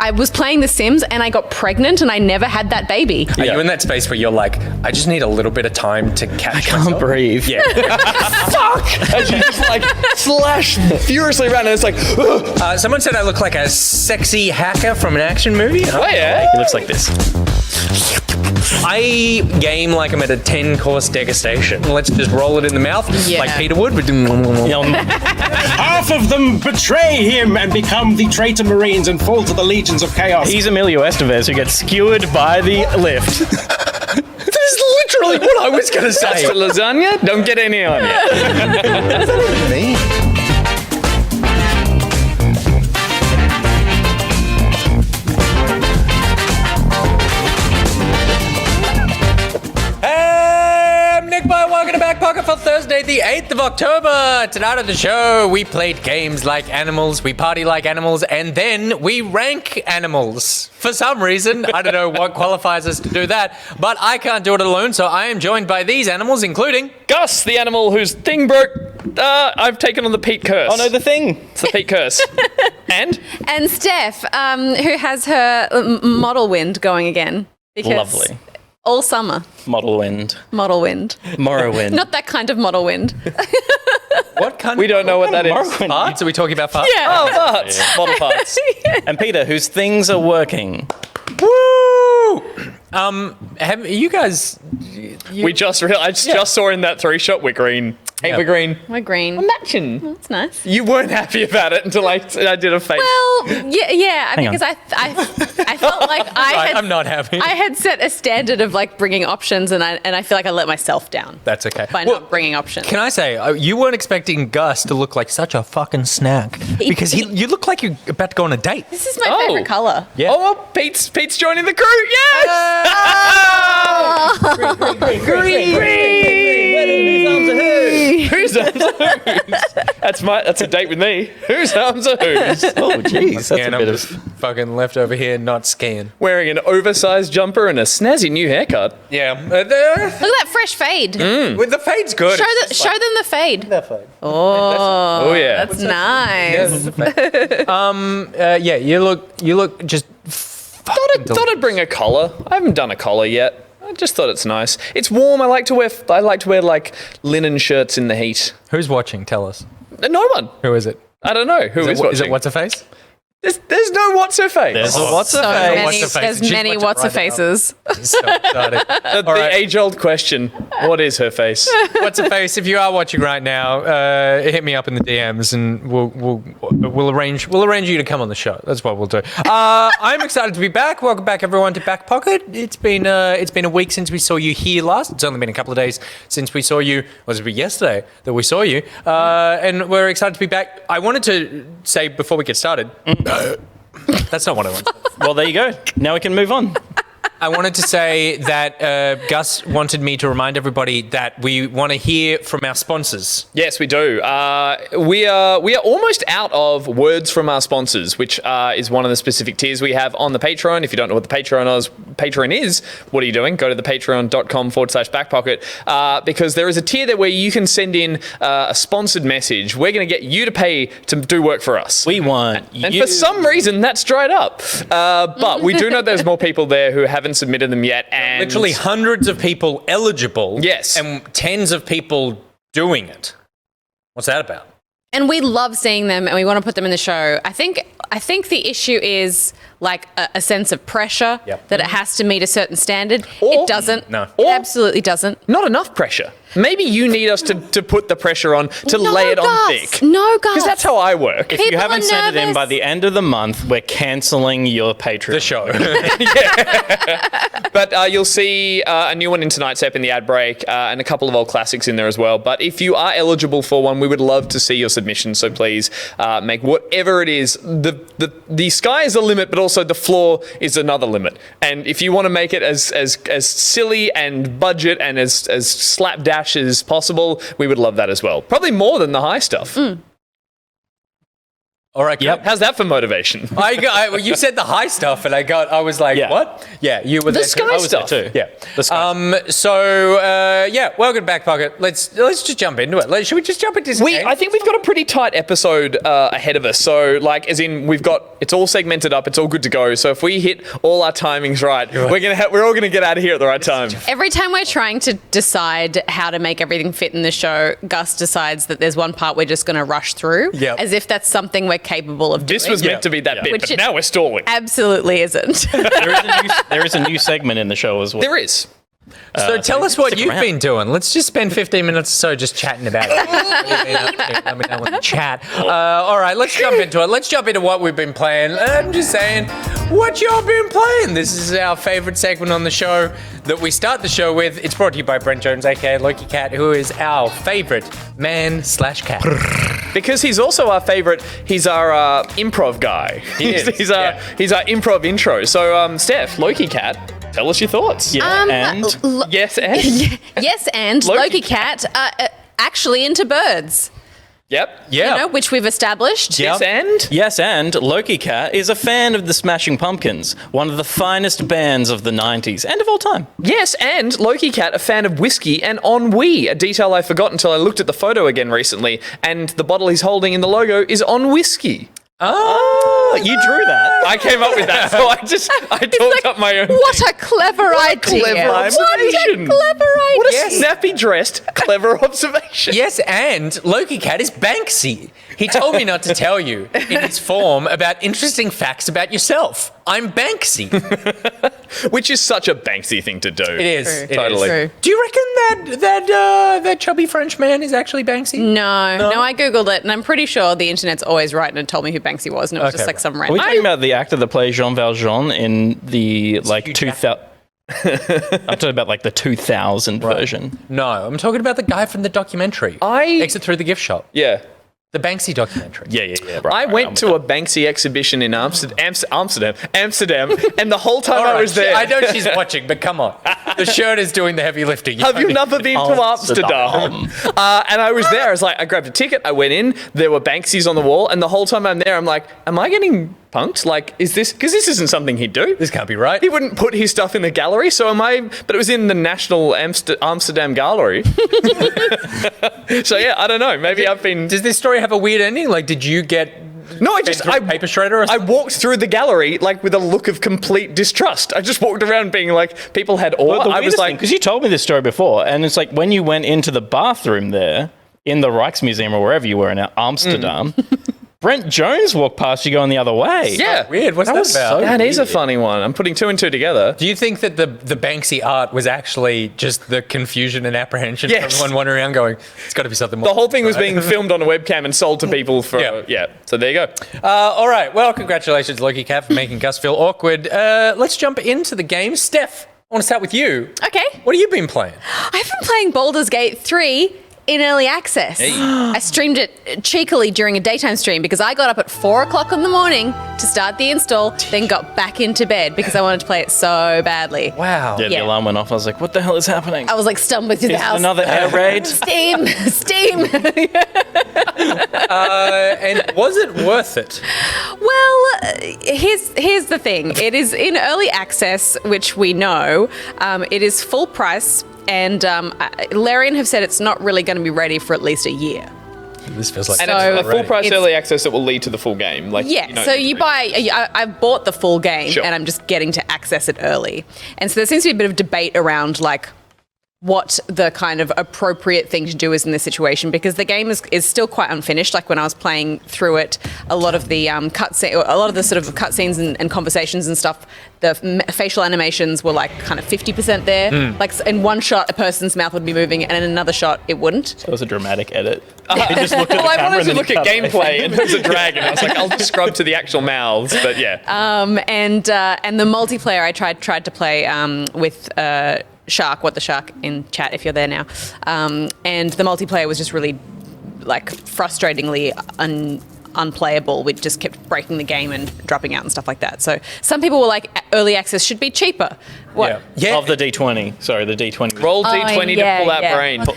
I was playing The Sims and I got pregnant and I never had that baby. Are you in that space where you're like, I just need a little bit of time to catch myself? Can't breathe. Yeah. Fuck! As you just like slash furiously around, and it's like, Someone said I look like a sexy hacker from an action movie. oh yeah, he looks like this. I game like I'm at a 10-course degustation. Let's just roll it in the mouth like Peter would. Half of them betray him and become the traitor Marines and fall to the legions of chaos. He's Emilio Estevez, who gets skewered by the lift. That is literally what I was going to say. That's the lasagna. Don't get any on you. Welcome to Back Pocket for Thursday, the 8th of October. Tonight on the show, we played games like animals, we party like animals, and then we rank animals. For some reason, I don't know what qualifies us to do that, but I can't do it alone, so I am joined by these animals, including... Gus, the animal whose thing broke. I've taken on the Pete curse. Oh no, the thing. It's the Pete curse. And Steph, who has her model wind going again. Because lovely. All summer. Model wind. Model wind. Morrowind. Not that kind of model wind. What kind We don't know what that is. Morrowind? Farts? Are we talking about farts? Yeah. Oh, farts. Model farts. And Peter, whose things are working. Woo! Have you guys... We just realized, I just saw in that 3-shot we're green. Hey, Yeah. we're green. We're green. Imagine. That's nice. You weren't happy about it until I did a face. Well, yeah, Hang because I felt like I'm not happy. I had set a standard of like bringing options, and I feel like I let myself down That's okay. by not bringing options. Can I say, you weren't expecting Gus to look like such a fucking snack. Because you look like you're about to go on a date. This is my favorite color. Yeah. Oh, well, Pete's joining the crew. Yes! Whose arms are whose? That's a date with me. Whose arms are whose? Oh jeez, that's And a I'm bit just of... fucking left over here not skiing. Wearing an oversized jumper and a snazzy new haircut. Yeah. Look at that fresh fade. With the fade's good. Show them the fade. Oh yeah. That's nice. Yeah, you look just Thought I'd bring a collar. I haven't done a collar yet. I just thought it's nice. It's warm. I like to wear like linen shirts in the heat. Who's watching? Tell us. No one. Who is it? I don't know. Who is watching? Is it what's her face? There's no what's her face. There's a what's So a face. many, What's her face? there's She's many watching what's her right now. faces. So excited. The age-old question: what is her face? What's her face? If you are watching right now, hit me up in the DMs and we'll arrange you to come on the show. That's what we'll do. I'm excited to be back. Welcome back, everyone, to Back Pocket. It's been a week since we saw you here last. It's only been a couple of days since we saw you. Was it yesterday that we saw you? And we're excited to be back. I wanted to say before we get started. That's not what I want. Well, there you go. Now we can move on. I wanted to say that Gus wanted me to remind everybody that we want to hear from our sponsors. Yes, we do. We are almost out of words from our sponsors, which is one of the specific tiers we have on the Patreon. If you don't know what the Patreon is, what are you doing? Go to the patreon.com/backpocket because there is a tier there where you can send in a sponsored message. We're going to get you to pay to do work for us. We want And you. for some reason, that's dried up. But we do know there's more people there who haven't submitted them yet. And Literally hundreds of people eligible. Yes. And tens of people doing it. What's that about? And we love seeing them and we want to put them in the show. I think the issue is like a sense of pressure that it has to meet a certain standard. It doesn't. No. It absolutely doesn't. not enough pressure. Maybe you need us to put the pressure on to lay it on thick. No, guys. Because that's how I work. If you People haven't are sent it in nervous. by the end of the month, we're cancelling your Patreon. The show. But you'll see a new one in tonight's ep in the ad break and a couple of old classics in there as well. But if you are eligible for one, we would love to see your submission. So please make whatever it is. The sky is the limit, but also the floor is another limit. And if you want to make it as silly and budget and as slapdash as possible, we would love that as well. Probably more than the high stuff. All right. Yep. How's that for motivation? You said the high stuff, and I was like, Yeah. what? Yeah, you were The there too. sky I was stuff. there too. Yeah. The sky Welcome back, Pocket. Let's just jump into it. Should we just jump into this game? I think we've got a pretty tight episode ahead of us. So, like, as in, it's all segmented up. It's all good to go. So if we hit all our timings right, we're all gonna get out of here at the right time. Every time we're trying to decide how to make everything fit in the show, Gus decides that there's one part we're just going to rush through, as if that's something we're capable of doing. This was meant to be that bit, Which but it now we're stalling. Absolutely isn't. There is a new segment in the show as well. There is. So tell us what stick you've around. been doing. Let's just spend 15 minutes or so just chatting about it. Let me know in the chat. All right, let's jump into it. Let's jump into what we've been playing. I'm just saying, what y'all been playing? This is our favourite segment on the show that we start the show with. It's brought to you by Brent Jones, aka LowkiCat, who is our favourite man/cat. Because he's also our favourite. He's our improv guy. He is, he's our improv intro. So, Steph, LowkiCat, tell us your thoughts. Yeah, and Yes, and Yes, and LowkiCat actually into birds, yep. Yeah. which we've established. Yes, and yes, and LowkiCat is a fan of the Smashing Pumpkins, one of the finest bands of the 90s and of all time. yes, and LowkiCat, a fan of whiskey and ennui, a detail I forgot until I looked at the photo again recently, and the bottle he's holding in the logo is on whiskey. Oh, you drew that. I came up with that, so I talked up my own. What a clever idea! clever What a observation. clever idea! What a snappy dressed, clever observation. Yes, and LowkiCat is Banksy. He told me not to tell you in his form about interesting facts about yourself. I'm Banksy. Which is such a Banksy thing to do. It is. True. It is. Totally. True. Do you reckon that chubby French man is actually Banksy? No, I googled it, and I'm pretty sure the internet's always right, and it told me who Banksy was, and it was Okay, just like right. some Are we random. talking about the actor that plays Jean Valjean in the like huge 2000? I'm talking about like the 2000 version. No, I'm talking about the guy from the documentary. Exit Through the Gift Shop. Yeah. The Banksy documentary. Yeah. I went to a Banksy exhibition in Amsterdam, and the whole time All I right, was there. I know she's watching, but come on. The shirt is doing the heavy lifting. Have you never been to Amsterdam? And I was there. I was like, I grabbed a ticket. I went in. There were Banksies on the wall, and the whole time I'm there, I'm like, am I getting punked? Like, is this because this isn't something he'd do? This can't be right. He wouldn't put his stuff in the gallery, so am I? But it was in the National Amsterdam Gallery. So yeah, I don't know. Maybe I've been. Does this story have a weird ending? Like, did you get No, I fed just through a paper shredder or I something? walked through the gallery like with a look of complete distrust. I just walked around being like, people had awe. I was like, because you told me this story before, and it's like when you went into the bathroom there in the Rijksmuseum or wherever you were in Amsterdam, Brent Jones walked past you going the other way. yeah, Weird. What's that was about? so- that is a funny one. I'm putting two and two together. Do you think that the Banksy art was actually just the confusion and apprehension Yes. from everyone wandering around going, it's got to be something more? The whole thing was right? being filmed on a webcam and sold to people for Yeah. So there you go. All right. Well, congratulations, LowkiCat, for making Gus feel awkward. Let's jump into the game. Steph, I want to start with you. Okay. What have you been playing? I've been playing Baldur's Gate 3 in early access. I streamed it cheekily during a daytime stream because I got up at 4 o'clock in the morning to start the install, then got back into bed because I wanted to play it so badly. Wow. Yeah, the Yeah. alarm went off. I was like, what the hell is happening? I was like stumbling through the Is it house. another air raid? Steam. And was it worth it? Well, here's the thing. It is in early access, which we know. It is full price, and Larian have said it's not really going to be ready for at least a year. This feels like And So- it's a full price It's- early access that will lead to the full game. Like, Yeah, so you buy. I've bought the full game, Sure. and I'm just getting to access it early. And so there seems to be a bit of debate around like what the kind of appropriate thing to do is in this situation, because the game is still quite unfinished. Like when I was playing through it, a lot of the a lot of the sort of cutscenes and conversations and stuff, the facial animations were like kind of 50% there. Like in one shot, a person's mouth would be moving, and in another shot, it wouldn't. That was a dramatic edit. He just looked at Well, the I camera wanted and to then look he at cut away. gameplay, and there's a dragon. I was like, I'll just scrub to the actual mouths, but yeah. And the multiplayer I tried to play with Shark, what the Shark in chat if you're there now, and the multiplayer was just really like frustratingly unplayable. We just kept breaking the game and dropping out and stuff like that. So some people were like, early access should be cheaper. What? Yeah. Of the D20. Sorry, the D20. Roll D20 to pull out brain. But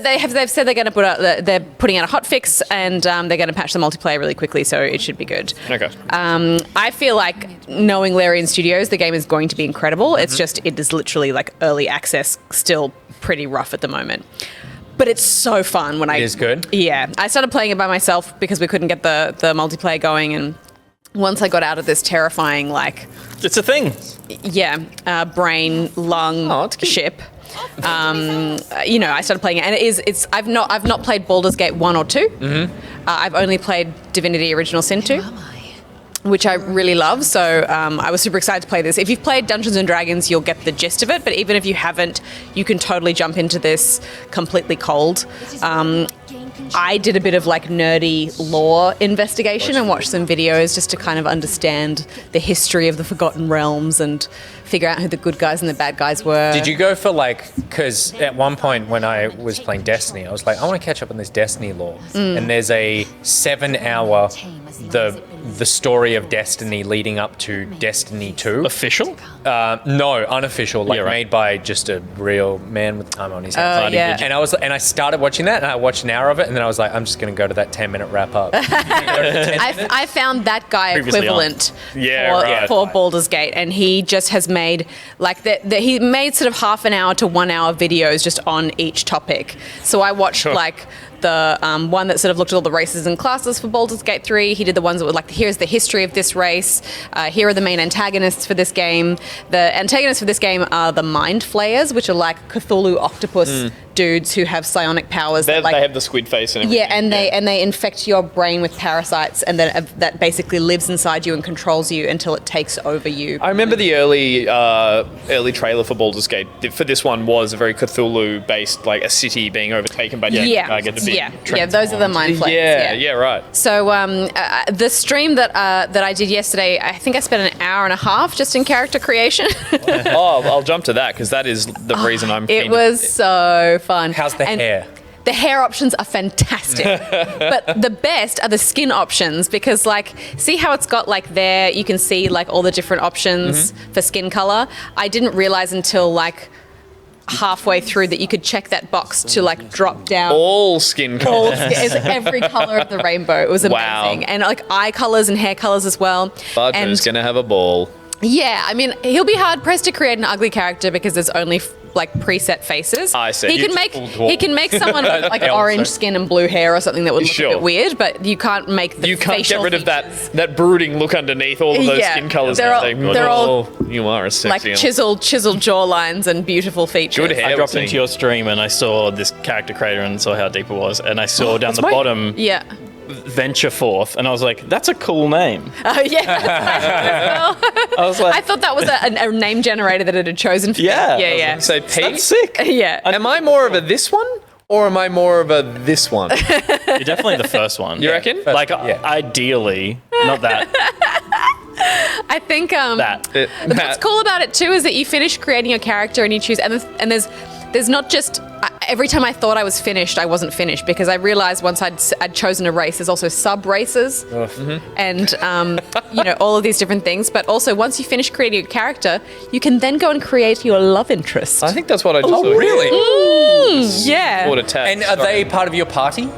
they've said they're going to they're putting out a hotfix and they're going to patch the multiplayer really quickly, so it should be good. Okay. I feel like knowing Larian Studios, the game is going to be incredible. It's just, it is literally like early access, still pretty rough at the moment. But it's so fun when It is good? Yeah. I started playing it by myself because we couldn't get the multiplayer going, and once I got out of this terrifying, like... It's a thing. Brain, lung ship. I started playing it, and it's. I've not played Baldur's Gate 1 or 2. Mm-hmm. I've only played Divinity: Original Sin 2, which I really love. So I was super excited to play this. If you've played Dungeons and Dragons, you'll get the gist of it. But even if you haven't, you can totally jump into this completely cold. I did a bit of like nerdy lore investigation and watched some videos just to kind of understand the history of the Forgotten Realms and figure out who the good guys and the bad guys were. Did you go for like, because at one point when I was playing Destiny, I was like, I want to catch up on this Destiny lore. And there's a 7-hour, the story of Destiny leading up to Destiny 2. Official? No, unofficial, like right. made by just a real man with time on his hands. yeah. And I started watching that, and I watched an hour of it, and then I was like, I'm just going to go to that 10-minute wrap up. I found that guy Previously equivalent on. for Baldur's Gate, and he just has made like he made sort of half an hour to 1 hour videos just on each topic. So I watched like the one that sort of looked at all the races and classes for Baldur's Gate 3. He did the ones that were like, here's the history of this race. Here are the main antagonists for this game. The antagonists for this game are the Mind Flayers, which are like Cthulhu octopus dudes who have psionic powers. They have the squid face and everything. Yeah, and they infect your brain with parasites, and then that basically lives inside you and controls you until it takes over you. I remember the early trailer for Baldur's Gate. For this one was a very Cthulhu-based, like a city being overtaken by those are the Mind Flayers. Yeah, right. So the stream that I did yesterday, I think I spent an hour and a half just in character creation. I'll jump to that because that is the reason I'm keen. It was so fun. How's the hair? The hair options are fantastic, but the best are the skin options because, like, see how it's got like there, you can see like all the different options for skin color. I didn't realize until like halfway through that you could check that box to like drop down all skin colors. It's every color of the rainbow. It was amazing. Wow. And like eye colors and hair colors as well. Badger's gonna have a ball. Yeah, I mean, he'll be hard pressed to create an ugly character because there's only like preset faces. I see. He can make someone with like orange skin and blue hair or something that would look a bit weird, but you can't make the You can't facial get rid features. of that brooding look underneath all of those skin colors. They're all you are a sexy like chiseled jawlines and beautiful features. Good hair. I dropped into your stream and I saw this character creator and saw how deep it was, and I saw down the bottom Venture Forth, and I was like, that's a cool name. Oh yeah. I was like, I thought that was a name generator that it had chosen for Yeah. me. Yeah. So Pete, that's sick. Yeah. am I more of a this one or am I more of a this one? You're definitely the first one. You reckon? Like, ideally, not that. I think That. what's cool about it too is that you finish creating your character and you choose, and there's not just every time I thought I was finished, I wasn't finished because I realized once I'd chosen a race, there's also sub races and all of these different things. But also once you finish creating your character, you can then go and create your love interest. I think that's what I just saw. Really? Yeah. What a tag. And are they part of your party?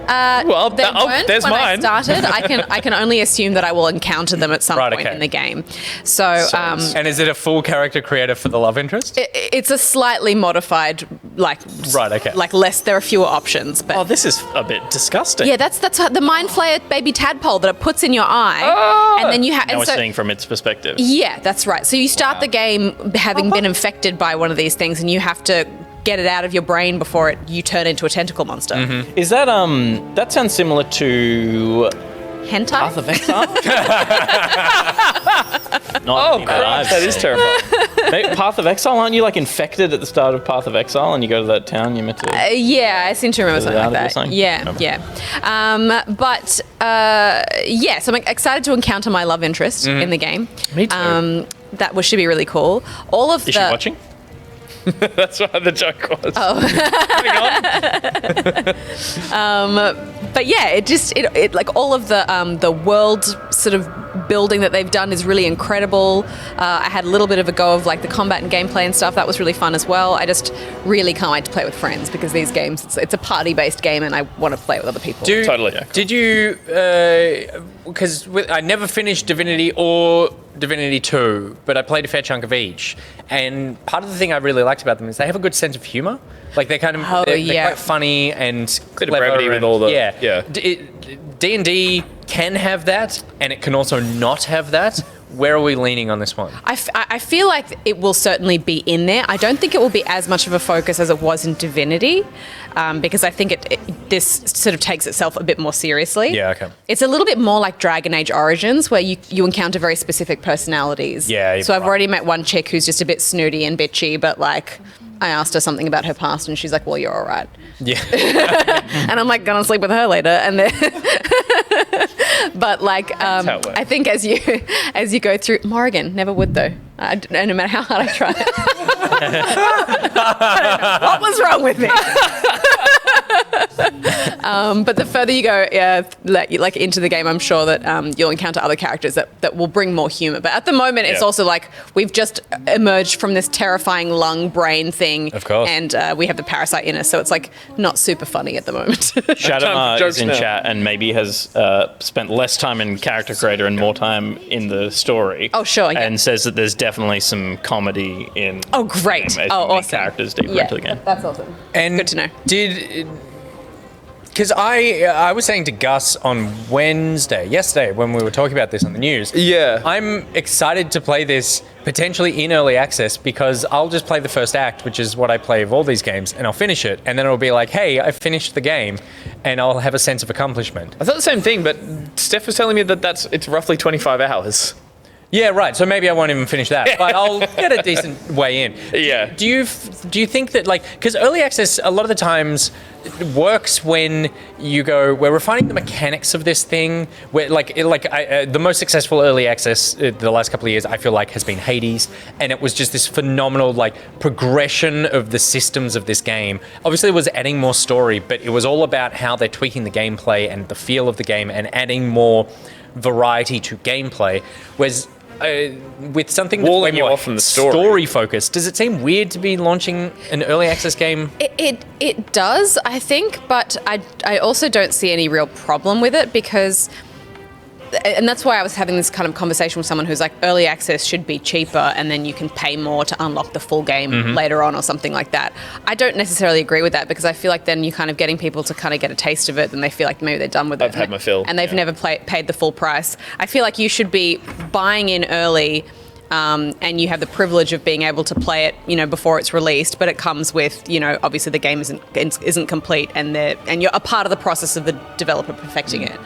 Well, They weren't there's when mine. I started. I can only assume that I will encounter them at some Right, point okay. in the game. So And is it a full character creator for the love interest? it's a slightly modified, like Right, okay. like less. There are fewer options, but Oh, this is a bit disgusting. yeah, that's how the Mind Flayer baby tadpole that it puts in your eye, and then you have. Now we're seeing from its perspective. Yeah, that's right. So you start the game having been infected by one of these things, and you have to get it out of your brain before you turn into a tentacle monster. Is that that sounds similar to Hentai? Path of Exile? Oh, crap. That is terrifying. Maybe Path of Exile, aren't you like infected at the start of Path of Exile and you go to that town you're meant to... Yeah, I seem to remember something like out of it or that. something? Yeah. So I'm excited to encounter my love interest in the game. Me too. That should be really cool. All of Is she watching? That's what the joke was. But yeah, it like all of the world sort of building that they've done is really incredible. I had a little bit of a go of like the combat and gameplay and stuff. That was really fun as well. I just really can't wait to play with friends because these games, it's a party-based game and I want to play it with other people. Totally. Did you, because I never finished Divinity or Divinity 2, but I played a fair chunk of each. And part of the thing I really liked about them is they have a good sense of humor. Like they're kind of they're quite funny and Bit of brevity with all the yeah. D&D can have that, and it can also not have that. Where are we leaning on this one? I feel like it will certainly be in there. I don't think it will be as much of a focus as it was in Divinity, because I think this sort of takes itself a bit more seriously. Yeah, okay. It's a little bit more like Dragon Age Origins, where you encounter very specific personalities. Yeah. So I've already met one chick who's just a bit snooty and bitchy, but like I asked her something about her past, and she's like, "Well, you're all right." Yeah. And I'm like, gonna sleep with her later, and then. But like, I think as you go through, Morrigan never would though. No matter how hard I try. I don't know what was wrong with me? But the further you go, like into the game, I'm sure that you'll encounter other characters that will bring more humor. But at the moment, it's also like we've just emerged from this terrifying lung brain thing, of course, and we have the parasite in us, so it's like not super funny at the moment. Shadowmar is in chat and maybe has spent less time in character creator and more time in the story. Oh, sure, yeah. And says that there's definitely some comedy in. Oh, great! Awesome. Characters deeper into the game. That's awesome. And good to know. Because I was saying to Gus on yesterday, when we were talking about this on the news, I'm excited to play this potentially in early access because I'll just play the first act, which is what I play of all these games, and I'll finish it, and then it'll be like, hey, I finished the game, and I'll have a sense of accomplishment. I thought the same thing, but Steph was telling me that it's roughly 25 hours. Yeah, right. So maybe I won't even finish that, but I'll get a decent way in. Yeah. Do you think that, like, because early access a lot of the times works when you go, we're refining the mechanics of this thing. Where the most successful early access the last couple of years, I feel like, has been Hades, and it was just this phenomenal like progression of the systems of this game. Obviously, it was adding more story, but it was all about how they're tweaking the gameplay and the feel of the game and adding more variety to gameplay. Whereas with something that's way more from the story focused, does it seem weird to be launching an early access game? It does, I think, but I also don't see any real problem with it because, and that's why I was having this kind of conversation with someone who's like, early access should be cheaper and then you can pay more to unlock the full game later on or something like that. I don't necessarily agree with that because I feel like then you're kind of getting people to kind of get a taste of it and they feel like maybe they're done with it. I've had my fill. And they've never paid the full price. I feel like you should be buying in early and you have the privilege of being able to play it, before it's released, but it comes with, obviously the game isn't complete and you're a part of the process of the developer perfecting it.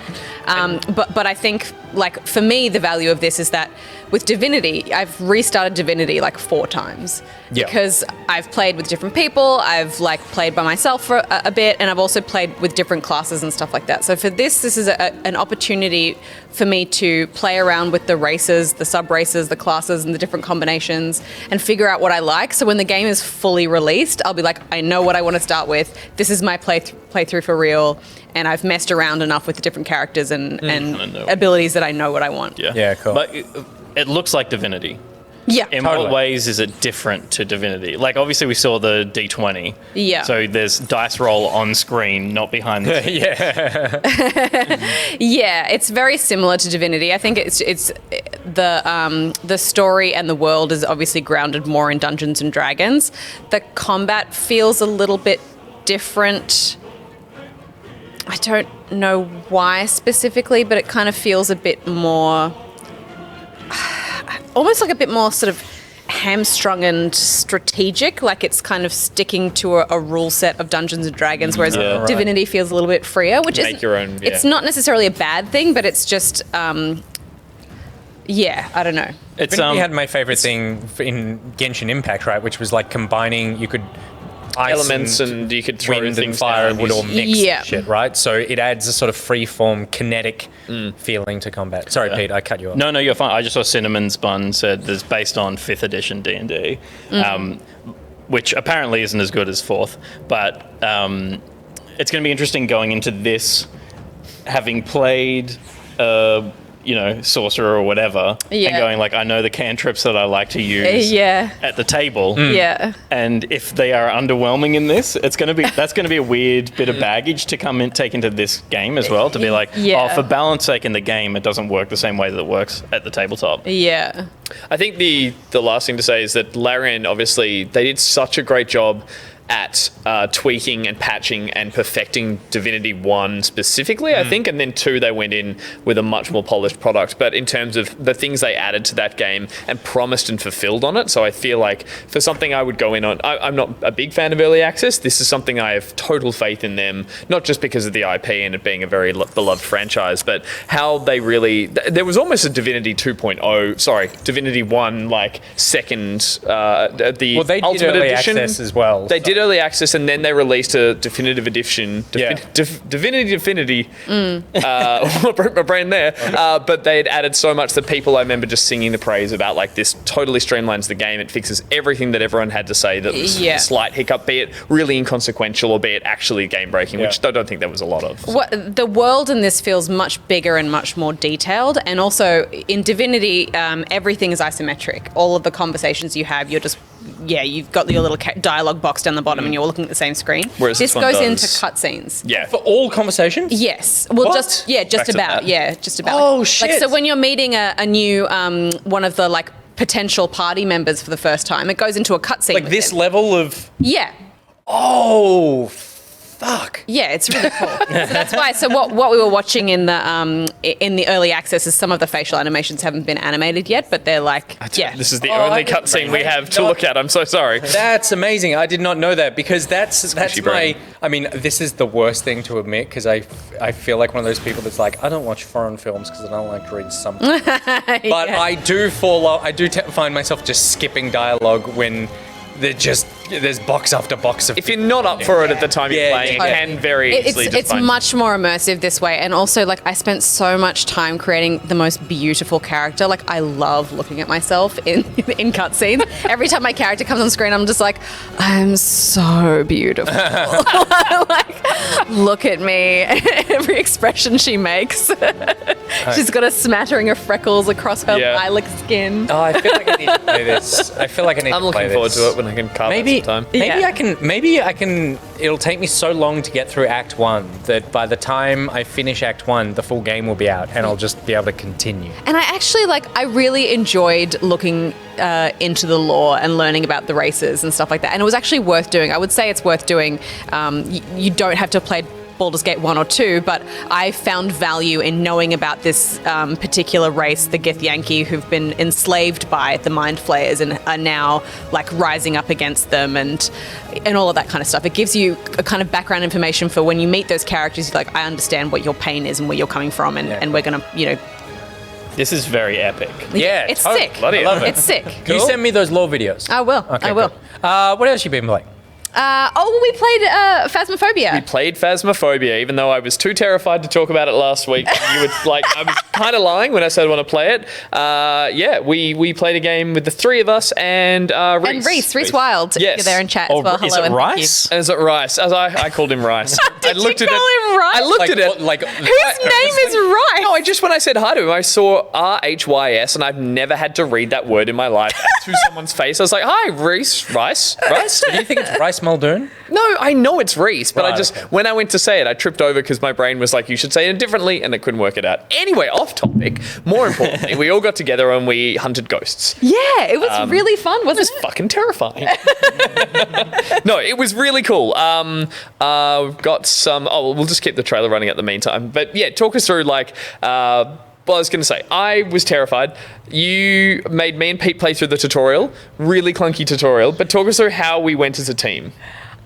But I think, like, for me, the value of this is that with Divinity, I've restarted Divinity like 4 times because I've played with different people, I've like played by myself for a bit, and I've also played with different classes and stuff like that. So for this is an opportunity for me to play around with the races, the sub-races, the classes, and the different combinations and figure out what I like. So when the game is fully released, I'll be like, I know what I want to start with. This is my playthrough for real. And I've messed around enough with the different characters and abilities that I know what I want. Yeah, cool. But it looks like Divinity. Yeah. In what ways is it different to Divinity? Like, obviously, we saw the D20. Yeah. So there's dice roll on screen, not behind the scenes. Yeah, it's very similar to Divinity. I think it's the story and the world is obviously grounded more in Dungeons and Dragons. The combat feels a little bit different. I don't know why specifically, but it kind of feels a bit more, almost like a bit more sort of hamstrung and strategic, like it's kind of sticking to a rule set of Dungeons and Dragons, whereas Divinity feels a little bit freer, which is it's not necessarily a bad thing, but it's just, I don't know. Divinity had my favorite thing in Genshin Impact, right, which was like combining, you could elements and you could throw wind things and fire down. would all mix and shit, right? So it adds a sort of free-form, kinetic feeling to combat. Sorry, Pete, I cut you off. No, you're fine. I just saw Cinnamon's Bun said this based on 5th edition D&D. which apparently isn't as good as 4th, but it's going to be interesting going into this, having played sorcerer or whatever, and going like, I know the cantrips that I like to use at the table. And if they are underwhelming in this, that's going to be a weird bit of baggage to take into this game as well, to be like, for balance sake in the game, it doesn't work the same way that it works at the tabletop. I think the last thing to say is that Larian, obviously, they did such a great job at tweaking and patching and perfecting Divinity 1 specifically, I think, and then 2 they went in with a much more polished product. But in terms of the things they added to that game and promised and fulfilled on it, so I feel like for something I would go in on, I'm not a big fan of early access. This is something I have total faith in them, not just because of the IP and it being a very beloved franchise, but how they really, there was almost a Divinity 2.0, Divinity 1 like second, the they did Ultimate early Edition access as well. They did early access, and then they released a definitive edition. Divinity. I broke my brain there. But they had added so much that people, I remember just singing the praise about, like, this totally streamlines the game. It fixes everything that everyone had to say that was a slight hiccup, be it really inconsequential or be it actually game breaking, which I don't think there was a lot of. The world in this feels much bigger and much more detailed, and also in Divinity, everything is isometric. All of the conversations you have, you're just you've got your little dialogue box down the bottom and you're looking at the same screen. Whereas this goes into cutscenes. Yeah. For all conversations? Yes. Well, What? just about. Yeah, just about. Oh, shit. Like, so when you're meeting a new, one of the, like, potential party members for the first time, it goes into a cutscene. Like this level of... Yeah. Oh, fuck. Yeah, it's really cool. So that's why. So what we were watching in the early access is some of the facial animations haven't been animated yet, but they're like, This is the only cutscene we have to look at. I'm so sorry. That's amazing. I did not know that, because that's my... brain. I mean, this is the worst thing to admit, because I feel like one of those people that's like, I don't watch foreign films because I don't like to read something. But I do find myself just skipping dialogue when there's box after box of... If you're not up for it at the time you're playing, it can very easily It's much more immersive this way. And also, like, I spent so much time creating the most beautiful character. Like, I love looking at myself in cutscenes. Every time my character comes on screen, I'm just like, I'm so beautiful. Like, look at me. Every expression she makes. She's got a smattering of freckles across her lilac skin. Oh, I feel like I need to play this. I'm looking forward to it when I can carve out some time. Maybe I can. It'll take me so long to get through Act 1 that by the time I finish Act 1, the full game will be out, and I'll just be able to continue. And I really enjoyed looking into the lore and learning about the races and stuff like that. And it was actually worth doing. I would say it's worth doing. You don't have to play Baldur's Gate 1 or 2, but I found value in knowing about this particular race, the Githyanki, who've been enslaved by the Mind Flayers and are now, like, rising up against them and all of that kind of stuff. It gives you a kind of background information for when you meet those characters. You're like, I understand what your pain is and where you're coming from, and we're going to, This is very epic. Yeah, it's sick. Bloody I love it. It's sick. Can you send me those lore videos? I will. Okay, I will. cool. What else you been playing? We played Phasmophobia. We played Phasmophobia, even though I was too terrified to talk about it last week. You would I was kind of lying when I said I want to play it. We played a game with the three of us and Reese. Reese Wild. Yes. You're there in chat as well. Is Hello it and thank Rice? Is it Rice? As I called him Rice. Did you call him Rice? I looked at it. Whose name is Rice? No, when I said hi to him, I saw RHYS, and I've never had to read that word in my life to someone's face. I was like, "Hi, Reese, Rice." Do you think it's Rice Muldoon? No, I know it's Reese, but Right, I just, when I went to say it, I tripped over because my brain was like, you should say it differently, and I couldn't work it out. Anyway, off topic. More importantly, we all got together and we hunted ghosts. Yeah, it was really fun, wasn't it? Fucking terrifying. No, it was really cool. Got some, we'll just keep the trailer running at the meantime. But yeah, talk us through, like, well, I was going to say, I was terrified. You made me and Pete play through the tutorial. Really clunky tutorial. But talk us through how we went as a team.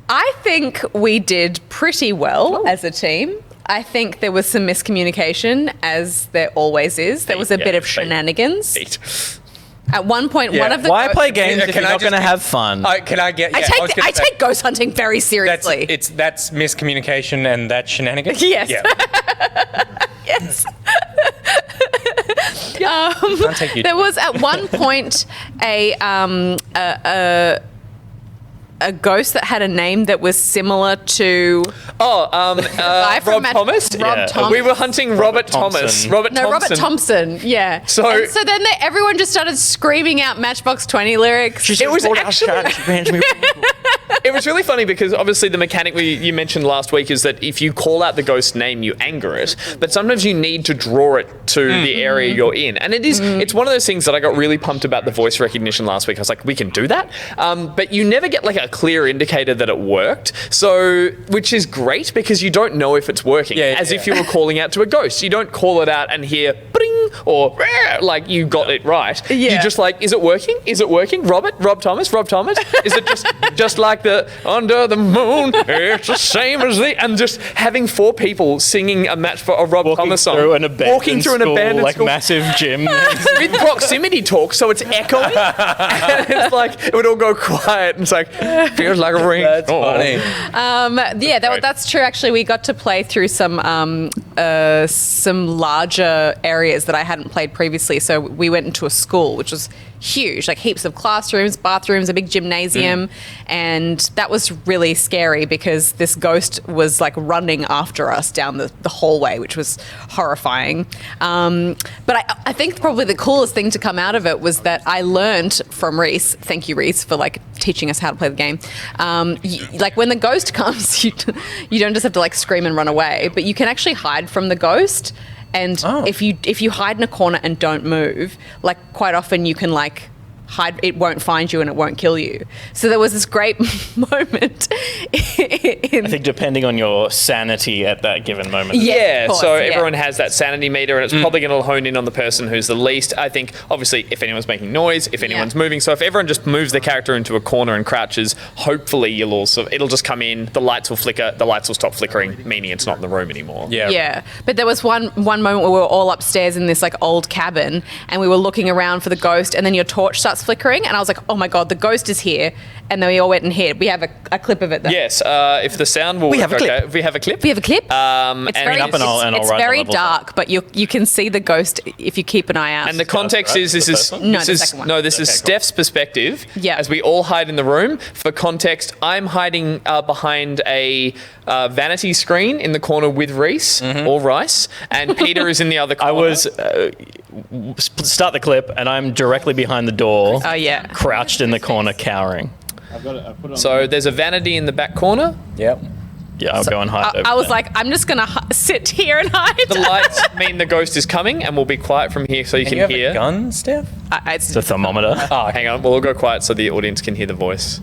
I think we did pretty well as a team. I think there was some miscommunication, as there always is. There was a bit of shenanigans. Pete. At one point, one of the... Why play games if Can you're I not just going to have fun? Can I get... Yeah, I take ghost hunting very seriously. That's miscommunication and that's shenanigans? Yes. Yeah. Yes. Can't take you. There was at one point a ghost that had a name that was similar to Rob Thomas. Rob Thomas. We were hunting Robert Thomas. Robert Thompson. Yeah. So then everyone just started screaming out Matchbox 20 lyrics. It was actually. It was really funny because obviously the mechanic you mentioned last week is that if you call out the ghost name, you anger it. But sometimes you need to draw it to the area you're in, and it's one of those things that I got really pumped about the voice recognition last week. I was like, we can do that, but you never get like a clear indicator that it worked. So, which is great because you don't know if it's working. As if you were calling out to a ghost. You don't call it out and hear bring or like you got it right. Yeah. You're just like, is it working? Is it working? Rob Thomas. Is it just like the under the moon? It's the same as and just having 4 people singing a match for a Rob Thomas song. Walking through an abandoned like school. Massive gym. With proximity talk, so it's echoing. And it's like, it would all go quiet. And it's like, feels like a ring. That's funny. That's true. Actually, we got to play through some larger areas that I hadn't played previously. So we went into a school, which was huge, like heaps of classrooms, bathrooms, a big gymnasium. And that was really scary because this ghost was like running after us down the hallway, which was horrifying. But I think probably the coolest thing to come out of it was that I learned from Reese, thank you Reese for like teaching us how to play the game. Like when the ghost comes, you don't just have to like scream and run away, but you can actually hide from the ghost. And if you hide in a corner and don't move, like quite often you can like hide, it won't find you and it won't kill you. So there was this great moment. I think depending on your sanity at that given moment. Everyone has that sanity meter and it's probably going to hone in on the person who's the least. I think, obviously, if anyone's making noise, if anyone's moving. So if everyone just moves the character into a corner and crouches, hopefully it'll just come in, the lights will flicker, the lights will stop flickering, meaning it's not in the room anymore. Yeah. But there was one moment where we were all upstairs in this like old cabin and we were looking around for the ghost and then your torch starts flickering and I was like, oh my God, the ghost is here. And then we all went and hid. We have a clip of it though. Yes, if the sound will we have a clip. If we have a clip. We have a clip. It's very dark, but you can see the ghost if you keep an eye out. And the context is this is Steph's perspective. Yeah. As we all hide in the room. For context, I'm hiding behind a vanity screen in the corner with Reese or Rice, and Peter is in the other corner. I was start the clip, and I'm directly behind the door. Oh yeah. Crouched in the corner, cowering. So there's a vanity in the back corner. Yep. Yeah, I'll go and hide. I was like, I'm just going to sit here and hide. The lights mean the ghost is coming, and we'll be quiet from here so you can hear. Have a gun, Steph? It's a thermometer. Hang on. We'll all go quiet so the audience can hear the voice.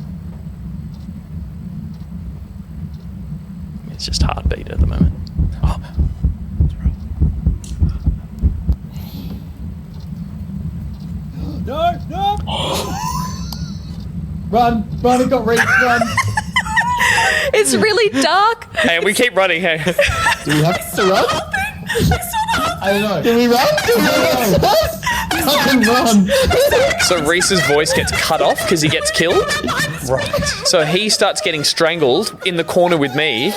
It's just heartbeat at the moment. Oh. No! Run, it got Reese, run. It's really dark. Hey, we keep running, hey. Do we have to run? I don't know. Do we run? I can run. So Reese's voice gets cut off because he gets killed. Right. So he starts getting strangled in the corner with me.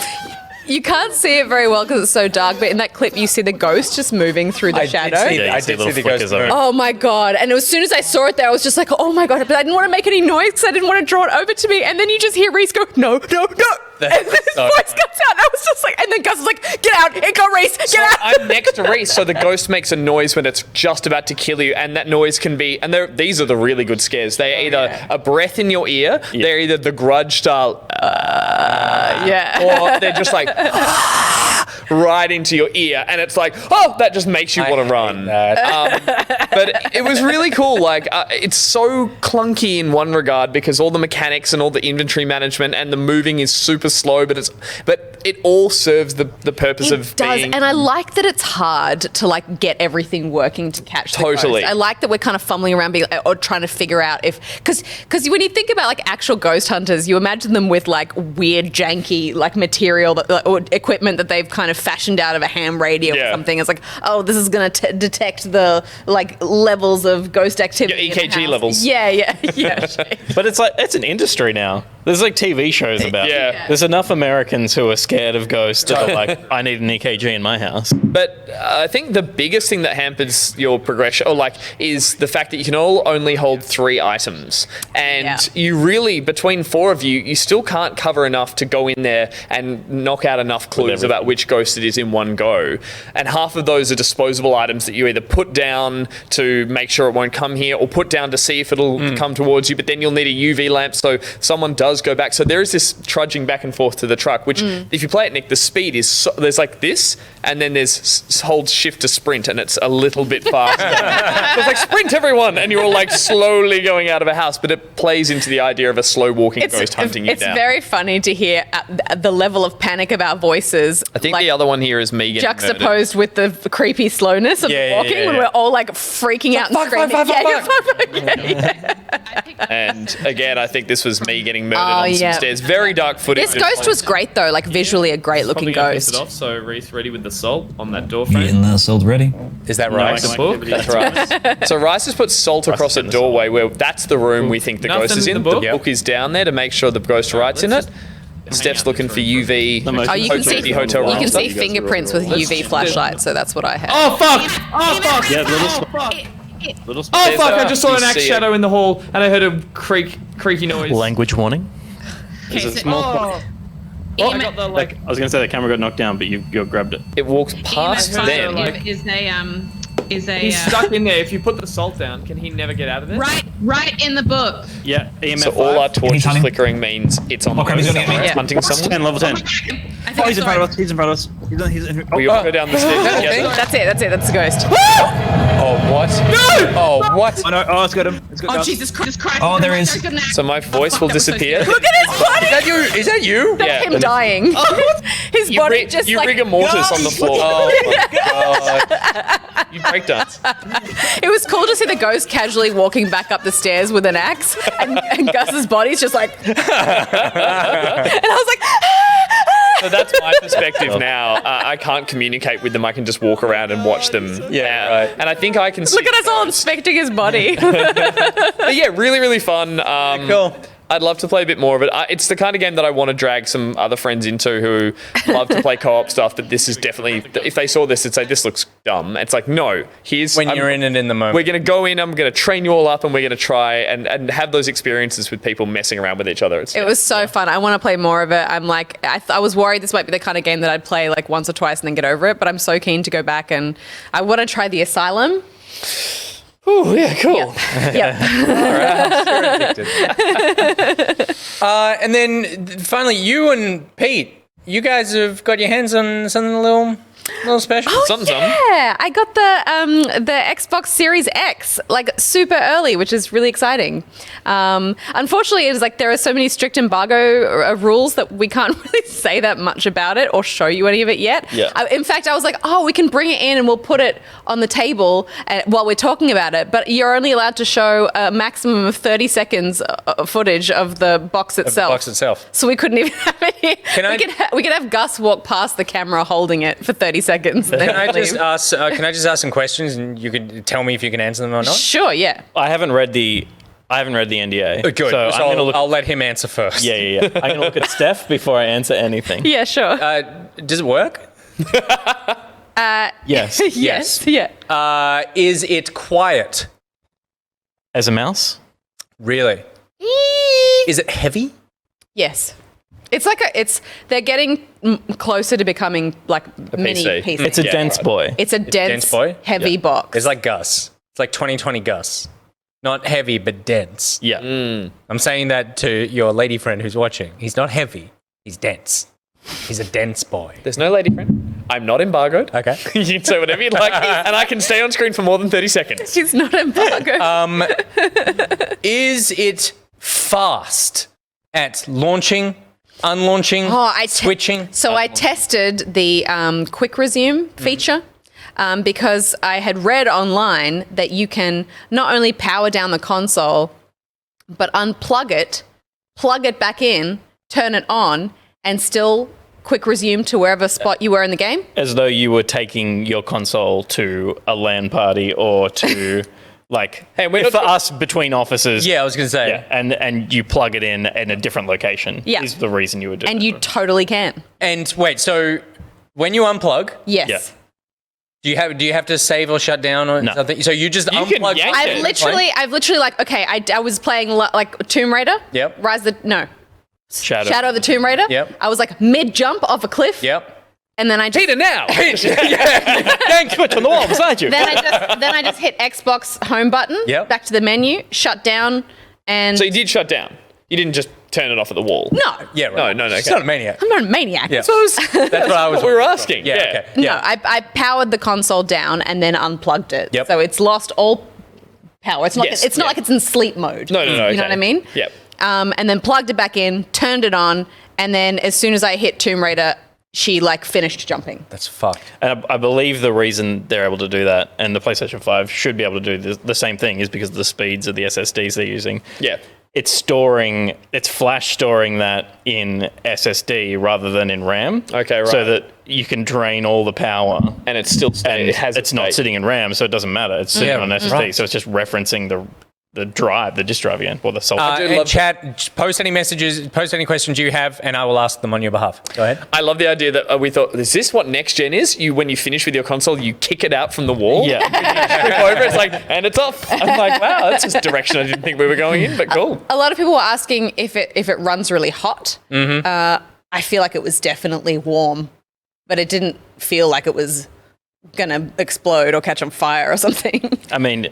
You can't see it very well because it's so dark, but in that clip you see the ghost just moving through the shadow. I did see the ghost move. Oh my God. And as soon as I saw it there, I was just like, oh my God. But I didn't want to make any noise because I didn't want to draw it over to me. And then you just hear Reese go, no. And then his voice cuts out. And I was just like, and then Gus was like, get out. It got Reese. Get out. I'm next to Reese. So the ghost makes a noise when it's just about to kill you. And that noise can be, and these are the really good scares. They're either a breath in your ear. Yeah. They're either the Grudge style. Or they're just like right into your ear, and it's like, oh, that just makes you want to run. But it was really cool. Like, it's so clunky in one regard because all the mechanics and all the inventory management and the moving is super slow, but it all serves the purpose of being. And I like that it's hard to like get everything working to catch the ghost. I like that we're kind of fumbling around or trying to figure out because when you think about like actual ghost hunters, you imagine them with like weird janky like material or equipment that they've kind of fashioned out of a ham radio or something. It's like, oh, this is going to detect the like levels of ghost activity. Your EKG levels. Yeah. But it's like, it's an industry now. There's like TV shows about it. There's enough Americans who are scared of ghosts that are like, I need an EKG in my house. But I think the biggest thing that hampers your progression, is the fact that you can all only hold 3 items. And you really, between 4 of you, you still can't cover enough to go in there and knock out enough clues about which ghost it is in one go. And half of those are disposable items that you either put down to make sure it won't come here, or put down to see if it'll come towards you, but then you'll need a UV lamp so someone does go back. So there is this trudging back and forth to the truck, which if you play it, Nick, the speed is there's like this, and then there's hold shift to sprint, and it's a little bit faster. So it's like, sprint everyone, and you're all like slowly going out of a house, but it plays into the idea of a slow walking ghost hunting you down. It's very funny to hear the level of panic of our voices. I think the other one here is me getting juxtaposed with the creepy slowness of walking when we're all like freaking out and screaming. And again, I think this was me getting murdered on some stairs. Very dark footage. This ghost was great though, like visually a great looking ghost. It off, so Reese ready with the salt on that door frame. Getting the salt ready. Is that right? That's right. So Rice has put salt across a doorway where that's the room we think the ghost is in. The book is down there to make sure the ghost writes in it. Steph's looking for UV. You can see fingerprints with UV flashlight, so that's what I have. Oh fuck! Oh fuck! Yeah, Oh fuck! I just saw an axe shadow in the hall, and I heard a creaky noise. Language warning. Okay, Is it small? I got the I was gonna say the camera got knocked down, but you grabbed it. It walks past them. He's stuck in there. If you put the salt down, can he never get out of this? Right in the book. Yeah, EMF So all our torches flickering means it's on the ghost somewhere. It's hunting someone. 10, level 10. He's in front of us. He's in front of us. We all go down the stairs together. That's it. That's the ghost. Oh, what? No! Oh, what? Oh, no. Oh, it's got him. Oh, Jesus Christ. Oh, there is. So my voice will disappear. Look at his body. Is that you? That's him dying. His body just you like rigor mortis on the floor. Oh my god. You breakdance. It was cool to see the ghost casually walking back up the stairs with an axe, and Gus's body's just like. And I was like. So that's my perspective now. I can't communicate with them. I can just walk around and watch them. Yeah, right. And I think I can see. Look at us all inspecting his body. But yeah, really, really fun. Cool. I'd love to play a bit more of it. It's the kind of game that I want to drag some other friends into who love to play co-op stuff, but this is definitely, if they saw this, they'd say, this looks dumb. It's like, no, you're in it in the moment. We're going to go in, I'm going to train you all up, and we're going to try and have those experiences with people messing around with each other. It was so fun. I want to play more of it. I'm like, I was worried this might be the kind of game that I'd play like once or twice and then get over it, but I'm so keen to go back, and I want to try the Asylum. Oh, yeah, cool. Yep. And then finally, you and Pete, you guys have got your hands on something a little special. Something. Yeah, I got the Xbox Series X like super early, which is really exciting. Unfortunately, it is like there are so many strict embargo rules that we can't really say that much about it or show you any of it yet. Yeah. In fact, I was like, we can bring it in and we'll put it on the table while we're talking about it. But you're only allowed to show a maximum of 30 seconds footage of the box itself. So we couldn't even have it here. We could have Gus walk past the camera holding it for 30 seconds. Can I just ask some questions and you can tell me if you can answer them or not? Sure, yeah. I haven't read the NDA. Good. So I'll let him answer first. Yeah. I'm going to look at Steph before I answer anything. Yeah, sure. Does it work? Yes. Yes. Yeah. Is it quiet? As a mouse? Really? Is it heavy? Yes. It's like they're getting closer to becoming like mini PC. It's a dense boy. It's a dense boy? Heavy box. It's like Gus. It's like 2020 Gus. Not heavy, but dense. Yeah. I'm saying that to your lady friend who's watching. He's not heavy. He's dense. He's a dense boy. There's no lady friend. I'm not embargoed. Okay. You can say whatever you'd like, and I can stay on screen for more than 30 seconds. He's not embargoed. Is it fast at launching, unlaunching, switching? So I tested the quick resume feature because I had read online that you can not only power down the console, but unplug it, plug it back in, turn it on, and still quick resume to wherever spot you were in the game. As though you were taking your console to a LAN party or to Like, Hey, we're if not- for us between offices. Yeah, I was going to say. Yeah, and you plug it in a different location. Yeah. Is the reason you would do And that. you totally can. And wait, so when you unplug, Yes. Yeah. do you have to save or shut down or No. something? So you just You can unplug. yank I've literally like, okay, I was playing like Tomb Raider. Yep. Shadow Shadow of the Tomb Raider. Yep. I was like mid-jump off a cliff. Yep. And then I just... Peter, now! Gang switch on the wall beside you. Then I just hit Xbox home button, Yep. back to the menu, shut down, and... So you did shut down. You didn't just turn it off at the wall. No. Yeah, right. No, She's okay. not a maniac. I'm not a maniac. Yeah. That's what I was. What we were asking. Yeah. Okay. Yeah. No, I powered the console down and then unplugged it. Yep. So it's lost all power. It's not. Yes, It's not yeah. like it's in sleep mode. No, You okay. know what I mean? Yep. And then plugged it back in, turned it on, and then as soon as I hit Tomb Raider, she like finished jumping. That's fucked. And I believe the reason they're able to do that, and the PlayStation 5 should be able to do the same thing, is because of the speeds of the SSDs they're using. Yeah. It's flash storing that in SSD rather than in RAM. Okay, right. So that you can drain all the power. And it's still And it's not sitting. sitting in RAM, so it doesn't matter. It's sitting Yeah, on SSD, right. so it's just referencing the disk drive again, or the software. And chat, post any messages, post any questions you have, and I will ask them on your behalf. Go ahead. I love the idea that we thought, is this what next gen is? When you finish with your console, you kick it out from the wall. Yeah. Flip over, it's like, and it's off. I'm like, wow, that's just direction I didn't think we were going in, but cool. A lot of people were asking if it runs really hot. Mm-hmm. I feel like it was definitely warm, but it didn't feel like it was gonna explode or catch on fire or something. I mean,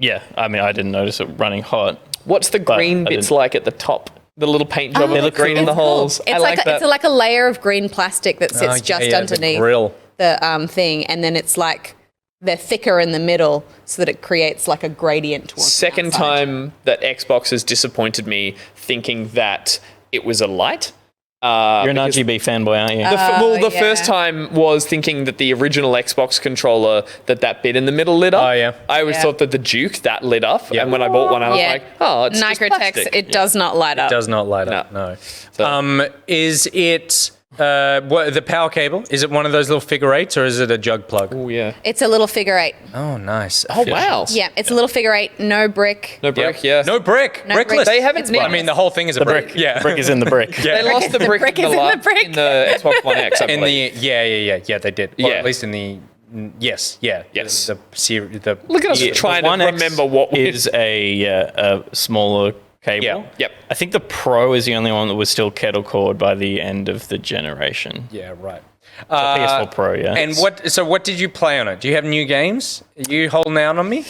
I didn't notice it running hot. What's the But green I bits didn't- like at the top? The little paint job with the look green in the It's cool. holes. It's I like that. It's like a layer of green plastic that sits just the underneath grill. the thing, and then it's like they're thicker in the middle so that it creates like a gradient towards the Second outside. time that Xbox has disappointed me thinking that it was a light. You're an because RGB fanboy, aren't you? the yeah. first time was thinking that the original Xbox controller, that bit in the middle lit up. Oh, yeah. I always thought that the Duke, that lit up. Yeah. And when I bought one, I was Yeah. like, oh, it's just Nigrotex, plastic. it does not light up. Does not light up. No. So- Is it the power cable? Is it one of those little figure eights, or is it a jug plug? Oh, yeah. It's a little figure eight. Oh, nice. Oh, wow. Yeah, it's a little figure eight, no brick. No brick, yeah. No brick. No Brickless. brick. They haven't It's nicked- I mean, the whole thing is a brick. Yeah. The brick is in the brick. Yeah. They lost the brick, brick in is the in the brick. in the Xbox One X, I In believe. the yeah, they did. Well, Yeah. at least in the yes. Yes. The Look at us trying to One X remember what is a smaller cable. Yeah. Yep. I think the Pro is the only one that was still kettle cord by the end of the generation. yeah, right. PS4 Pro, yeah. And what did you play on it? Do you have new games? Are you holding out on me?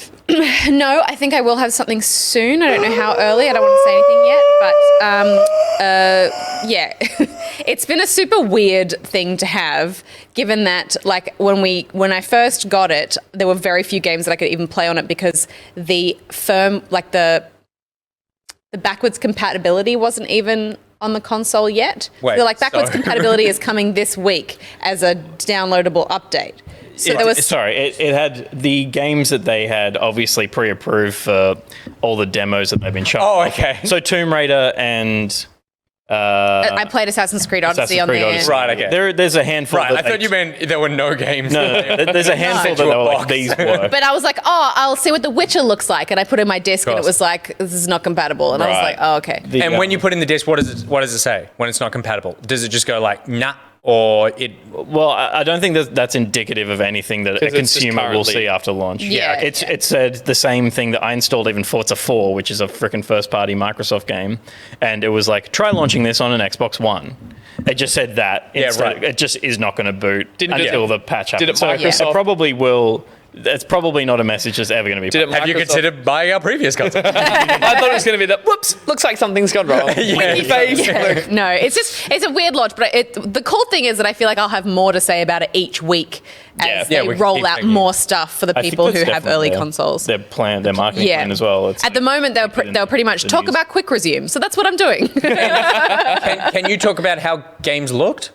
No, I think I will have something soon. I don't know how early. I don't want to say anything yet, but yeah, it's been a super weird thing to have, given that like when I first got it, there were very few games that I could even play on it because the backwards compatibility wasn't even on the console yet. Wait, so like backwards so- compatibility is coming this week as a downloadable update. So there was it had the games that they had obviously pre-approved for all the demos that they've been showing. Oh, okay. So Tomb Raider and I played Assassin's Creed Odyssey on there. Right, okay. There's a handful. Right, I thought you meant there were no games. No, there's a handful that No. they were like, these work. But I was like, oh, I'll see what The Witcher looks like. And I put in my disc and it course. was like, this is not compatible. And I was Right. like, oh, okay. And when you put in the disc, what does it say when it's not compatible? Does it just go like nah, or it? Well, I don't think that's indicative of anything that a 'Cause it's just consumer will currently- see after launch. Yeah, It said the same thing that I installed even Forza 4, which is a freaking first-party Microsoft game, and it was like, try launching this on an Xbox One. It just said that. Yeah, instead. right. It just is not going to boot until the patch Did happens. it So Microsoft- it probably will. It's probably not a message that's ever going to be. Did it Have you Microsoft- considered buying our previous console? I thought it was going to be that, whoops, looks like something's gone wrong. Winky face. Look. No, it's a weird launch. But the cool thing is that I feel like I'll have more to say about it each week as Yeah, they we can roll keep out thinking. more stuff for the I think people that's who have early definitely consoles. Their marketing plan as well. It's At the moment, they'll pretty much the talk news. about quick resume. So that's what I'm doing. Can you talk about how games looked?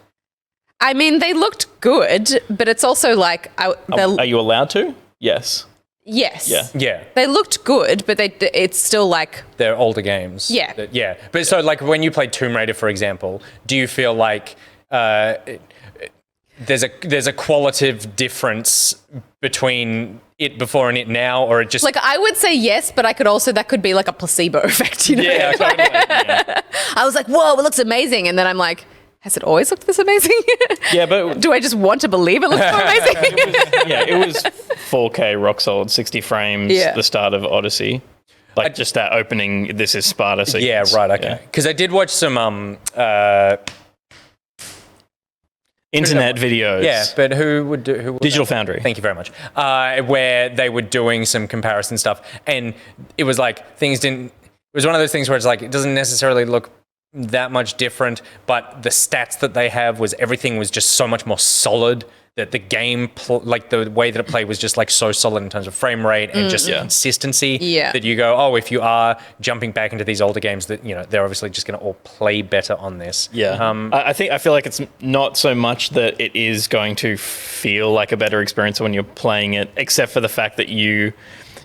I mean, they looked good, but it's also like, Are you allowed to? Yes. yes. Yeah. Yeah. They looked good, but it's still like, They're older games. Yeah. Yeah. But so, like, when you played Tomb Raider, for example, do you feel like there's a qualitative difference between it before and it now, or it just like I would say yes, but that could be like a placebo effect, you know? Yeah, totally. I was like, whoa, it looks amazing, and then I'm like, has it always looked this amazing? Yeah, but do I just want to believe it looks so amazing? it was 4K rock solid, 60 frames. The start of Odyssey, like just that opening. This is Sparta sequence. Yeah, right. Okay, because I did watch some internet videos. Yeah, but who would Digital Foundry. Thank you very much. Where they were doing some comparison stuff, and it was like things didn't. It was one of those things where it's like it doesn't necessarily look that much different, but the stats that they have was everything was just so much more solid. That the game, like the way that it played, was just like so solid in terms of frame rate and just consistency. Yeah. That you go, oh, if you are jumping back into these older games, that they're obviously just going to all play better on this. Yeah. I feel like it's not so much that it is going to feel like a better experience when you're playing it, except for the fact that you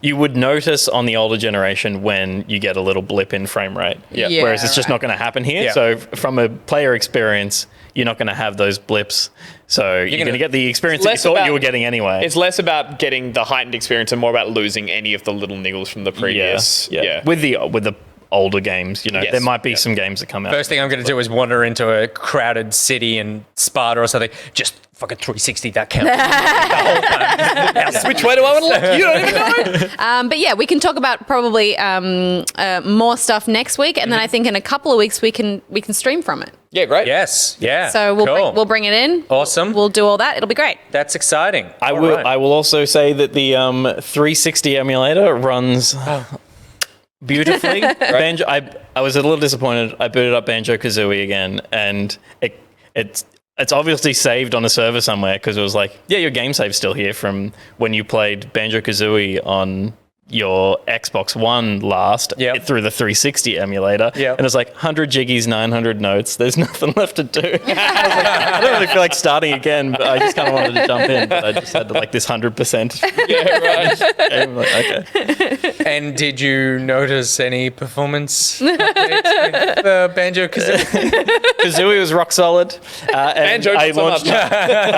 would notice on the older generation when you get a little blip in frame rate. Yeah, whereas it's just not going to happen here. Yeah. So from a player experience, you're not going to have those blips. So you're going to get the experience that you thought you were getting anyway. It's less about getting the heightened experience and more about losing any of the little niggles from the previous. Yeah. With the older games, there might be some games that come out. First thing I'm going to do is wander into a crowded city in Sparta or something. Just fucking 360 that count. Which way do I want to look? You don't even know. But yeah, we can talk about probably more stuff next week, and then I think in a couple of weeks we can stream from it. Yeah, great. Yes, yeah. So we'll bring it in. Awesome. We'll do all that. It'll be great. That's exciting. I will also say that the 360 emulator runs beautifully. Banjo. I was a little disappointed. I booted up Banjo-Kazooie again, and it's obviously saved on a server somewhere because it was like, your game save's still here from when you played Banjo-Kazooie on your Xbox One last through the 360 emulator. And it's like 100 jiggies, 900 notes. There's nothing left to do. I was like, I don't really feel like starting again, but I just kind of wanted to jump in. But I just had like this 100%. Yeah, right. I'm like, okay. And did you notice any performance updates with Banjo-Kazooie? Kazooie was rock solid. And Banjo I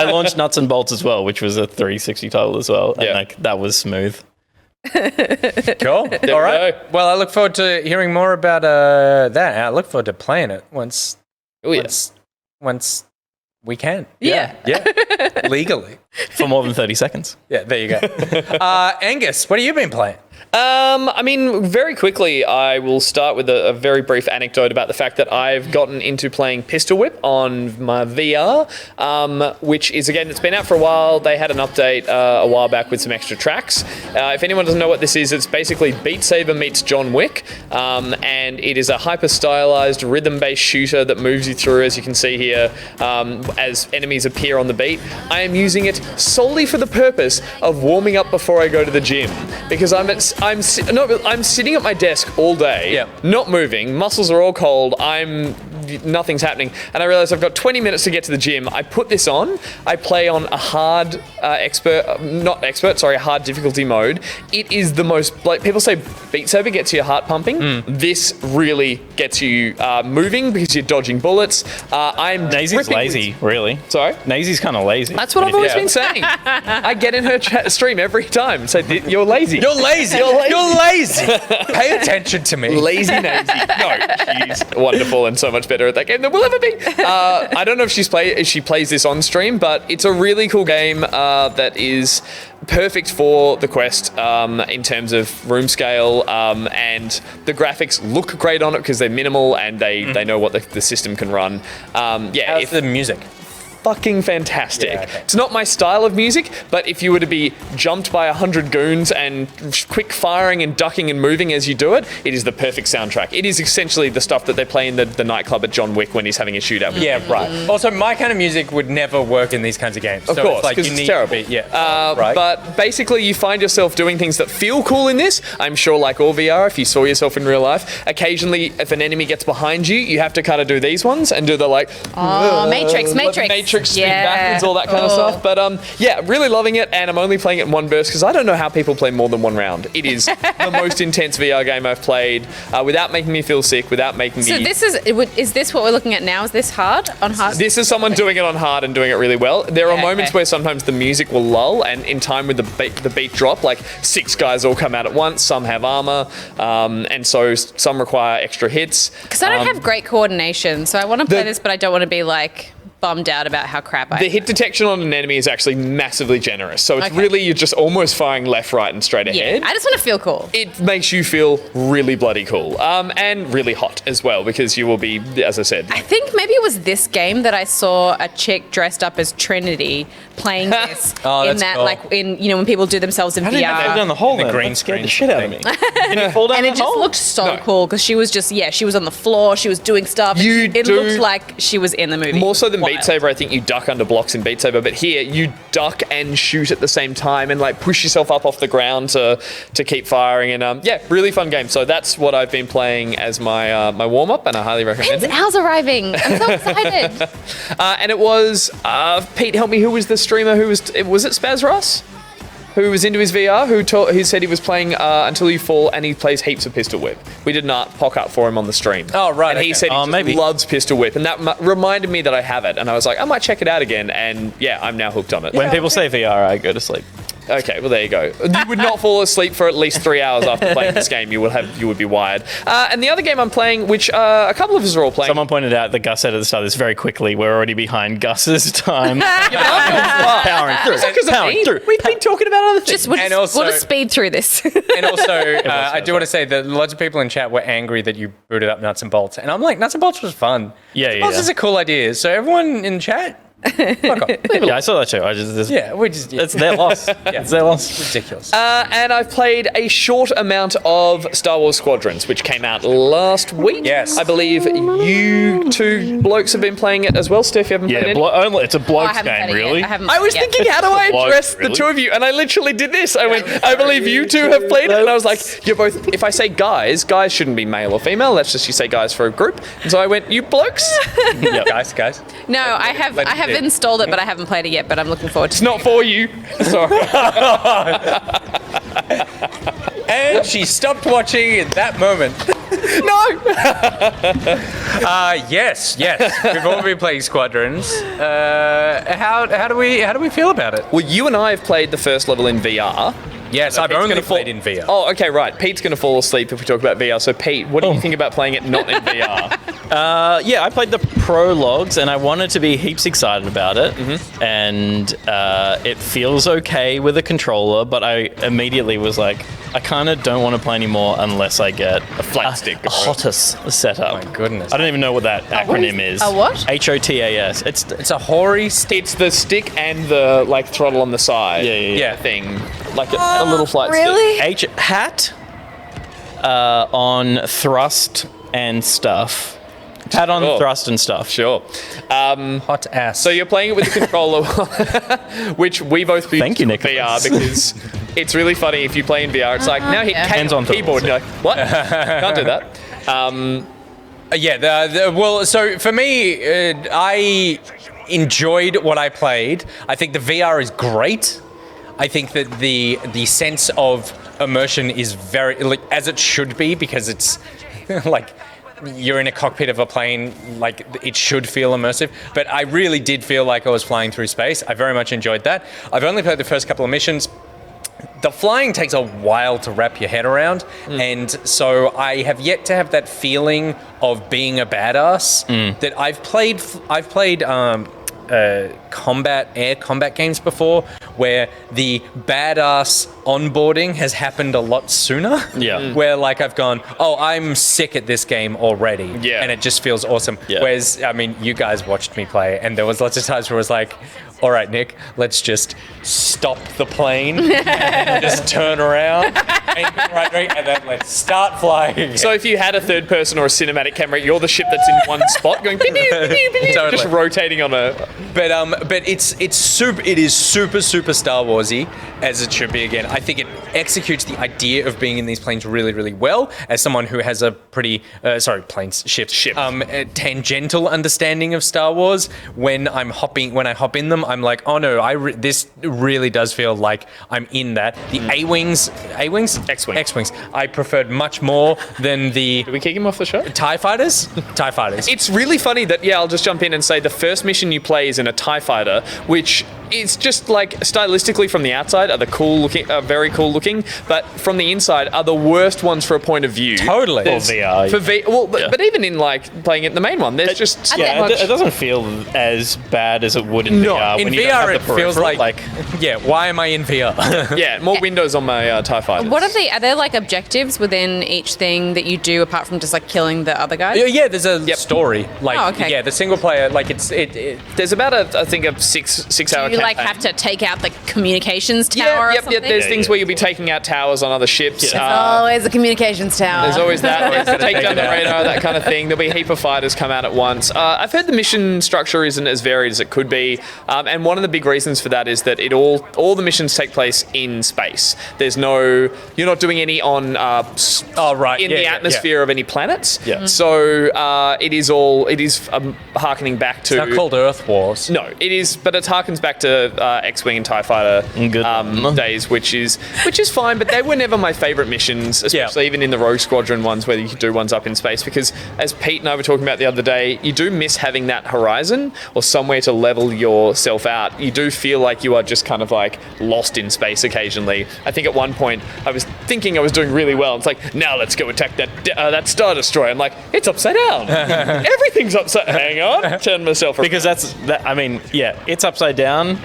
launched Nuts and Bolts as well, which was a 360 title as well. And that was smooth. Cool. All right. Well, I look forward to hearing more about that. I look forward to playing it once we can. Yeah. Legally. For more than 30 seconds. Yeah, there you go. Angus, what have you been playing? Very quickly, I will start with a very brief anecdote about the fact that I've gotten into playing Pistol Whip on my VR, which is, again, it's been out for a while. They had an update a while back with some extra tracks. If anyone doesn't know what this is, it's basically Beat Saber meets John Wick, and it is a hyper-stylized, rhythm-based shooter that moves you through, as you can see here, as enemies appear on the beat. I am using it solely for the purpose of warming up before I go to the gym, because I'm sitting at my desk all day, not moving, muscles are all cold, nothing's happening, and I realize I've got 20 minutes to get to the gym. I put this on, I play on a hard hard difficulty mode. It is the most, like people say Beat Saber gets your heart pumping. This really gets you moving because you're dodging bullets. Nazy's lazy, really. Sorry? Nazy's kind of lazy. That's what I've always been saying. I get in her stream every time and say, you're lazy. You're lazy. You're lazy. Pay attention to me. Lazy Nazy. No, she's wonderful and so much better at that game than we'll ever be. I don't know if she plays this on stream, but it's a really cool game that is perfect for the Quest in terms of room scale, and the graphics look great on it because they're minimal and they know what the system can run. How's the music? Fucking fantastic. Yeah, okay. It's not my style of music, but if you were to be jumped by 100 goons and quick firing and ducking and moving as you do it, it is the perfect soundtrack. It is essentially the stuff that they play in the nightclub at John Wick when he's having a shootout with Yeah, right. Also, my kind of music would never work in these kinds of games. Of course, because it's terrible. Right. But basically, you find yourself doing things that feel cool in this. I'm sure, like all VR, if you saw yourself in real life, occasionally, if an enemy gets behind you, you have to kind of do these ones and do the like... Matrix. isometric, spin backwards, all that kind of stuff. But yeah, really loving it, and I'm only playing it in one burst because I don't know how people play more than one round. It is the most intense VR game I've played without making me feel sick, without making me... So this is this what we're looking at now? Is this hard? On hard? This is someone doing it on hard and doing it really well. There are moments where sometimes the music will lull, and in time with the beat drop, like 6 guys all come out at once, some have armor, and so some require extra hits. Because I don't have great coordination, so I want to play this, but I don't want to be like bummed out about how crap I am. The hit detection on an enemy is actually massively generous, so it's really, you're just almost firing left, right, and straight ahead. I just want to feel cool. It makes you feel really bloody cool, and really hot as well, because you will be, as I said... I think maybe it was this game that I saw a chick dressed up as Trinity playing this in that, cool. Like, in, you know, when people do themselves in VR. How down the hole then? The green scared the shit out of me. Can you fall down and it just looked so cool, because she was just, she was on the floor, she was doing stuff. It looked like she was in the movie. More so than Beat Saber, I think you duck under blocks in Beat Saber, but here you duck and shoot at the same time and like push yourself up off the ground to keep firing, and yeah, really fun game. So that's what I've been playing as my my warm up, and I highly recommend it. Al's arriving. I'm so excited. And it was Pete, help me, who was the streamer who was it SpasRuss? Who was into his VR, who said he was playing Until You Fall, and he plays heaps of Pistol Whip. We did an Pock-art for him on the stream. Oh, right. And he said he loves Pistol Whip, and that reminded me that I have it. And I was like, I might check it out again, and yeah, I'm now hooked on it. When people say VR, I go to sleep. Okay, well there you go. You would not fall asleep for at least 3 hours after playing this game. You would be wired. And the other game I'm playing, which a couple of us are all playing. Someone pointed out that Gus said at the start of this very quickly. We're already behind Gus's time. Powering through. We've been talking about other things. We'll just speed through this. And also, I do want to say that lots of people in chat were angry that you booted up Nuts and Bolts, and I'm like, Nuts and Bolts was fun. Yeah, Bolts is a cool idea. So everyone in chat. Yeah, I saw that too. It's their loss. It's their loss. Ridiculous. And I've played a short amount of Star Wars Squadrons, which came out last week. Yes. I believe you two blokes have been playing it as well. Steph, you haven't played it? It's a blokes game, really. I was thinking, how do I address the two of you? And I literally did this. I went, I believe you two have played it. And I was like, you're both, if I say guys shouldn't be male or female. Let's just, you say guys for a group. And so I went, you blokes? Guys. No, I have installed it, but I haven't played it yet, but I'm looking forward to it. It's not for you. Sorry. And she stopped watching at that moment. No. Yes. We've all been playing Squadrons. How do we feel about it? Well, you and I have played the first level in VR. Yes, I've only played in VR. Oh, okay, right. Pete's going to fall asleep if we talk about VR. So, Pete, what do you think about playing it not in VR? Yeah, I played the prologues, and I wanted to be heaps excited about it. And it feels okay with a controller, but I immediately was like, I kind of don't want to play anymore unless I get a flat stick. A HOTAS setup. Oh my goodness. I don't even know what that acronym is. A what? HOTAS. It's a hoary stick. It's the stick and the like throttle on the side. Yeah. Thing. Like a little flat stick. stick. Hat on thrust and stuff. Hat on thrust and stuff. Sure. Hot ass. So you're playing it with the controller, which we both use Thank you, Nick. VR because it's really funny if you play in VR. It's like, now hit Hands on keyboard. And you're like, what? Can't do that. Well, so for me, I enjoyed what I played. I think the VR is great. I think that the sense of immersion is very, like, as it should be, because it's like you're in a cockpit of a plane, like it should feel immersive. But I really did feel like I was flying through space. I very much enjoyed that. I've only played the first couple of missions. The flying takes a while to wrap your head around, and so I have yet to have that feeling of being a badass that I've played air combat games before, where the badass onboarding has happened a lot sooner. Yeah. Where like I've gone, oh, I'm sick at this game already. Yeah. And it just feels awesome. Yeah. Whereas, I mean, you guys watched me play, and there was lots of times where it was like, all right, Nick, let's just stop the plane, and just turn around, aim it right, and then let's start flying. So if you had a third person or a cinematic camera, you're the ship that's in one spot going pew, pew, pew, pew, pew, Totally. just rotating on a. But it is super Star Warsy, as it should be again. I think it executes the idea of being in these planes really well. As someone who has a pretty ships tangential understanding of Star Wars, when I hop in them, I'm like, oh no, this really does feel like I'm in that. The X-Wings, I preferred much more than the. Did we kick him off the show? TIE Fighters. It's really funny that, I'll just jump in and say the first mission you play is in a TIE Fighter, which is just like stylistically from the outside are very cool looking, but from the inside are the worst ones for a point of view. Totally. For VR. But even in like playing it in the main one, there's it doesn't feel as bad as it would in VR. In when you VR, don't have it the feels peripheral, like, why am I in VR? more windows on my TIE Fighters. Are there like objectives within each thing that you do apart from just like killing the other guys? Yeah, there's a story. Like, okay. The single player, like there's about a 6-hour You like have to take out the communications tower or something? There's things where you'll be taking out towers on other ships. There's always a communications tower. There's always that. Take down the radar, that kind of thing. There'll be a heap of fighters come out at once. I've heard the mission structure isn't as varied as it could be, and one of the big reasons for that is that all the missions take place in space. You're not doing any on the atmosphere of any planets. Yeah. So it is harkening back to. It's not called Earth Wars. No, it is, but it harkens back to X-Wing and TIE Fighter days, which is fine, but they were never my favourite missions, especially even in the Rogue Squadron ones where you could do ones up in space, because as Pete and I were talking about the other day, you do miss having that horizon or somewhere to level yourself out. You do feel like you are just kind of like lost in space occasionally. I think at one point I was thinking I was doing really well. It's like, now let's go attack that Star Destroyer. I'm like, it's upside down. Everything's upside. Hang on, turn myself around. Because it's upside down.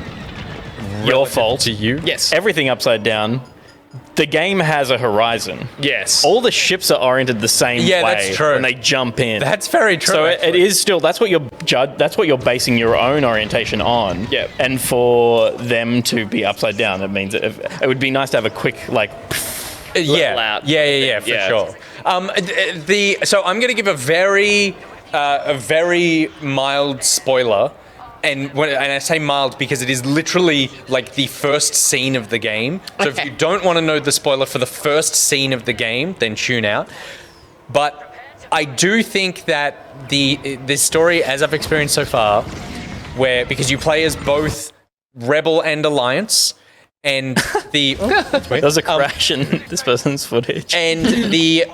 Your fault. To you? Yes. Everything upside down. The game has a horizon. Yes. All the ships are oriented the same way. That's true. When they jump in. That's very true. So it is still, that's what you're basing your own orientation on. Yeah. And for them to be upside down, it means it would be nice to have a quick out. For sure. So I'm going to give a very mild spoiler. And I say mild because it is literally like the first scene of the game. So if you don't want to know the spoiler for the first scene of the game, then tune out. But I do think that this story, as I've experienced so far, because you play as both Rebel and Alliance, and there's a crash in this person's footage. And the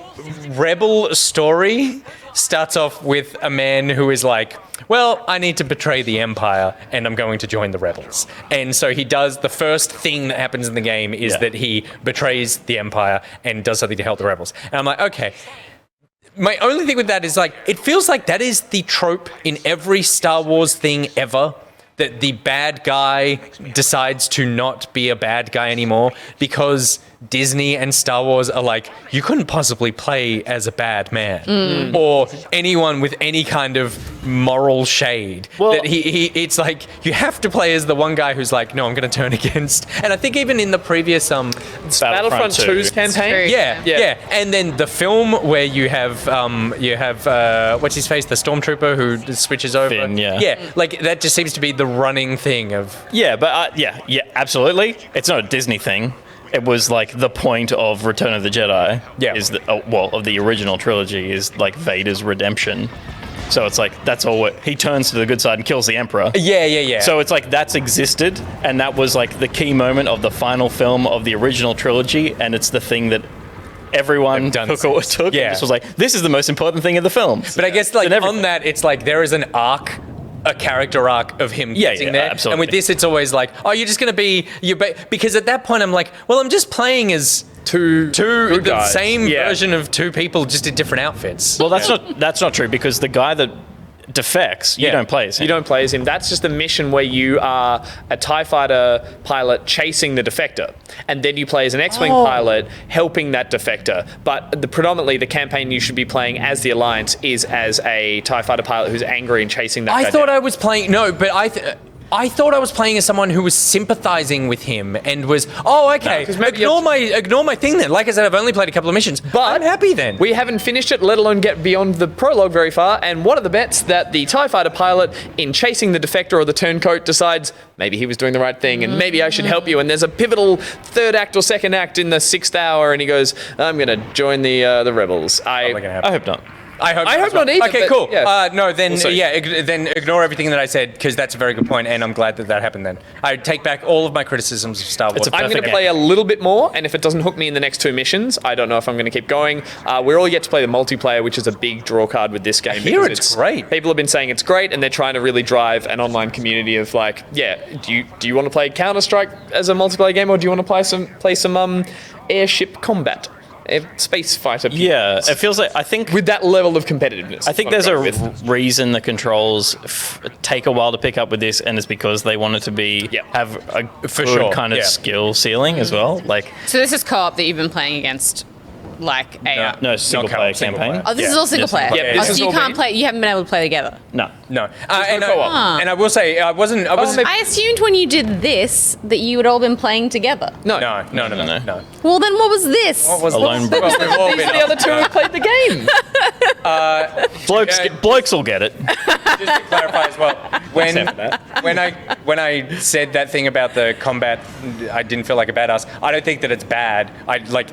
Rebel story starts off with a man who is like, well, I need to betray the Empire and I'm going to join the Rebels. And so he does, the first thing that happens in the game is that he betrays the Empire and does something to help the Rebels. And I'm like, okay. My only thing with that is like, it feels like that is the trope in every Star Wars thing ever, that the bad guy decides to not be a bad guy anymore because Disney and Star Wars are like, you couldn't possibly play as a bad man or anyone with any kind of moral shade. Well, that it's like you have to play as the one guy who's like, no, I'm going to turn against. And I think even in the previous Battlefront 2's campaign, yeah. And then the film where you have what's his face, the stormtrooper who switches over. Finn, like that just seems to be the running thing of. Yeah, but absolutely. It's not a Disney thing. It was like the point of Return of the Jedi. Yeah. Of the original trilogy is like Vader's redemption. So it's like, that's all he turns to the good side and kills the Emperor. Yeah. So it's like, that's existed, and that was like the key moment of the final film of the original trilogy, and it's the thing that everyone took. Yeah. And this was like, this is the most important thing in the film. But I guess like on that, it's like there is an arc, a character arc of him getting there. Absolutely. And with this, it's always like, oh, you're just going to be... because at that point, I'm like, well, I'm just playing as the same version of two people, just in different outfits. Well, that's not true, because the guy that defects, you don't play as him. You don't play as him. That's just a mission where you are a TIE fighter pilot chasing the defector, and then you play as an X-Wing pilot helping that defector. But predominantly the campaign you should be playing as the Alliance is as a TIE fighter pilot who's angry and chasing that guy I thought down. I was playing... No, but I thought I was playing as someone who was sympathizing with him and was, okay, ignore my thing then. Like I said, I've only played a couple of missions, but I'm happy then. We haven't finished it, let alone get beyond the prologue very far, and what are the bets that the TIE fighter pilot, in chasing the defector or the turncoat, decides maybe he was doing the right thing and maybe I should help you, and there's a pivotal third act or second act in the 6th hour and he goes, I'm going to join the rebels. I hope not. I hope not either. Okay, cool. Yeah. Then ignore everything that I said, because that's a very good point, and I'm glad that happened then. I take back all of my criticisms of Star Wars. I'm going to play a little bit more, and if it doesn't hook me in the next 2 missions, I don't know if I'm going to keep going. We're all yet to play the multiplayer, which is a big draw card with this game. I hear it's great. People have been saying it's great, and they're trying to really drive an online community of like, do you want to play Counter-Strike as a multiplayer game, or do you want to play some airship combat? Space fighter. Yeah, it feels like, I think, with that level of competitiveness. I think there's a reason the controls take a while to pick up with this, and it's because they want it to be have a good kind of skill ceiling as well. Like, so this is co-op that you've been playing against. Like no single player campaign. Oh, this is all single player. Yeah, so you can't play. You haven't been able to play together. No. And I will say I wasn't. I assumed when you did this that you had all been playing together. No. Well, then what was this? What was Alone These are the other two who played the game. Blokes will get it. Just to clarify as well, when I said that thing about the combat, I didn't feel like a badass. I don't think that it's bad.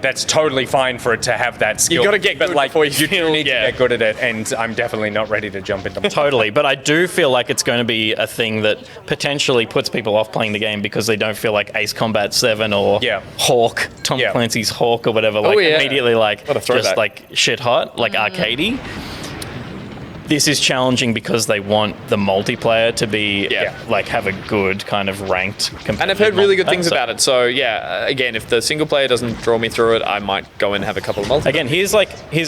That's totally fine for it to have that skill. You got to get good before you need to get good at it, and I'm definitely not ready to jump into Totally, but I do feel like it's going to be a thing that potentially puts people off playing the game because they don't feel like Ace Combat 7 or Hawk, Tom Clancy's Hawk or whatever, immediately just like shit hot, like arcadey. This is challenging because they want the multiplayer to be have a good kind of ranked competitive. And I've heard really good things about it. So again, if the single player doesn't draw me through it, I might go and have a couple of multiplayer. Again, here's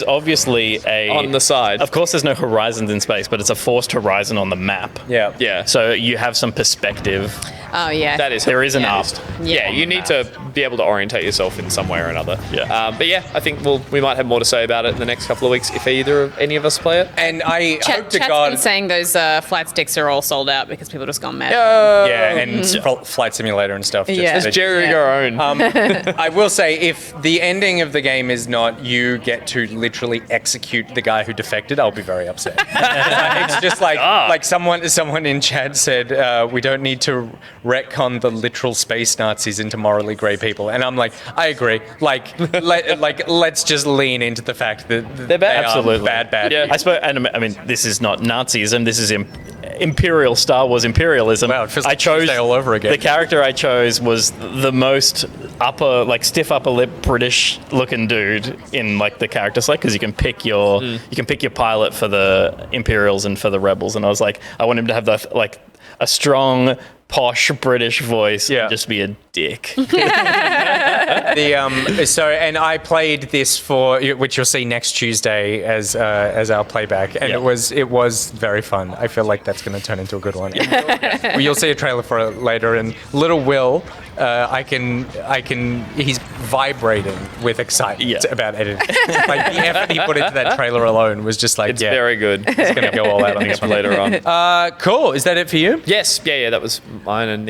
obviously on the side. Of course, there's no horizons in space, but it's a forced horizon on the map. Yeah. So you have some perspective. Oh yeah. That is. There is an up. Yeah, you need to be able to orientate yourself in some way or another. Yeah. But I think we might have more to say about it in the next couple of weeks if any of us play it. And I hope to Chat's God been saying those flight sticks are all sold out because people have just gone mad. And Flight Simulator and stuff. It's Jerry our own. I will say, if the ending of the game is not you get to literally execute the guy who defected, I'll be very upset. It's just like someone in chat said, we don't need to retcon the literal space Nazis into morally grey people, and I'm like, I agree. Let's just lean into the fact that they're bad. Absolutely bad. Yeah. I suppose, and I mean, this is not Nazism. This is imperial Star Wars imperialism. Wow, it feels like Tuesday all over again. The character I chose was the most stiff upper lip British looking dude in the character select, because you can pick your pilot for the Imperials and for the Rebels, and I was like, I want him to have a strong, posh British voice, and just be a dick. And I played this which you'll see next Tuesday as our playback, and it was very fun. I feel like that's going to turn into a good one. You'll see a trailer for it later, and little Will, he's vibrating with excitement about editing. The effort he put into that trailer alone was just it's very good. He's going to go all out on this one later on. Cool. Is that it for you? Yes. Yeah. That was mine.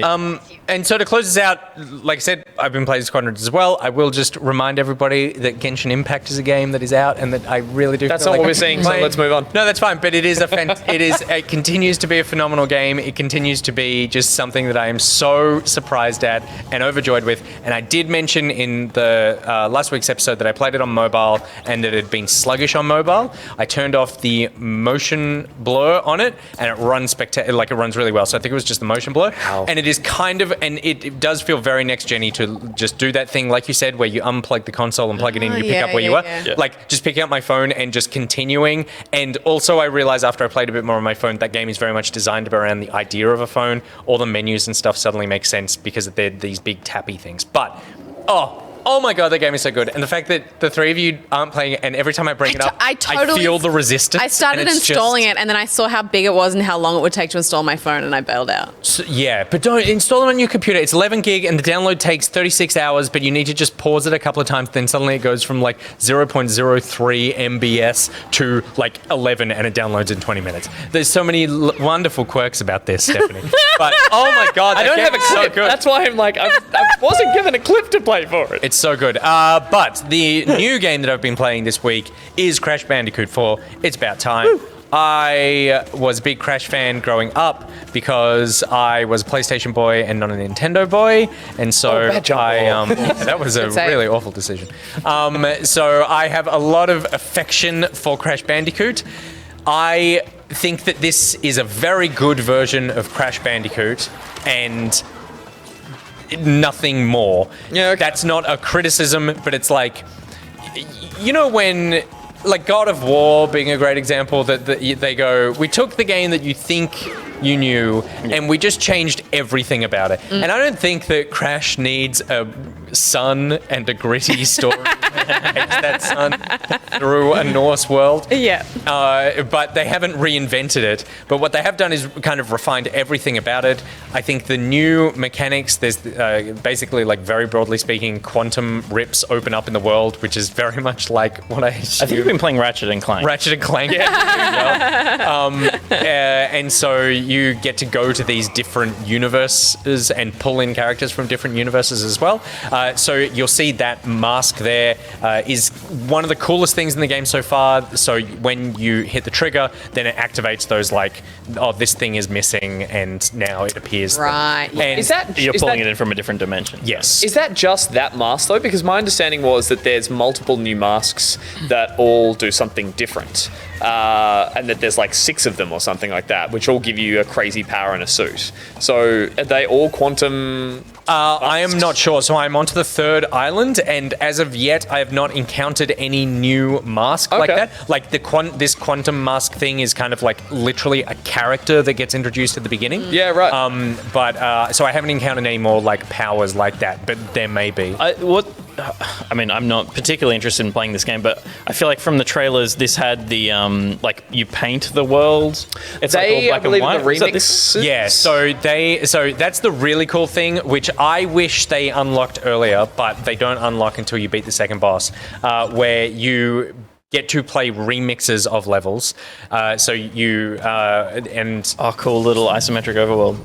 And so to close this out, like I said, I've been playing Squadrons as well. I will just remind everybody that Genshin Impact is a game that is out, and that I really do. That's feel not like what we're seeing. So let's move on. No, that's fine. But it is it continues to be a phenomenal game. It continues to be just something that I am so surprised at and overjoyed with. And I did mention in the last week's episode that I played it on mobile and that it had been sluggish on mobile. I turned off the motion blur on it, and it runs it runs really well. So I think it was just the motion blur. Wow. And it is and it does feel very next-gen-y to just do that thing, like you said, where you unplug the console and plug it in, you pick up where you were. Yeah. Just picking up my phone and just continuing. And also I realized after I played a bit more on my phone, that game is very much designed around the idea of a phone. All the menus and stuff suddenly make sense because they're these big tappy things. But, Oh my god, that game is so good. And the fact that the three of you aren't playing it, and every time I bring it up, I feel the resistance. I started installing it, and then I saw how big it was and how long it would take to install my phone, and I bailed out. So, yeah, but don't install it on your computer. It's 11 gig, and the download takes 36 hours, but you need to just pause it a couple of times, then suddenly it goes from like 0.03 MBS to like 11, and it downloads in 20 minutes. There's so many wonderful quirks about this, Stephanie. But, oh my god, I don't have a clip. So that's why I'm like, I wasn't given a clip to play for it. It's so good. But the new game that I've been playing this week is Crash Bandicoot 4. It's about time. Woo. I was a big Crash fan growing up because I was a PlayStation boy and not a Nintendo boy, and so that was a really awful decision. So I have a lot of affection for Crash Bandicoot. I think that this is a very good version of Crash Bandicoot, and nothing more. Yeah, okay. That's not a criticism, but it's like, you know, when like God of War being a great example, that they go, we took the game that you think you knew and we just changed everything about it. And I don't think that Crash needs a son and a gritty story that son through a Norse world. Yeah. But they haven't reinvented it. But what they have done is kind of refined everything about it. I think the new mechanics, there's basically, like, very broadly speaking, quantum rips open up in the world, which is very much like what I think you've been playing Ratchet and Clank. Ratchet and Clank. And so you get to go to these different universes and pull in characters from different universes as well. So you'll see that mask there is one of the coolest things in the game so far. So when you hit the trigger, then it activates those, like, oh, this thing is missing, and now it appears. Right. And you're pulling it in from a different dimension. Yes. Is that just that mask, though? Because my understanding was that there's multiple new masks that all do something different. And that there's like 6 of them or something like that, which all give you a crazy power and a suit. So are they all quantum? I am not sure. So I'm onto the 3rd island, and as of yet, I have not encountered any new mask like that. Like this quantum mask thing is kind of like literally a character that gets introduced at the beginning. Yeah, right. But so I haven't encountered any more like powers like that, but there may be. I mean, I'm not particularly interested in playing this game, but I feel like from the trailers, this had the like you paint the world. It's like all black and white. The remix. Yeah, so that's the really cool thing, which I wish they unlocked earlier, but they don't unlock until you beat the second boss, where you get to play remixes of levels. So you cool little isometric overworld.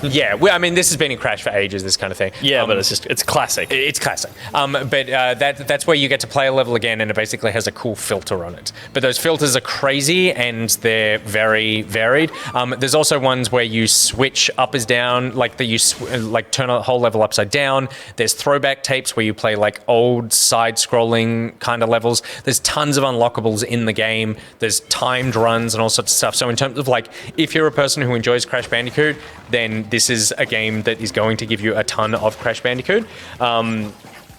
Yeah, well, I mean, this has been in Crash for ages, this kind of thing. Yeah, but it's classic. It's classic. But that's where you get to play a level again, and it basically has a cool filter on it. But those filters are crazy, and they're very varied. There's also ones where you switch up as down, like turn a whole level upside down. There's throwback tapes where you play like old side-scrolling kind of levels. There's tons of unlockables in the game. There's timed runs and all sorts of stuff. So in terms of like, if you're a person who enjoys Crash Bandicoot, then this is a game that is going to give you a ton of Crash Bandicoot.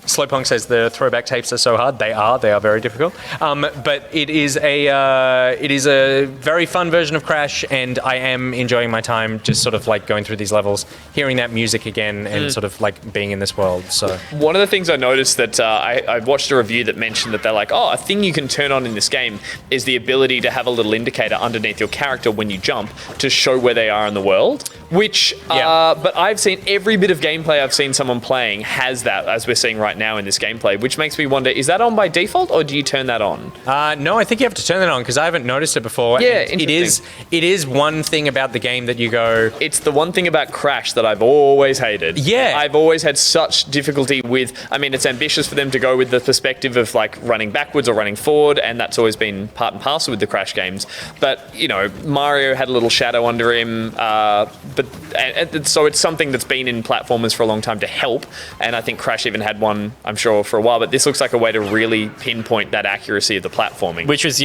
SlowPonk says the throwback tapes are so hard. They are very difficult. But it is a very fun version of Crash, and I am enjoying my time just sort of like going through these levels, hearing that music again, and sort of like being in this world. So one of the things I noticed that I watched a review that mentioned that they're like, oh, a thing you can turn on in this game is the ability to have a little indicator underneath your character when you jump to show where they are in the world. Which, but I've seen every bit of gameplay I've seen someone playing has that, as we're seeing right now in this gameplay, which makes me wonder, is that on by default, or do you turn that on? No, I think you have to turn that on, because I haven't noticed it before. Yeah, it is one thing about the game that you go... It's the one thing about Crash that I've always hated. Yeah. I've always had such difficulty with... I mean, it's ambitious for them to go with the perspective of, like, running backwards or running forward, and that's always been part and parcel with the Crash games. But, you know, Mario had a little shadow under him, so it's something that's been in platformers for a long time to help, and I think Crash even had one, I'm sure, for a while, but this looks like a way to really pinpoint that accuracy of the platforming. Which is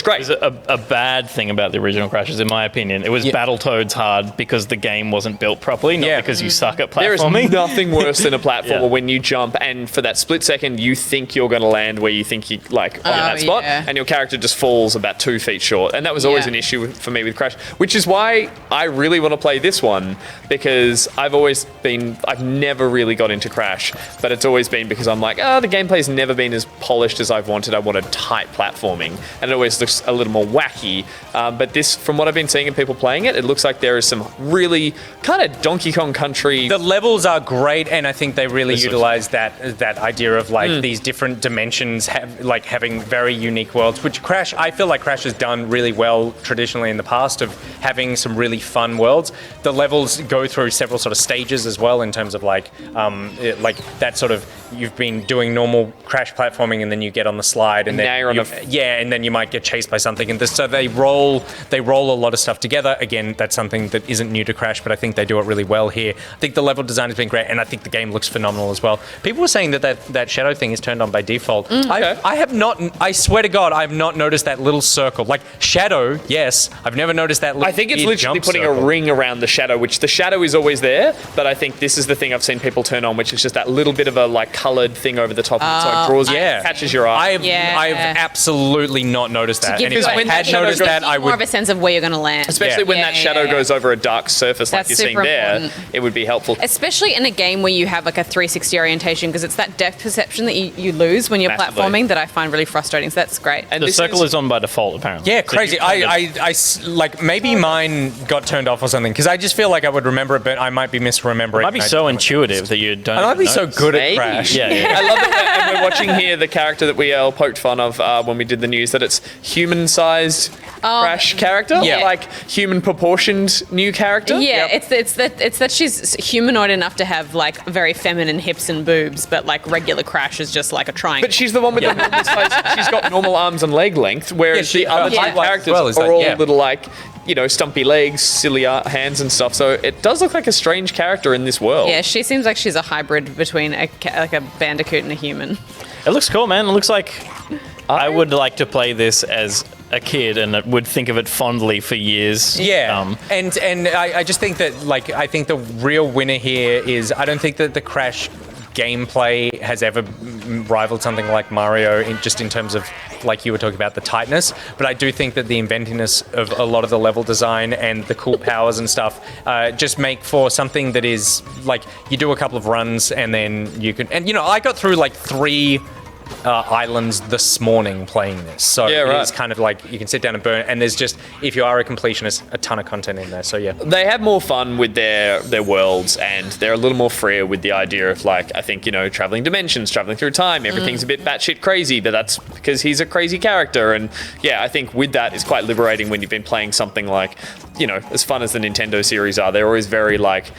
great. It was a bad thing about the original Crashes, in my opinion. It was Battletoads hard because the game wasn't built properly, not because you suck at platforming. There is nothing worse than a platformer when you jump, and for that split second, you think you're going to land where you think you, like, on that spot, and your character just falls about 2 feet short, and that was always an issue for me with Crash, which is why I really want to play this this one because I've never really got into Crash, but it's always been because I'm like, the gameplay's never been as polished as I've wanted. I wanted tight platforming, and it always looks a little more wacky. But this, from what I've been seeing of people playing it looks like there is some really kind of Donkey Kong Country. The levels are great, and I think they really utilize that idea of like these different dimensions, having very unique worlds, which I feel like Crash has done really well traditionally in the past of having some really fun worlds. The levels go through several sort of stages as well in terms of like that sort of, you've been doing normal Crash platforming and then you get on the slide and then you might get chased by something, and so they roll a lot of stuff together. Again, that's something that isn't new to Crash, but I think they do it really well here. I think the level design has been great, and I think the game looks phenomenal as well. People were saying that shadow thing is turned on by default. I have not, I swear to God, I have not noticed that little circle. Like shadow, yes, I've never noticed that little I think it's literally putting a ring around the shadow, which the shadow is always there, but I think this is the thing I've seen people turn on, which is just that little bit of a like coloured thing over the top of it, so it draws catches your eye. I have absolutely not noticed that. And if I had noticed that, I would more of a sense of where you're going to land. Especially when that shadow goes over a dark surface like you're seeing there, it would be helpful. Especially in a game where you have like a 360 orientation, because it's that depth perception that you lose when you're platforming that I find really frustrating. So that's great. And the circle is on by default, apparently. Yeah, crazy. I like maybe mine got turned off or something, because I just feel like I would remember it, but I might be misremembering. It might be so intuitive that you don't. I might be so good at Crash. Yeah. I love that. And we're watching here the character that we all poked fun of when we did the news, that it's human-sized Crash character, like human proportioned new character. Yeah, it's that she's humanoid enough to have like very feminine hips and boobs, but like regular Crash is just like a triangle. But she's the one with the normal size. She's got normal arms and leg length, whereas the other two characters are all little like, stumpy legs, silly hands and stuff. So it does look like a strange character in this world. Yeah, she seems like she's a hybrid between a Bandicoot and a human. It looks cool, man. It looks like I would like to play this as a kid and would think of it fondly for years. Yeah, and I just think that, like, I think the real winner here is, I don't think that the Crash gameplay has ever rivaled something like Mario in terms of, like you were talking about, the tightness, but I do think that the inventiveness of a lot of the level design and the cool powers and stuff just make for something that is like, you do a couple of runs and then you can, and I got through like 3 islands this morning playing this, so it's kind of like you can sit down and burn, and there's just, if you are a completionist, a ton of content in there. So they have more fun with their worlds, and they're a little more freer with the idea of, like, I think, traveling dimensions, traveling through time, everything's a bit batshit crazy, but that's because he's a crazy character. And I think with that, it's quite liberating when you've been playing something like, as fun as the Nintendo series are, they're always very like,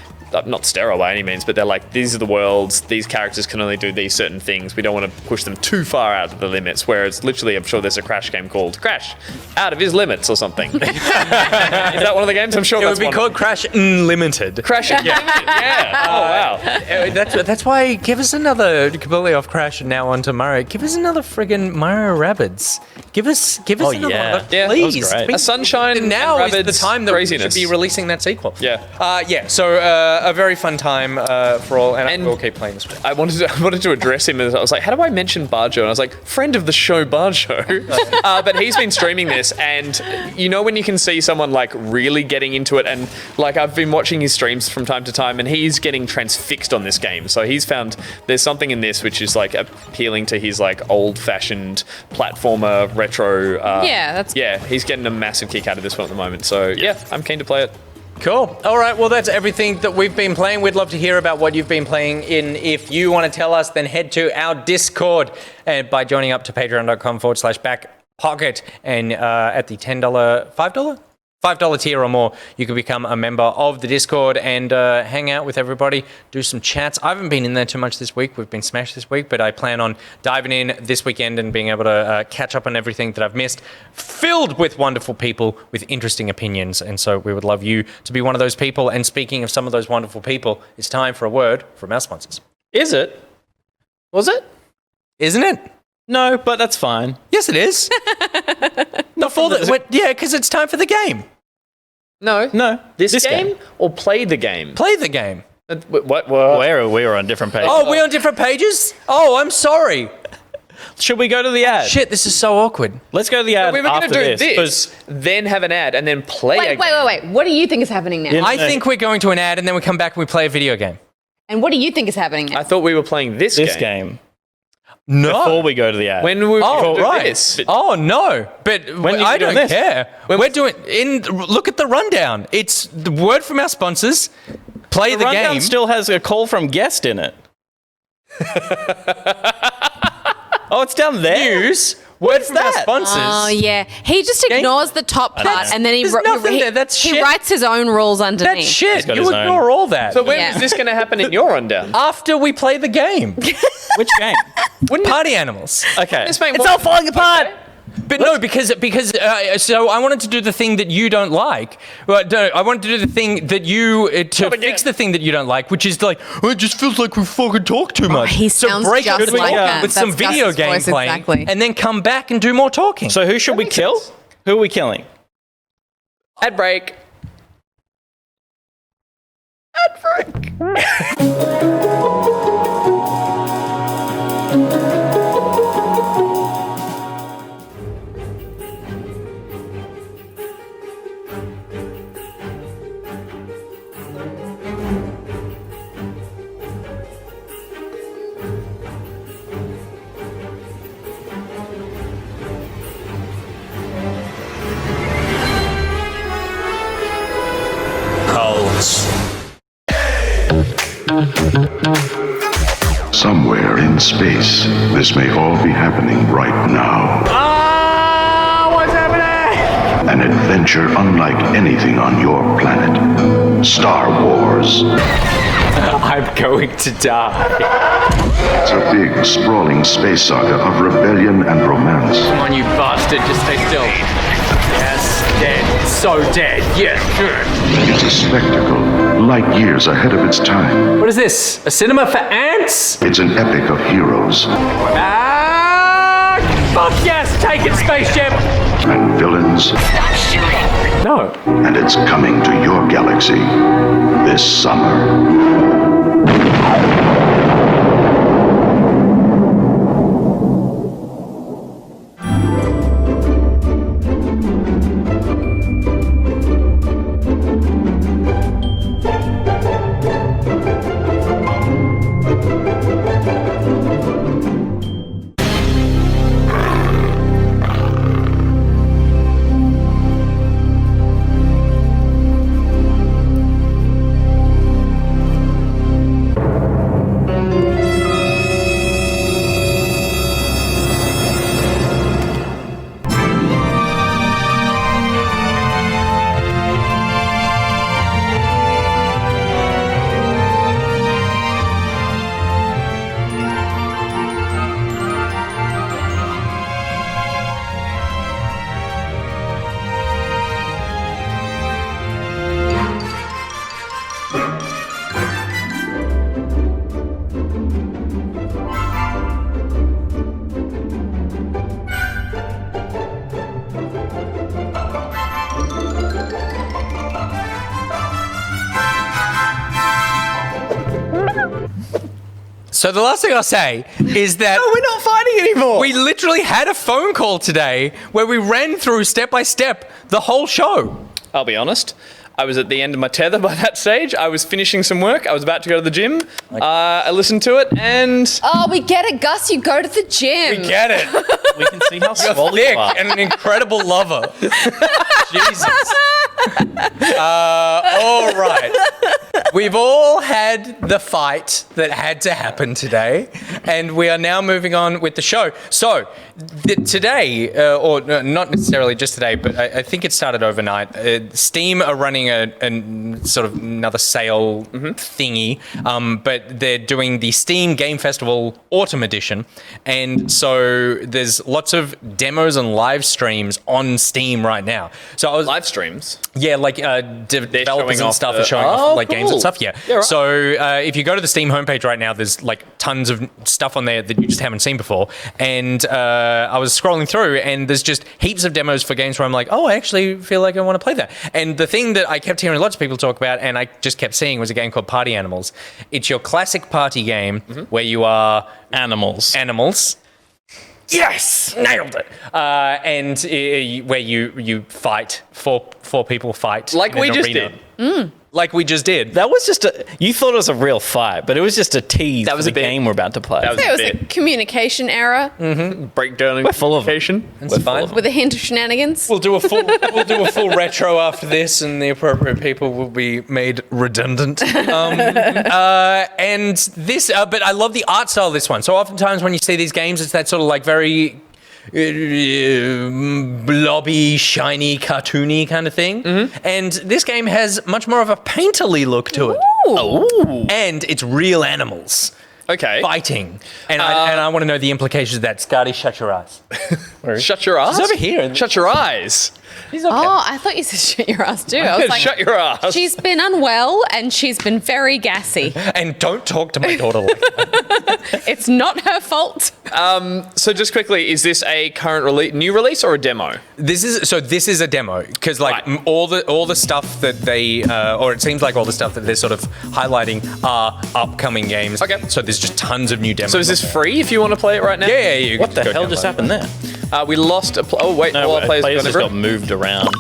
not sterile by any means, but they're like, these are the worlds, these characters can only do these certain things, we don't want to push them too far out of the limits, whereas literally I'm sure there's a Crash game called Crash Out of His Limits or something. Is that one of the games? I'm sure it would be called Crash Unlimited. Crash Unlimited, Oh wow. That's why, give us another, completely off Crash and now onto Mario, give us another friggin' Mario Rabbids. Give us another one, please. A Sunshine and now and is the time that craziness. we should be releasing that sequel. So a very fun time for all, and we'll keep playing this one. I wanted to address him, as I was like, how do I mention Barjo? And I was like, friend of the show, Barjo. But he's been streaming this, and when you can see someone like really getting into it, and like I've been watching his streams from time to time, and he's getting transfixed on this game. So he's found there's something in this which is like appealing to his like old-fashioned platformer retro. He's getting a massive kick out of this one at the moment. So I'm keen to play it. Cool. All right. Well, that's everything that we've been playing. We'd love to hear about what you've been playing in. If you want to tell us, then head to our Discord by joining up to patreon.com/backpocket. And at the $10, $5 tier or more, you can become a member of the Discord and hang out with everybody, do some chats. I haven't been in there too much this week. We've been smashed this week, but I plan on diving in this weekend and being able to catch up on everything that I've missed, filled with wonderful people with interesting opinions. And so we would love you to be one of those people. And speaking of some of those wonderful people, it's time for a word from our sponsors. Is it? Was it? Isn't it? No, but that's fine. Yes, it is. Because it's time for the game. No. This game or play the game? Play the game. What? Where are we? We're on different pages. Oh, we're on different pages? Oh, I'm sorry. Should we go to the ad? Shit, this is so awkward. Let's go to the ad We were going to after do this. this, then have an ad, and then play a game. Wait. What do you think is happening now? Yeah. I think we're going to an ad and then we come back and we play a video game. And what do you think is happening now? I thought we were playing this game. No. Before we go to the ad. When we Oh, do right. this. Oh, no. But When I you doing don't this? care. We're doing... Look at the rundown. It's the word from our sponsors. Play the rundown game. still has a call from guest in it. Oh, it's down there. News. Word from our sponsors. Oh, yeah. He just ignores the top part and then There's nothing there. That's he shit. writes his own rules underneath. That's shit. got You his ignore own. all that. So when Yeah. is this going to happen in your rundown? After we play the game. Which game? Party Animals. Okay. This make It's more- all falling apart. But no, because so I wanted to do the thing that you don't like. Well, no, I wanted to do the thing that you to fix the thing that you don't like, which is like, oh, it just feels like we fucking talk too much. he so sounds break just up the like talk that. with some That's video Gus's game voice, playing, exactly. and then come back and do more talking. So who should we kill? Who are we killing? Ad break. Somewhere in space, this may all be happening right now. What's happening? An adventure unlike anything on your planet. Star Wars. I'm going to die. It's a big, sprawling space saga of rebellion and romance. Come on, you bastard, just stay still. Yes, dead. So dead. Yes, good. It's a spectacle, light years ahead of its time. What is this? A cinema for ants? It's an epic of heroes Ah! Fuck yes! Take it, spaceship! and villains, No. and it's coming to your galaxy this summer. So the last thing I'll say is that We're not fighting anymore. we literally had a phone call today where we ran through step by step the whole show. I'll be honest. I was at the end of my tether by that stage. I was finishing some work. I was about to go to the gym. I listened to it and Oh, we get it, Gus. You go to the gym. We get it. We can see how swole you Thick are. and an incredible lover. Jesus. All right. We've all had the fight that had to happen today, and we are now moving on with the show. So, today, or not necessarily just today, but I think it started overnight. Steam are running a sort of another sale thingy, but they're doing the Steam Game Festival Autumn Edition, and so there's lots of demos and live streams on Steam right now. So I was live streams. yeah, like developers showing and off stuff the- are showing Oh, off like games cool. and stuff. Yeah. Yeah, right. So if you go to the Steam homepage right now, there's like tons of stuff on there that you just haven't seen before. And I was scrolling through, and there's just heaps of demos for games where I'm like, oh, I actually feel like I want to play that. And the thing that I kept hearing lots of people talk about, and I just kept seeing, was a game called Party Animals. It's your classic party game where you are Animals. Yes, nailed it. And where you fight, four people fight like in we an just arena. did. Like we just did. That was just you thought it was a real fight, but it was just a tease. That was for a the bit. game we're about to play. That was It was a communication error Breakdown. We're full of communication. It's fine. with a hint of shenanigans. We'll do a full retro after this, and the appropriate people will be made redundant. And this, but I love the art style of this one. So oftentimes when you see these games, it's that sort of like very blobby, shiny, cartoony kind of thing. And this game has much more of a painterly look to it. Ooh. And it's real animals. Okay. Fighting. And I want to know the implications of that. Scotty, shut your eyes. Shut your eyes. He's over here. Shut your eyes. He's okay. Oh, I thought you said shut your ass too. I was like, Shut your ass. she's been unwell and she's been very gassy. And don't talk to my daughter like that. It's not her fault. So just quickly, is this a current new release or a demo? This is a demo because like Right. all the stuff that they or it seems like all the stuff that they're sort of highlighting are upcoming games. Okay. So there's just tons of new demos. So is this free if you want to play it right now? Yeah. You What the go hell just download happened there? We lost a. Oh wait, all our players players just got got moved around.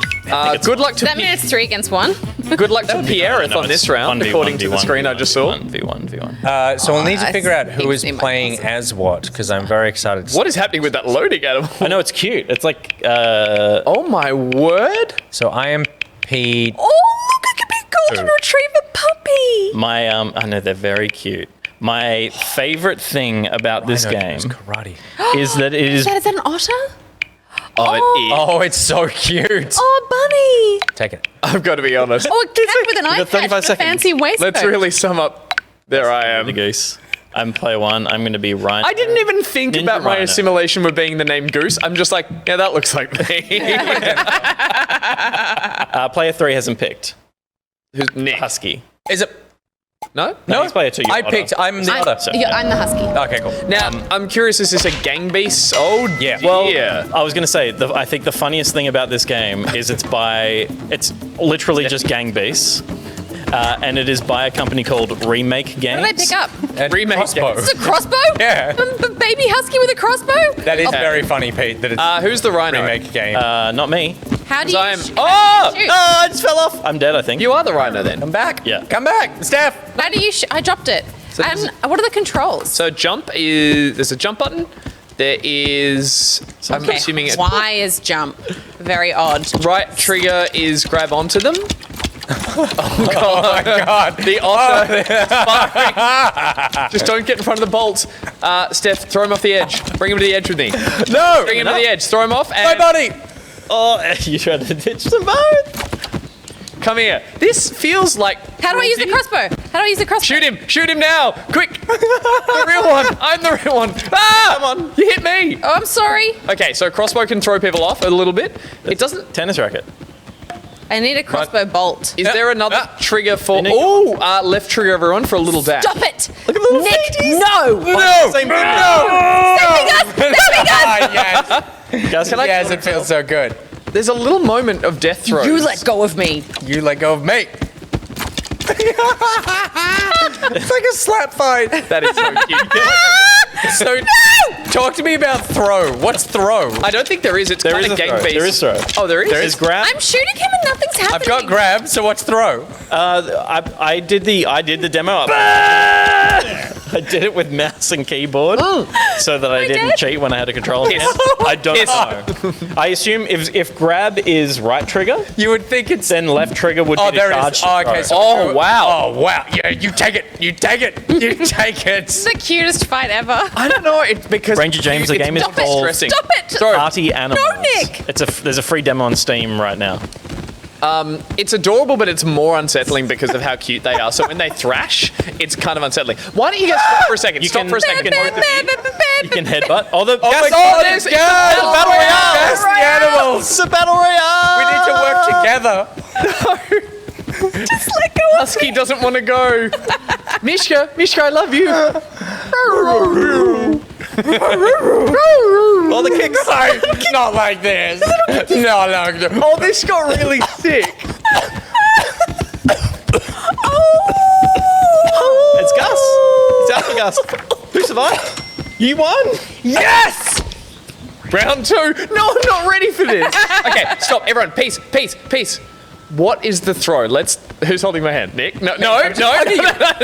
Good luck to That means it's 3 against 1. good luck to Pierreth on this round, according to the screen I just saw. 1v1. So we'll need to I figure out who think is they might playing also. as what because I'm very excited. What is happening with that loading animal? I know it's cute. It's like Oh my word! So I am Pete. Oh, look, it could be golden Who? retriever puppy. my I know they're very cute. My favorite thing about this I know game it's karate. is that it is Is that an otter? Oh, it is. Oh, it's so cute. Oh, bunny. Take it. I've got to be honest. Oh, a cat with an eye got patch 35 and a seconds. fancy waistcoat. Let's really sum up. There I am. the goose. I'm player 1. I'm going to be Ryan. I didn't even think Ninja about my Rhino. assimilation with being the name Goose. I'm just like, yeah, that looks like me. Player 3 hasn't picked. Who's next? Husky. Is it? No? No, he's player 2. you're I Otter. picked. I'm the other. I'm the husky. Okay, cool. Now, I'm curious, is this a gang beast? Oh, Yeah. Well, yeah. I was going to say, I think the funniest thing about this game is it's literally just gang beasts. And it is by a company called Remake Games. What did I pick up? And Remake crossbow. It's a crossbow? Yeah. A baby husky with a crossbow? That is very funny, Pete. That it's Who's the rhino? remake game. Not me. How do you I'm. shoot? Oh! Shoot. I just fell off. I'm dead, I think. You are the rhino then. Come back. Yeah. Come back, Steph. How do you I dropped it. What are the controls? So jump is. There's a jump button. There is. I'm assuming it. Y is jump. Very odd. Right trigger is grab onto them. Oh my god. The otter. Firing. Just don't get in front of the bolts. Steph, throw him off the edge. Bring him to the edge with me. No. Bring him to the edge. Throw him off. My And buddy. Oh, you tried to ditch them both. come here. This feels like. How do I use the crossbow? How do I use the crossbow? Shoot him! Shoot him now! Quick! The real one! I'm the real one! Ah! Come on! You hit me! Oh, I'm sorry. Okay, so crossbow can throw people off a little bit. It doesn't. Tennis racket. I need a crossbow bolt. Is there another trigger for? Nick. Oh, left trigger, everyone, for a little dash. Stop it! Look at the little Nick, faces. no! No. Same thing. Saving us! Saving us! Ah, yes. Guys, Yes, it feels so good. There's a little moment of death throes. You let go of me. You let go of me. It's like a slap fight. That is so cute. So, talk to me about throw. What's throw? I don't think there is. It's There kind is of a gang throw. based. There is throw. Oh, there is. There is grab. I'm shooting him and nothing's happening. I've got grab, so what's throw? I did the demo. I did it with mouse and keyboard, so that I didn't cheat when I had a controller. I don't know. I assume if grab is right trigger, You would think it's. then left trigger would Oh, be the there charge. is. Oh, okay. So Oh, wow. Oh, wow. Yeah, you take it. You take it. You take it. It's the cutest fight ever. I don't know. It's because Ranger James, the it's game is not called stressing. Stop it! Throw. Party Animals. No, Nick! There's a free demo on Steam right now. It's adorable, but it's more unsettling because of how cute they are. So when they thrash, it's kind of unsettling. Why don't you guys stop for a second? You Stop can- for a second. you can- both of you. You can headbutt. Oh, the Oh my yes, god, there's- it's it's good. a battle royale. Best the animals. It's a battle royale. We need to work together. Just let go of Husky doesn't want to go. Mishka, I love you. All the kicks. No, not like this. No. Oh, this got really sick. It's Gus. It's Alpha Gus. Who survived? You won. Yes! Round 2. No, I'm not ready for this. Okay, stop. Everyone, peace. What is the throw? Who's holding my hand? Nick? No.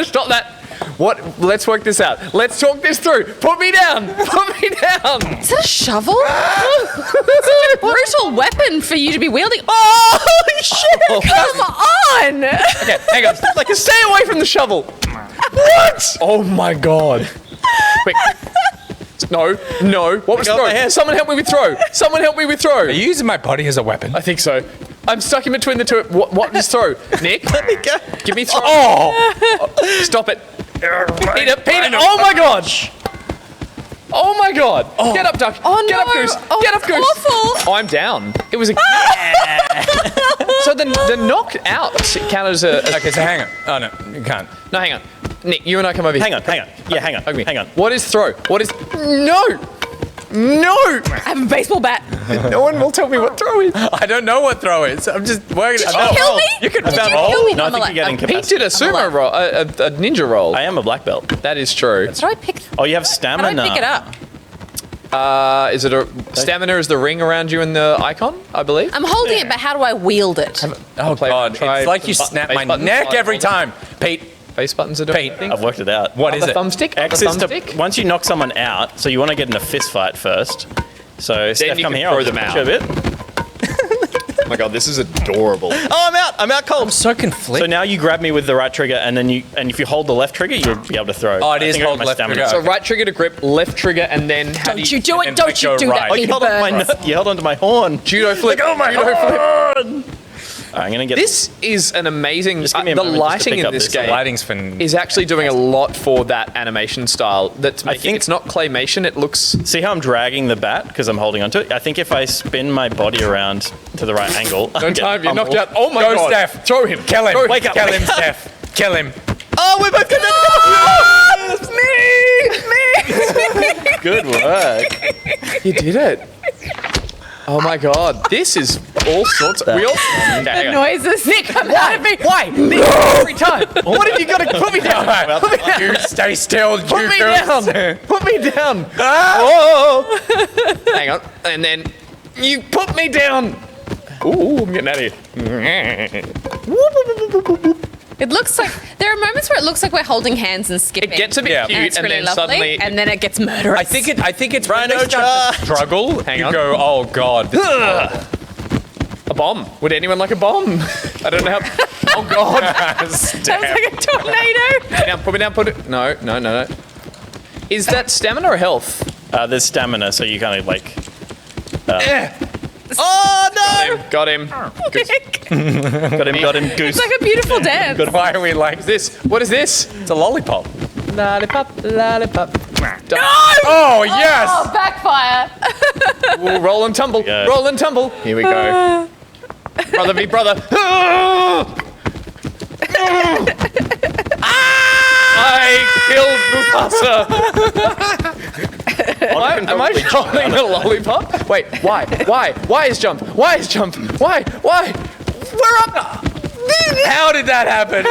Stop that. What? Let's work this out. Let's talk this through. Put me down. Is that a shovel? It's such a brutal weapon for you to be wielding. Oh, shit! Come on! Okay, hang on. Stay away from the shovel. What? Oh my god. Wait. No. What was throw? Someone help me with throw. Are you using my body as a weapon? I think so. I'm stuck in between the two. What is throw? Nick? Let me go. Give me throw. Stop it. Peter. Oh my god. Get up, duck. Oh, Get up, no. goose. Oh, Get up, goose. awful. Oh, I'm down. It was a... So the knocked out counted as a... Okay, so hang on. Oh, no, you can't. No, hang on. Nick, you and I come over here. Hang on. Yeah, hang on. What is throw? No! I have a baseball bat. No one will tell me what throw is. I don't know what throw is. I'm just working. Did you kill me? You could Did you kill me? No, I think you're getting Pete capacity. did a sumo roll, a ninja roll. I am a black belt. That is true. How do I pick? Oh, you have How stamina. do I pick it up? Is it stamina is the ring around you in the icon, I believe? I'm holding it, but how do I wield it? Oh, God. Try It's like you some snap face my buttons. neck every time. Pete. Face buttons are doing Pete, I've worked it out. What is it? Thumbstick? X is to, once you knock someone out, so you want to get in a fist fight first. So Steph, you come can here. throw I'll them push out. you a bit. Oh my god, this is adorable. Oh, I'm out cold. I'm so conflicted. So now you grab me with the right trigger, and then if you hold the left trigger, you'll be able to throw. Oh, it is I think I got hold my left stamina. trigger. So right trigger to grip, left trigger, and then how Don't you do it! and Don't then you go do right. that, Oh, you Peter held onto my horn. judo flip. Oh my god! I'm gonna get This is an amazing. Just give me a the moment just to lighting pick in up this this. game Lighting's been... is actually doing a lot for that animation style. That's making think- it's not claymation. It looks. See how I'm dragging the bat because I'm holding onto it? I think if I spin my body around to the right angle, Don't time. You're knocked out. Oh my Go, god! Steph. Throw him. Kill him. Wake up, Kill wake him, up. Steph. Kill him. Oh, we're both connected. Me. Good work. You did it. Oh my god, this is all sorts of... We all... Okay, hang on. Noises. Nick, come out of me. Why? Nick, every time. What have you got to... Put me down. Put me down. You stay still, you Put me girls. down. Put me down. Oh. Hang on. And then you put me down. Ooh, I'm getting out of here. It looks like there are moments where it looks like we're holding hands and skipping. It gets a bit Yeah. cute, and it's and really then lovely, suddenly... and then it gets murderous. I think it's when Rhino they start to struggle. Hang you on. go, oh god. This is A bomb. Would anyone like a bomb? I don't know how... Oh god. Sounds like a tornado. Put me down, put it... No. Is that stamina or health? There's stamina, so you kind of like. Oh no! Got him. Good. Got him, goose. It's like a beautiful dance. why are we like this? What is this? It's a lollipop. Lollipop. No! Oh yes! Oh, backfire. Ooh, roll and tumble. Yeah. Roll and tumble. Here we go. Brother be brother. I killed Mufasa. Am I holding a lollipop? Wait, why? Why is jump? Why? We're up. How did that happen?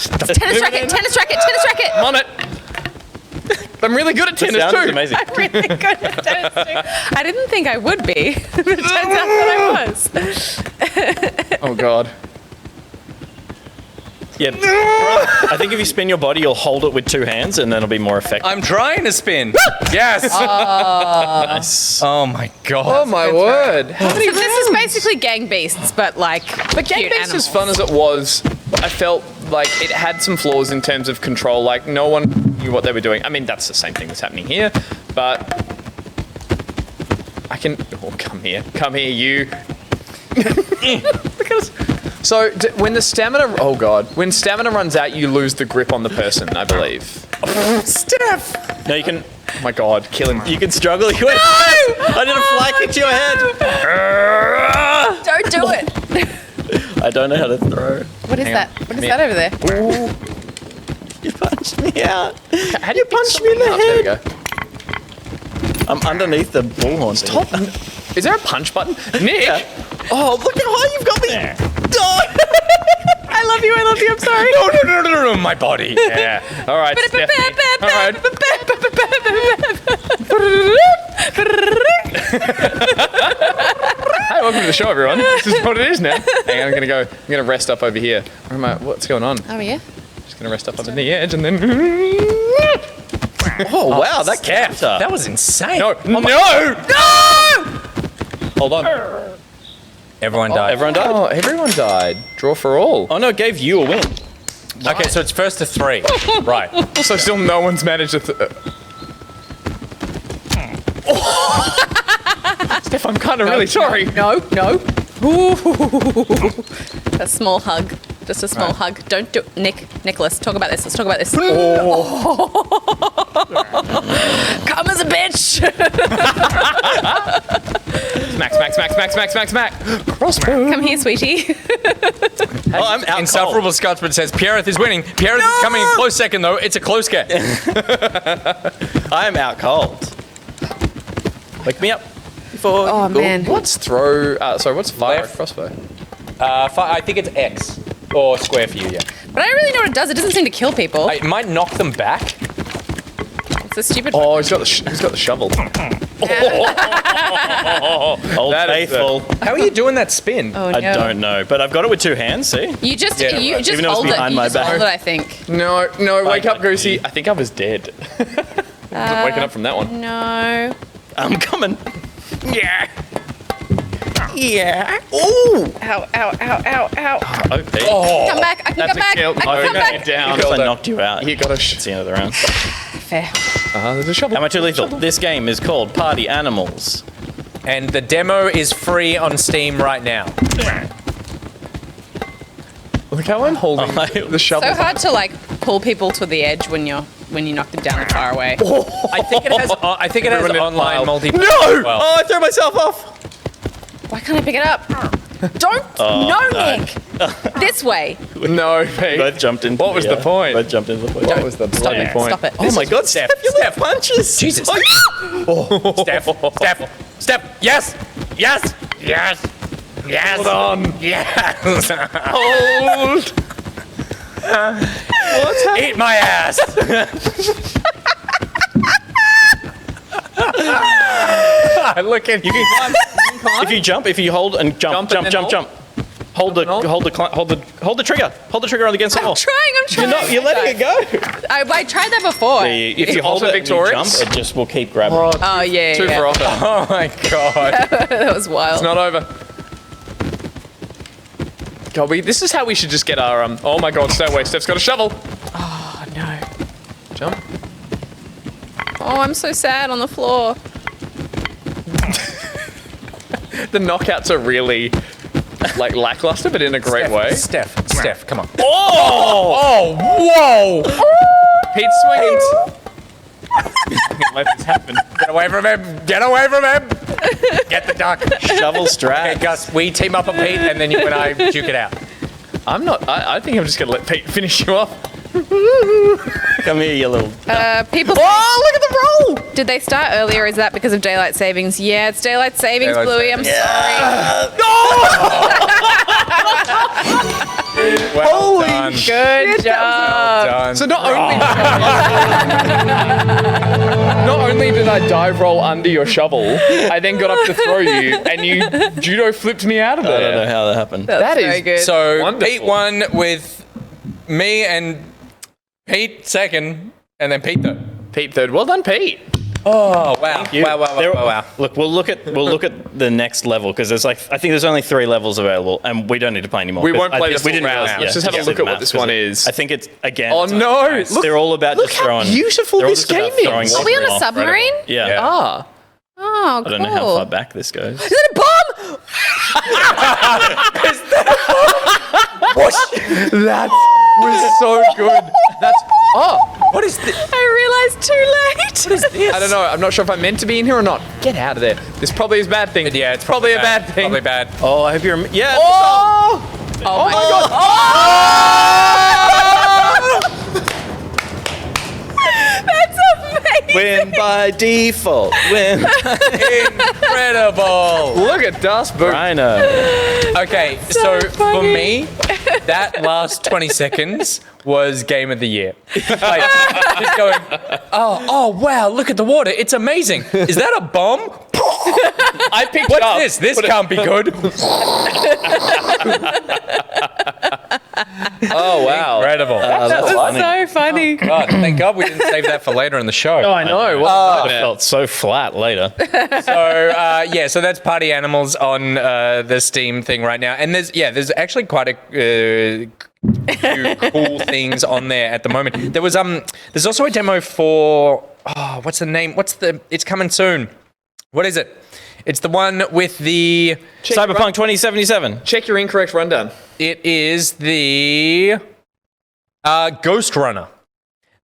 Tennis racket. I'm on it. I'm really good at tennis Sound is too. amazing. Really good at tennis too. I didn't think I would be. But it turns out that I was. Oh god. Yeah. I think if you spin your body, you'll hold it with two hands, and then it'll be more effective. I'm trying to spin. Yes. Nice. Oh my god. Oh my word. So this is basically Gang Beasts, but like But Gang cute Beasts, animals. as fun as it was, I felt like it had some flaws in terms of control. Like no one knew what they were doing. I mean, that's the same thing that's happening here, but I can. Oh, come here, you. Because so when the stamina. Oh god, when stamina runs out, you lose the grip on the person. I believe. Steph. No, you can. Oh my god, kill him. You can struggle. You went. No! I did a fly kick to your head. Don't do it. I don't know how to throw. What is that? What is that over there? Ooh. You punched me out. How do you punch me in the head? There we go. I'm underneath the bullhorn. Stop. Is there a punch button? Nick! Oh, look how high you've got me. I I love you. I'm sorry. No, my body. Yeah. All right, Stephanie. All right. Hi, welcome to the show, everyone. This is what it is now. Hang on, I'm gonna rest up over here. Where am I? What's going on? Oh yeah. Just gonna rest up on the edge and then. Oh wow, that capture. That was insane. No! Hold on. Everyone died. Everyone died? Oh, everyone died. Draw for all. Oh no, it gave you a win. Okay, so it's first to 3. Right. So still no one's managed to. Steph, I'm kind of really sorry. No. Ooh. A small hug. Just a small hug. Don't do Nicholas, talk about this. Let's talk about this. Come as a bitch. Smack. Crossbow. Come here, sweetie. Oh, I'm out Insufferable Scotsman says Pierreth is winning. Pierreth is coming in close second, though. It's a close game. I am out cold. Wake me up. Before Oh man. What's throw? What's fire? Left. Crossbow. I think it's X or square for you, yeah. But I don't really know what it does. It doesn't seem to kill people. It might knock them back. It's a stupid. Oh, he's got the shovel. Old That is faithful. How are you doing that spin? Oh no. I don't know, but I've got it with 2 hands. See? You just Yeah, you right. just Even though it's hold it. behind You my just back. hold it. I think. No, wake up, my Goosey. knee. I think I was dead. I'm waking up from that one. No. I'm coming. Yeah. Ooh. Ow. Okay. Come back. I can come back. kill. I can come back. Down. Because I knocked you out. You got a It's the end of the round. Fair. There's a shovel. Am I too lethal? This game is called Party Animals. And the demo is free on Steam right now. Look how I'm holding the shovel. So hard to like pull people to the edge when you knock them down and far away. I think it has online multiplayer. No! as well. Oh, I threw myself off. Why can't I pick it up? Don't. No, Nick. This way. No, Pete. Both jumped in. What was the point? Both jumped into the point. What was the bloody point? Stop it. Oh my God, Steph, you left punches. Jesus. Steph. Yes. Hold on. Yes. Hold. What's happening? Eat my ass. Look at you. If you jump, if you hold and jump. Hold the trigger. Hold the trigger on against the wall. I'm trying. You're letting it go. I tried that before. If you hold also it and you victorious? jump, it just will keep grabbing. Oh yeah. Two for offer. Oh my god. That was wild. It's not over. God, this is how we should just get our Oh my God, stay away. Steph's got a shovel. Oh no. Jump. Oh, I'm so sad on the floor. The knockouts are really like lackluster, but in a great way. Steph, come on. Oh! Whoa! Pete's swinging. Let this happen. Get away from him! Get the duck. Shovel strap. Okay, Gus, we team up on Pete, and then you and I duke it out. I'm not. I think I'm just gonna let Pete finish you off. Come here, you little. People. Oh, look at the roll! Did they start earlier? Is that because of daylight savings? Yeah, it's daylight savings, Daylight Bluey. I'm savings. sorry. Well done. Good job. Done. So not only did I dive roll under your shovel, I then got up to throw you, and you judo flipped me out of there. I don't know how that happened. That's That very is good. So Wonderful. Pete won with me and Pete second, and then Pete third. Pete third. Well done, Pete. Oh wow! You- Wow! Look, we'll look at the next level because there's I think there's only 3 levels available, and we don't need to play anymore. We won't I play think the full didn't round. realize- Let's just have a yeah, look at what maths, this 'cause one is. I think it's again. Oh no! Look, they're all about look just how throwing. beautiful they're all this just about game throwing is. Are we on a off. submarine? Yeah. Ah. Oh, I don't know how far back this goes. Is it a bomb? That was so good. That's What is this? I realized too late. What is this? I don't know. I'm not sure if I'm meant to be in here or not. Get out of there. This probably is a bad thing. Yeah, it's probably a bad thing. Probably bad. Oh, I hope you're. Yeah. Oh! Oh my god. That's amazing. Win by default. Win. Incredible. Look at Dust Boot. Rhino. Okay, so for funny. me, that last 20 seconds was game of the year. Like, just going, oh, wow, look at the water. It's amazing. Is that a bomb? I picked What's it up. this? This can't be good. Oh, wow. Incredible. That was so funny. God, thank God we didn't save that for later in the show. Oh, I know. It felt so flat later. So that's Party Animals on the Steam thing right now. And there's actually quite a few cool things on there at the moment. There was there's also a demo for what's the name? It's coming soon. What is it? It's the one with the Cyberpunk 2077. Check your incorrect rundown. It is the Ghost Runner.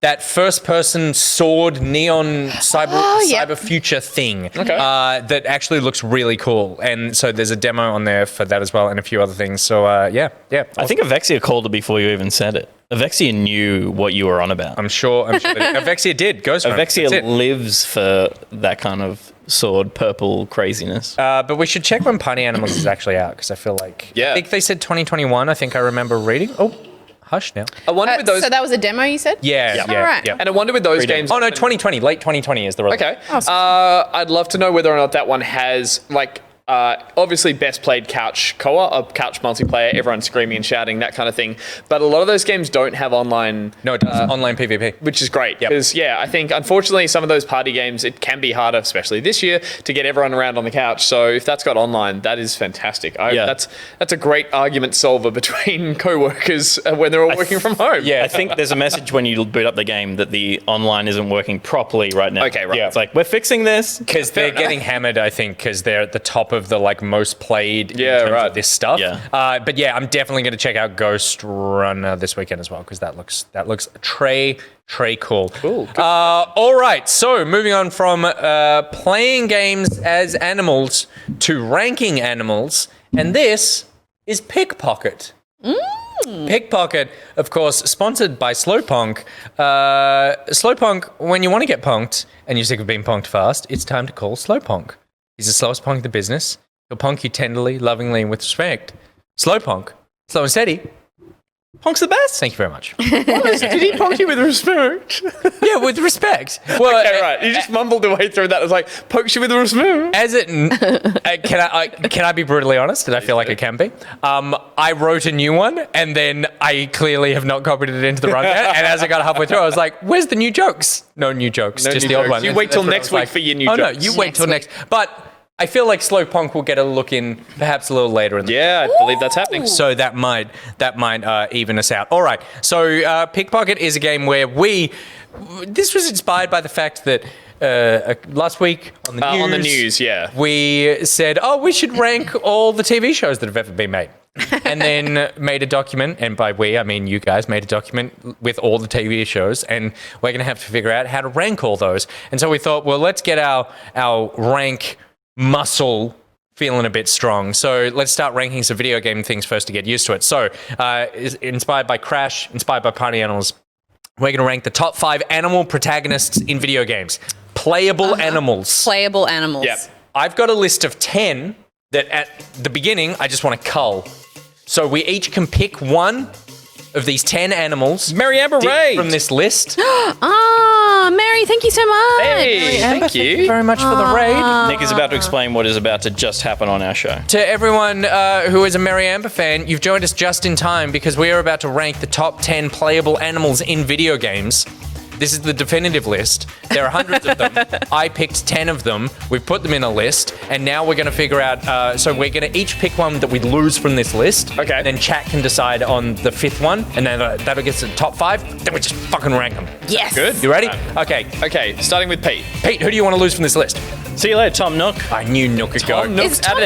That first-person sword neon cyber future thing that actually looks really cool. And so there's a demo on there for that as well and a few other things. So, yeah. Awesome. I think Avexia called it before you even said it. Avexia knew what you were on about. I'm sure Avexia did. Ghost Runner. Avexia lives for that kind of sword purple craziness. But we should check when Party Animals is actually out because I feel like... I think they said 2021. I think I remember reading. Oh, hush now. I wonder with those... So that was a demo, you said? Yeah. Right. And I wonder with those games... Oh, no, 2020. Late 2020 is the release. Okay. I'd love to know whether or not that one has, like... obviously best played couch co-op, couch multiplayer, everyone screaming and shouting, that kind of thing. But a lot of those games don't have online. No, it does. Online PvP. Which is great. Because, I think, unfortunately, some of those party games, it can be harder, especially this year, to get everyone around on the couch. So if that's got online, that is fantastic. That's a great argument solver between co-workers when they're all working from home. Yeah, I think there's a message when you boot up the game that the online isn't working properly right now. Okay, right. Yeah. It's like, we're fixing this. Because they're getting hammered, I think, because they're at the top of the most played in terms of this stuff. Yeah. But yeah, I'm definitely going to check out Ghost Runner this weekend as well because that looks Trey cool. Cool. All right, so moving on from playing games as animals to ranking animals, and this is Pickpocket. Pickpocket, of course, sponsored by SlowPonk. SlowPonk, when you want to get punked and you're sick of being punked fast, it's time to call SlowPonk. He's the slowest punk in the business. He'll punk you tenderly, lovingly, and with respect. SlowPonk. Slow and steady. Punk's the best. Thank you very much. Did he punk you with respect? Yeah, with respect. Well, okay, right. You just mumbled the way through that. It was like, pokes you with respect. As it... can I be brutally honest? Did I feel like I can be? I wrote a new one, and then I clearly have not copied it into the rundown. And as I got halfway through, I was like, where's the new jokes? No new jokes. No just new the old jokes. one. You wait till next week for your new jokes. Oh, no. You wait till next... But... I feel like SlowPonk will get a look in perhaps a little later in the I believe that's happening. So that might even us out. All right. So Pickpocket is a game where this was inspired by the fact that last week on the news, we said, we should rank all the TV shows that have ever been made. And then made a document, and by we, I mean you guys, made a document with all the TV shows, and we're going to have to figure out how to rank all those. And so we thought, well, let's get our rank muscle feeling a bit strong. So let's start ranking some video game things first to get used to it. So inspired by Crash, inspired by Party Animals, we're going to rank the top 5 animal protagonists in video games. Playable animals. Playable animals. Yep. I've got a list of 10 that at the beginning I just want to cull. So we each can pick one of these 10 animals. Mary Amber Raid from this list. Mary, thank you so much. Hey, thank you very much for the raid. Nick is about to explain what is about to just happen on our show. To everyone who is a Mary Amber fan, you've joined us just in time because we are about to rank the top 10 playable animals in video games. This is the definitive list. There are hundreds of them. I picked 10 of them. We've put them in a list, and now we're going to figure out... so we're going to each pick one that we lose from this list. Okay. Then chat can decide on the 5th one, and then that'll get to the top 5. Then we just fucking rank them. Yes. Good. You ready? Okay. Okay, starting with Pete. Pete, who do you want to lose from this list? See you later, Tom Nook. I knew Nook would go. But is Tom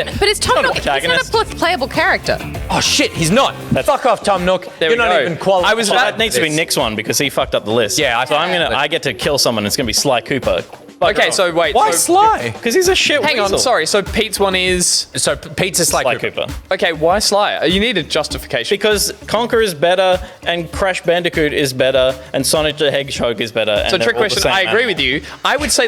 Nook, he's not a playable character. Oh, shit, he's not. Fuck off, Tom Nook. You're not even qualified. That needs to be Nick's one because he fucked up the list. Yeah. I get to kill someone. It's going to be Sly Cooper. Okay, so wait. Why so, Sly? Because he's a shit Hang weasel. on, sorry. So Pete's one is... So Pete's a Sly Cooper. Okay, why Sly? You need a justification. Because Conker is better, and Crash Bandicoot is better, and Sonic the Hedgehog is better. So trick question, I agree with you. I would say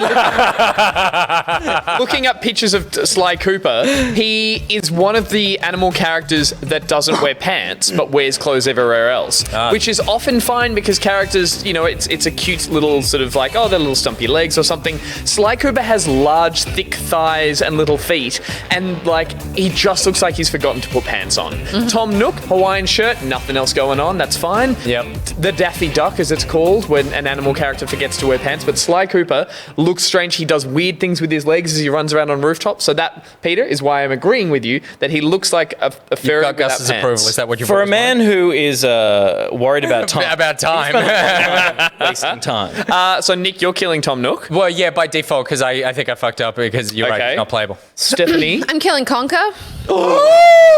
looking up pictures of Sly Cooper, he is one of the animal characters that doesn't wear pants, but wears clothes everywhere else. Which is often fine because characters, you know, it's a cute little sort of like, oh, they're little stumpy legs or something. Sly Cooper has large, thick thighs and little feet, and like, he just looks like he's forgotten to put pants on. Tom Nook, Hawaiian shirt, nothing else going on, that's fine. Yep. The Daffy Duck, as it's called, when an animal character forgets to wear pants, but Sly Cooper looks strange. He does weird things with his legs as he runs around on rooftops. So that, Peter, is why I'm agreeing with you that he looks like a furry without Gus's pants. approval. Is that what you're For a man who is worried about time. About time. Wasting time. So Nick, you're killing Tom Nook. Well, yeah, by default, because I think I fucked up because you're right, Okay. he's not playable. Stephanie. I'm killing Conker.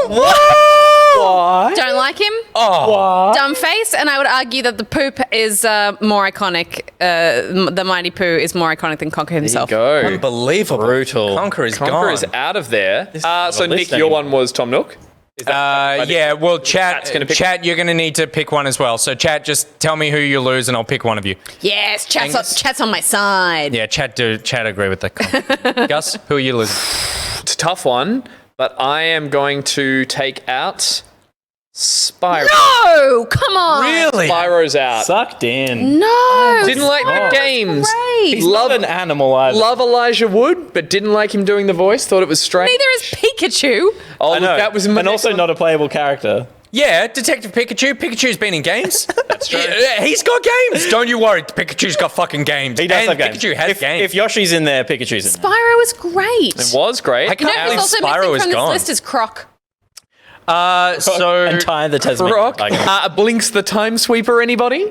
Why? Don't like him. Dumb face. And I would argue that the poop is more iconic. The Mighty Poo is more iconic than Conker himself. There you go. Unbelievable. Brutal. Conker is Conker gone. is out of there. So Nick, list your anymore. one was Tom Nook. Yeah, well, Chat's gonna pick chat, you're going to need to pick one as well. So, chat, just tell me who you lose and I'll pick one of you. Yes, chat's on my side. Yeah, chat agree with that. Gus, who are you losing? It's a tough one, but I am going to take out Spyro. No, come on. Really? Spyro's out. Sucked in. No. Didn't like the games. Great. He's not an animal either. Love Elijah Wood, but didn't like him doing the voice. Thought it was strange. Neither is Pikachu. Oh, I know. that was my and also not a playable character. Yeah, Detective Pikachu. Pikachu's been in games. That's true. Yeah, he's got games. Don't you worry. Pikachu's got fucking games. He does and have games. Pikachu has games. If Yoshi's in there, Pikachu's in there. Spyro is great. It was great. I can't You know believe who's also Spyro missing is from gone. this list is Croc. So And Ty the Tasmanian. Rock. Like, Blinks the Time Sweeper, anybody?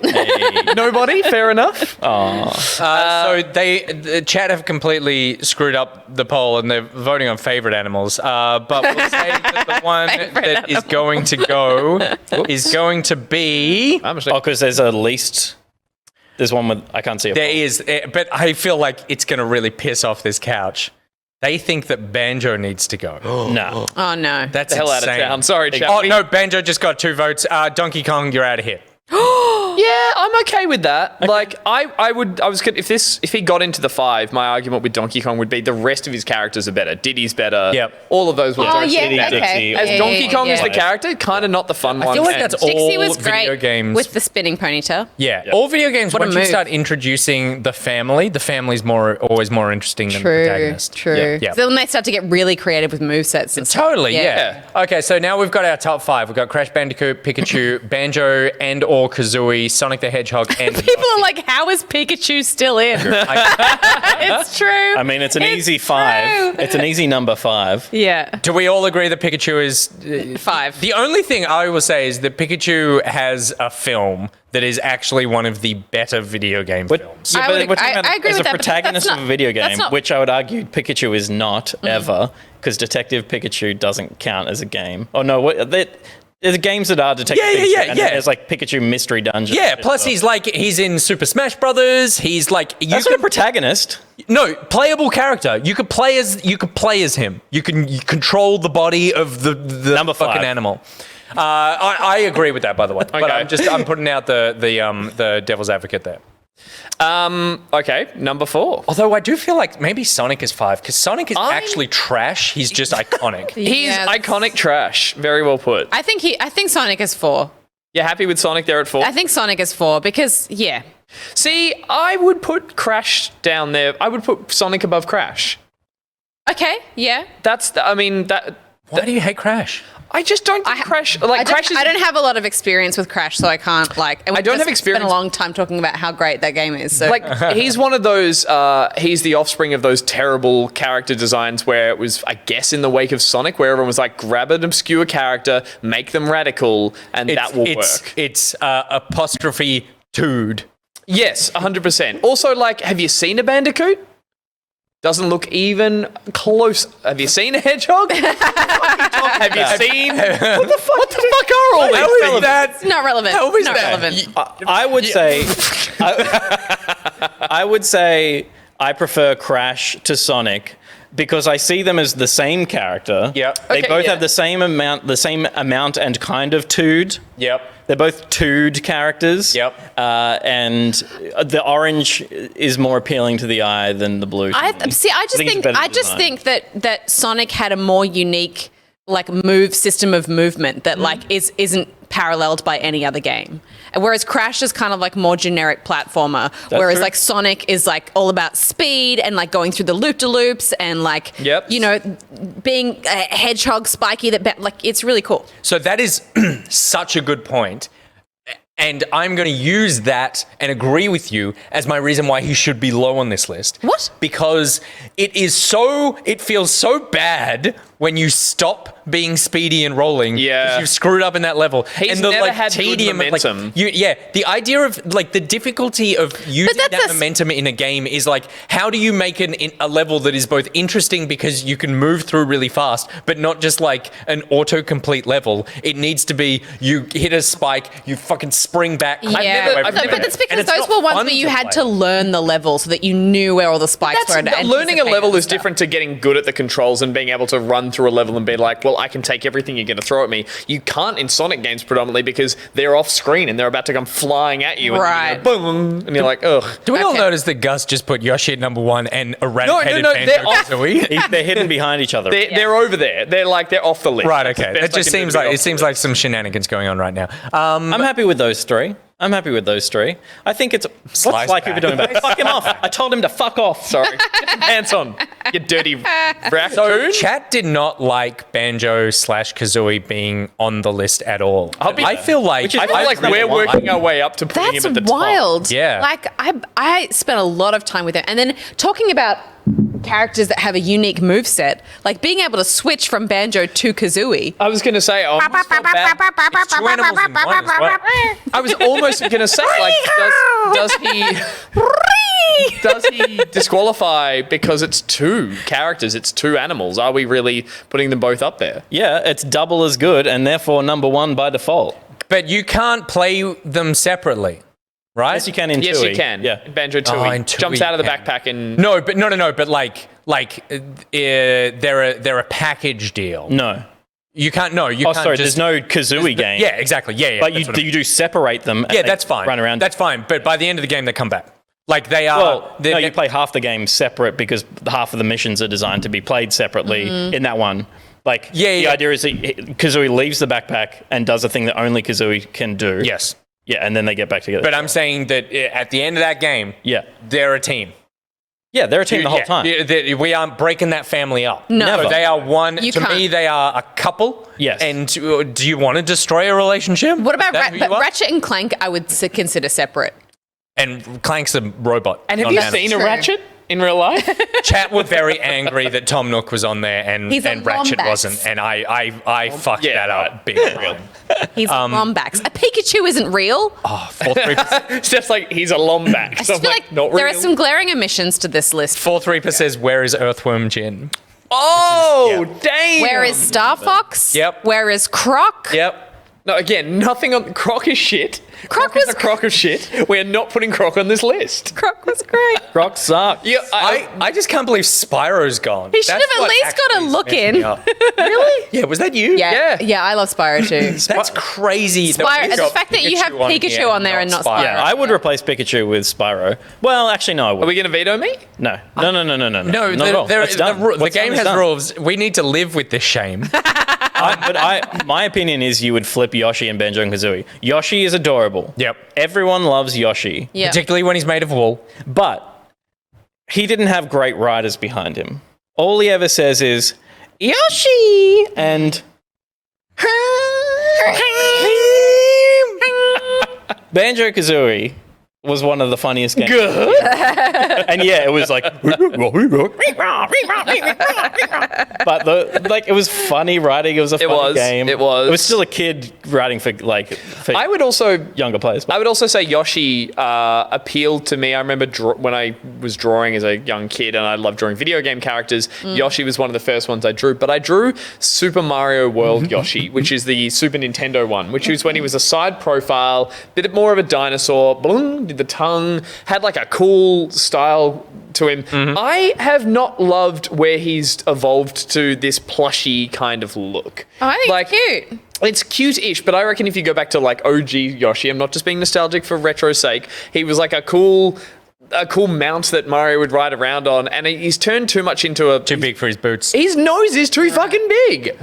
Nobody? Fair enough. so the chat have completely screwed up the poll and they're voting on favorite animals. But we'll say that the one that is going to go is going to be. because there's a least. There's one with I can't see it. There is, but I feel like it's going to really piss off this couch. They think that Banjo needs to go. No. Oh no. That's The hell out insane. of town. Sorry, chat. Oh no, Banjo just got 2 votes. Donkey Kong, you're out of here. Yeah, I'm okay with that. Okay. Like, if he got into the 5, my argument with Donkey Kong would be the rest of his characters are better. Diddy's better. Yep. All of those were Oh, better. yeah, Dixie, okay. As Yeah, Donkey Kong is the yeah. character, kind of not the fun one. I feel like and- that's Dixie all was video great games. with the spinning ponytail. Yeah, all video games, What a once you move. start introducing the family's always more interesting than the protagonist. True. Yeah. So then they start to get really creative with movesets and stuff. Totally, yeah. Okay, so now we've got our top 5. We've got Crash Bandicoot, Pikachu, Banjo and or Kazooie, Sonic the Hedgehog, and People are like, how is Pikachu still in? It's true. I mean, it's an easy 5. true. It's an easy number 5. Yeah. Do we all agree that Pikachu is 5. The only thing I will say is that Pikachu has a film that is actually one of the better video game films. Yeah, I but would- we're talking I about agree as with a that, but protagonist that's of a video that's game, not- which I would argue Pikachu is not ever, because Detective Pikachu doesn't count as a game. Oh no, there's games that are Detective Pikachu. Yeah. And then there's like Pikachu Mystery Dungeon. Yeah, plus he's in Super Smash Brothers. He's like That's not a protagonist. No, playable character. You could play as him. You can control the body of the Number 5. fucking animal. I agree with that, by the way. But I'm putting out the devil's advocate there. Okay, number 4. Although I do feel like maybe Sonic is 5 because Sonic is actually trash. He's just iconic. He's Yeah, iconic trash. Very well put. I think Sonic is 4. You're happy with Sonic there at 4? I think Sonic is 4 because, yeah. See, I would put Crash down there. I would put Sonic above Crash. Okay, yeah. Why do you hate Crash? I just don't think Crash. Like Crash is. I don't have a lot of experience with Crash, so I can't like. And I don't have experience. Spent a long time talking about how great that game is. So Like he's one of those. He's the offspring of those terrible character designs where it was, I guess, in the wake of Sonic, where everyone was like, grab an obscure character, make them radical, and that will work. It's apostrophe dude. Yes, 100%. Also, like, have you seen a Bandicoot? Doesn't look even close. Have you seen a hedgehog? Have you seen? What the fuck are all these? How is that? it's not relevant. How is not that? relevant. I would say, I would say I prefer Crash to Sonic because I see them as the same character. Yep. They both have the same amount and kind of tood. Yep. They're both tood characters. Yep. And the orange is more appealing to the eye than the blue. I just think that Sonic had a more unique system of movement that isn't paralleled by any other game. Whereas Crash is kind of like more generic platformer, whereas true. like Sonic is like all about speed and like going through the loop-de-loops and like, you know, being a hedgehog spiky like it's really cool. So that is such a good point. And I'm going to use that and agree with you as my reason why he should be low on this list. What? Because it feels so bad when you stop being speedy and rolling. Yeah. You've screwed up in that level. He's and the never had good tedium, momentum. The idea of like the difficulty of using that momentum in a game is like, how do you make a level that is both interesting because you can move through really fast, but not just like an autocomplete level. It needs to be, you hit a spike, you fucking spring back. Yeah, but that's because those were ones where you had to learn the level so that you knew where all the spikes were. Learning a level is different to getting good at the controls and being able to run through a level and be like, well, I can take everything you're going to throw at me. You can't in Sonic games predominantly because they're off screen and they're about to come flying at you. Right. And boom, and you're like, ugh. Do we all notice that Gus just put Yoshi at number 1 and eradicated Banjo-Kazooie? They're hidden behind each other. They're over there. They're off the list. Right, okay. It just seems like some shenanigans going on right now. I'm happy with those three. I think it's... What's like people doing about fuck him off. I told him to fuck off. Sorry. Get your pants on. You dirty rat. So chat did not like Banjo/Kazooie being on the list at all. I feel like we're working our way up to putting him at the top. That's wild. Yeah. Like I spent a lot of time with it. And then talking about characters that have a unique moveset, like being able to switch from Banjo to Kazooie. I was going to say, I almost felt bad. It's 2 animals in one as well. I was almost going to say, like, does he disqualify because it's 2 characters, it's 2 animals? Are we really putting them both up there? Yeah, it's double as good and therefore number 1 by default. But you can't play them separately. Right? Yes, you can in Tui. Yes, you can. Yeah. Banjo-Tooie. In Tui jumps out of the you can. backpack and... No, but they're a package deal. No. You can't, you can't sorry, just... there's no Kazooie game. Yeah, exactly. Yeah. But you do separate them. Yeah, that's fine. Run around. That's fine. But by the end of the game, they come back. Like they are... Well, no, you play half the game separate because half of the missions are designed to be played separately in that one. Like, the idea is that Kazooie leaves the backpack and does a thing that only Kazooie can do. Yes. Yeah, and then they get back together. But I'm saying that at the end of that game, they're a team. Yeah, they're a team the whole time. We aren't breaking that family up. No. So they are one. You to can't. me, they are a couple. Yes. And do you want to destroy a relationship? What about Ratchet and Clank? I would consider separate. And Clank's a robot. And have you seen a Ratchet in real life? Chat were very angry that Tom Nook was on there and Ratchet Lombax. wasn't. And I fucked that up big time. He's a Lombax. A Pikachu isn't real. Oh, 4-3%. It's just like he's a Lombax. I just feel like there are some glaring omissions to this list. 4-3% says, where is Earthworm Jin? Oh, damn. Where is Star Fox? Yep. Where is Croc? Yep. No, again, nothing on... Croc is shit. Croc is a crock of shit. We're not putting Croc on this list. Croc was great. Croc sucks. Yeah, I just can't believe Spyro's gone. He should have at least got a look in. Really? Yeah, was that you? Yeah, I love Spyro too. That's crazy. The fact that you have Pikachu on there and not Spyro. Yeah, I would replace Pikachu with Spyro. Well, actually, no, I wouldn't. Are we going to veto me? No. No, not at all. the game has rules. We need to live with this shame. My opinion is you would flip Yoshi and Banjo-Kazooie. Yoshi is adorable. Yep. Everyone loves Yoshi. Yep. Particularly when he's made of wool. But he didn't have great riders behind him. All he ever says is, Yoshi! And... Banjo-Kazooie was one of the funniest games. Good. And yeah, it was like... But it was funny writing. It was a fun game. It was. It was still a kid writing for I would also... younger players. I would also say Yoshi appealed to me. I remember when I was drawing as a young kid and I loved drawing video game characters, Yoshi was one of the first ones I drew. But I drew Super Mario World Yoshi, which is the Super Nintendo one, which is when he was a side profile, bit more of a dinosaur, didn't did the tongue, had like a cool style to him. I have not loved where he's evolved to this plushy kind of look. Oh, I think like, it's cute. It's cute-ish, but I reckon if you go back to like OG Yoshi, I'm not just being nostalgic for retro's sake, he was like a cool mount that Mario would ride around on, and he's turned too much into too big for his boots. His nose is too fucking big.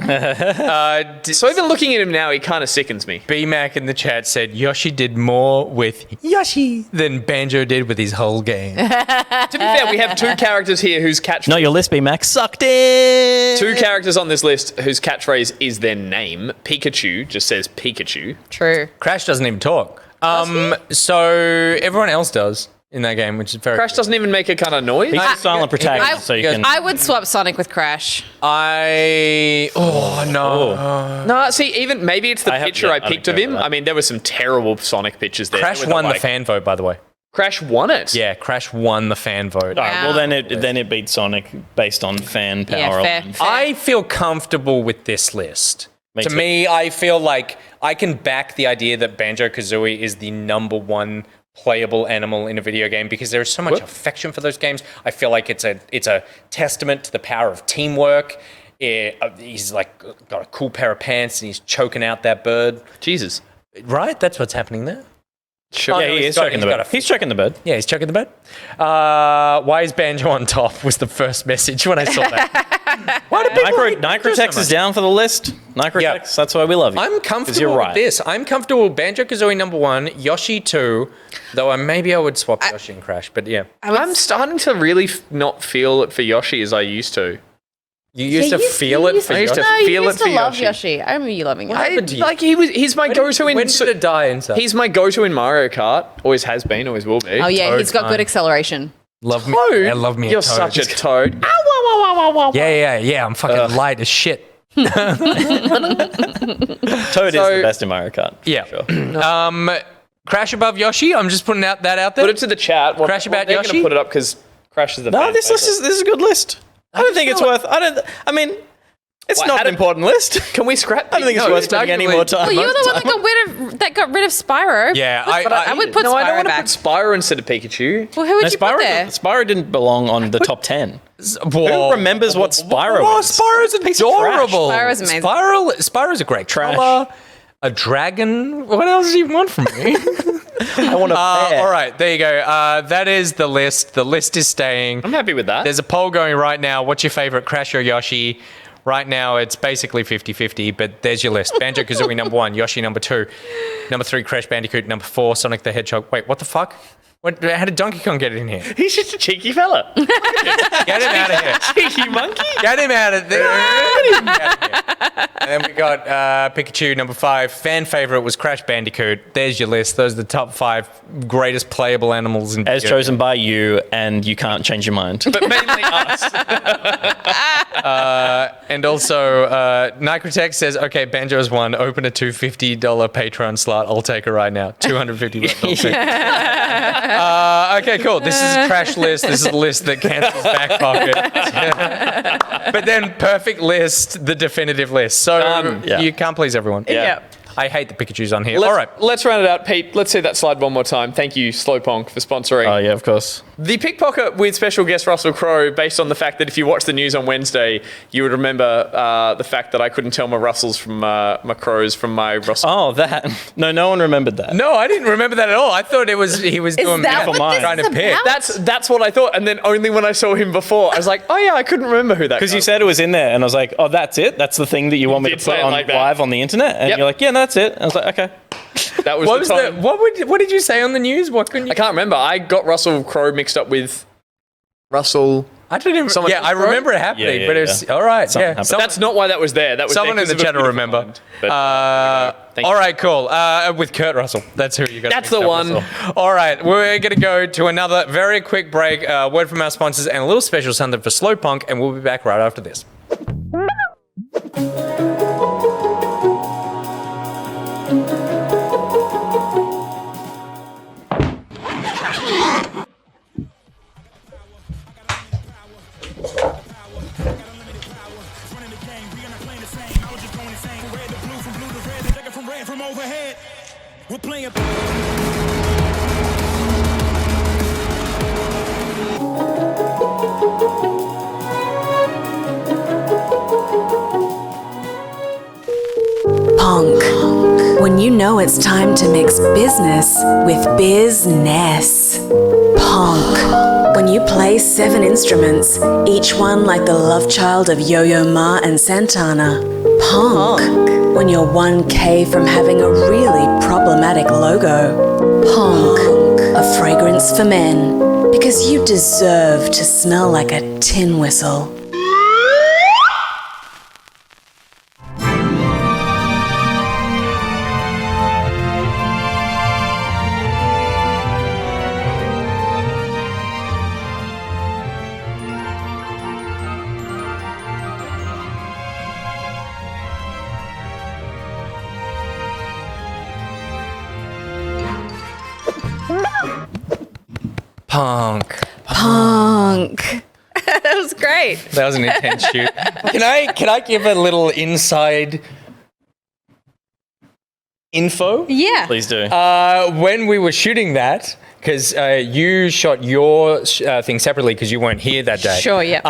So even looking at him now, he kind of sickens me. B-Mac in the chat said Yoshi did more with Yoshi than Banjo did with his whole game. To be fair, we have two characters here whose catchphrase... Not your list, B-Mac. Sucked in! Two characters on this list whose catchphrase is their name. Pikachu just says Pikachu. True. Crash doesn't even talk. So everyone else does in that game, which is very Crash doesn't even make a kind of noise. He's a silent protagonist, so you can... I would swap Sonic with Crash. No, see, even maybe it's the picture I picked of him. I mean, there were some terrible Sonic pictures there. Crash won the fan vote, by the way. Crash won it? Yeah, Crash won the fan vote. All right, well, then it beat Sonic based on fan power. Yeah, fair. I feel comfortable with this list. To me, I feel like I can back the idea that Banjo-Kazooie is the #1 playable animal in a video game because there is so much affection for those games. I feel like it's a testament to the power of teamwork. He's like got a cool pair of pants and he's choking out that bird. Jesus. Right? That's what's happening there. Sure. Yeah, he is choking the bird. He's choking the bird. Yeah, he's choking the bird. Why is Banjo on top was the first message when I saw that. Why did Nitrotex is down for the list. Nitrotex, that's why we love you. I'm comfortable with this. I'm comfortable with Banjo-Kazooie #1, Yoshi 2, though maybe I would swap Yoshi and Crash, but yeah. I'm starting to really not feel it for Yoshi as I used to. You used to feel it for Yoshi? You used to love Yoshi. I remember you loving it. Like he's my go-to in... When did it die inside? He's my go-to in Mario Kart. Always has been, always will be. Oh yeah, he's got good acceleration. Love me. I love me a You're toad. such a toad. Yeah. I'm fucking light as shit. Toad is the best in Mario Kart. Yeah. Sure. Crash above Yoshi. I'm just putting that out there. Put it to the chat. Crash about they're Yoshi. going to put it up because Crash is the fan this is a good list. I don't think it's worth... I mean... It's not an important list. Can we scrap? I don't think it's worth spending any more time. Well, you're the one that got rid of Spyro. Yeah, I would put Spyro back. No, I don't want to put Spyro instead of Pikachu. Well, who would you put there? Spyro didn't belong on the top 10. Whoa. Who remembers what Spyro is? Spyro's adorable. Spyro's amazing. Spyro's a great color. A dragon. What else do you want from me? I want a bear. All right, there you go. That is the list. The list is staying. I'm happy with that. There's a poll going right now. What's your favorite, Crash or Yoshi? Right now, it's basically 50-50, but there's your list. Banjo-Kazooie #1, Yoshi #2, #3, Crash Bandicoot, #4, Sonic the Hedgehog. Wait, what the fuck? How did Donkey Kong get in here? He's just a cheeky fella. Get him out of here. Cheeky monkey. Get him out of there. Get him out of here. And then we got Pikachu #5. Fan favorite was Crash Bandicoot. There's your list. Those are the top 5 greatest playable animals in as chosen by you, and you can't change your mind. But mainly us. And also, Nitrotex says, okay, Banjo's won. Open a $250 Patreon slot. I'll take it right now. $250. Okay, cool. This is a trash list. This is a list that cancels back pocket. But then perfect list, the definitive list. So you can't please everyone. Yeah. I hate the Pikachu's on here. All right. Let's round it out, Pete. Let's see that slide one more time. Thank you, SlowPonk, for sponsoring. Oh, yeah, of course. The Pickpocket with special guest Russell Crowe, based on the fact that if you watch the news on Wednesday, you would remember the fact that I couldn't tell my Russells from my Crows from my Russell. Oh, that. No one remembered that. No, I didn't remember that at all. I thought he was doing that what this trying is to pick. about? That's what I thought. And then only when I saw him before, I was like, oh yeah, I couldn't remember who that Because guy you said it was in there, and I was like, oh, that's it? That's the thing that you want me to did put say it on like that. live on the internet? And you're like, yeah, that's it. And I was like, okay. That was the time. What did you say on the news? What couldn't you? I can't remember. I got Russell Crowe mixed up with Russell. I didn't even. Someone I else, remember it happening, Yeah, but it's all right. Something Yeah, happened. But that's not why that was there. That was someone there in the 'cause of a chat will beautiful remember. mind. But, all right, cool. With Kurt Russell. That's who you got. That's the one. Russell. All right, we're going to go to another very quick break. Word from our sponsors and a little special something for SlowPonk, and we'll be back right after this. We're playing. you know it's time to mix business with bizness. Ponk. When you play 7 instruments, each one like the love child of Yo-Yo Ma and Santana. Ponk. When you're 1K from having a really problematic logo. Ponk. A fragrance for men, because you deserve to smell like a tin whistle. Ponk. That was great. That was an intense shoot. Can I give a little inside info? Yeah. Please do. When we were shooting that, because you shot your thing separately because you weren't here that day. Sure, yeah.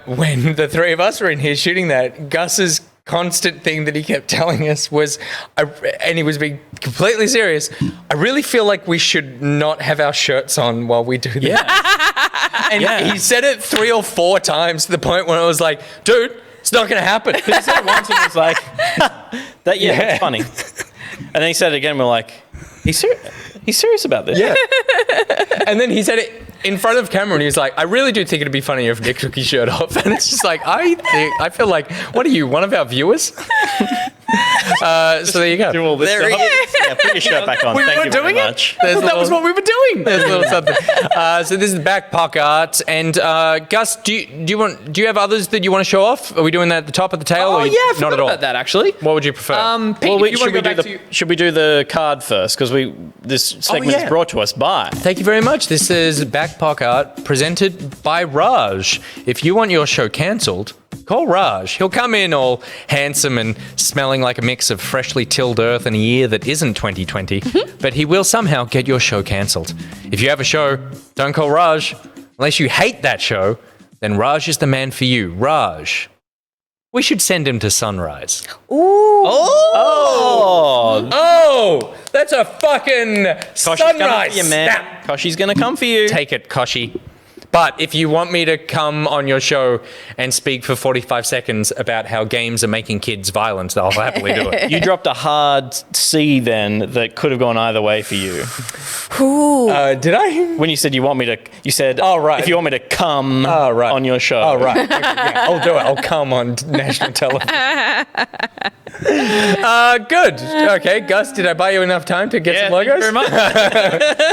When the three of us were in here shooting that, Gus's constant thing that he kept telling us was, and he was being completely serious, I really feel like we should not have our shirts on while we do that. Yeah. And he said it 3 or 4 times to the point where I was like, dude, it's not going to happen. He said it once and was like, that's funny. And then he said it again, we're like, he's serious about this. Yeah. And then he said it in front of camera and he was like, I really do think it'd be funny if Nick took his shirt off. And it's just like, I feel like, what are you, one of our viewers? So there you go. Do all this There he is. Yeah, put your shirt back on. Thank you very much. That was what we were doing. There's a little something. So this is back Pock-art. And Gus, do you have others that you want to show off? Are we doing that at the top of the tail? Oh, or yeah, I not forgot at all? about that, actually. What would you prefer? Pete, Should we do the card first? Because this segment is brought to us by. Thank you very much. This is Back Pock-art presented by Raj. If you want your show cancelled, call Raj. He'll come in all handsome and smelling like a mix of freshly tilled earth and a year that isn't 2020, but he will somehow get your show cancelled. If you have a show, don't call Raj. Unless you hate that show, then Raj is the man for you. Raj. We should send him to Sunrise. Ooh. Oh, that's a fucking sunrise. Koshi's gonna come for you. Take it, Koshi. But if you want me to come on your show and speak for 45 seconds about how games are making kids violent, I'll happily do it. You dropped a hard C then that could have gone either way for you. Ooh. Did I? When you said you said, oh, right. if you want me to come on your show. Oh, right. Okay, yeah, I'll do it. I'll come on national television. Good. Okay, Gus, did I buy you enough time to get some logos? Thank you very much.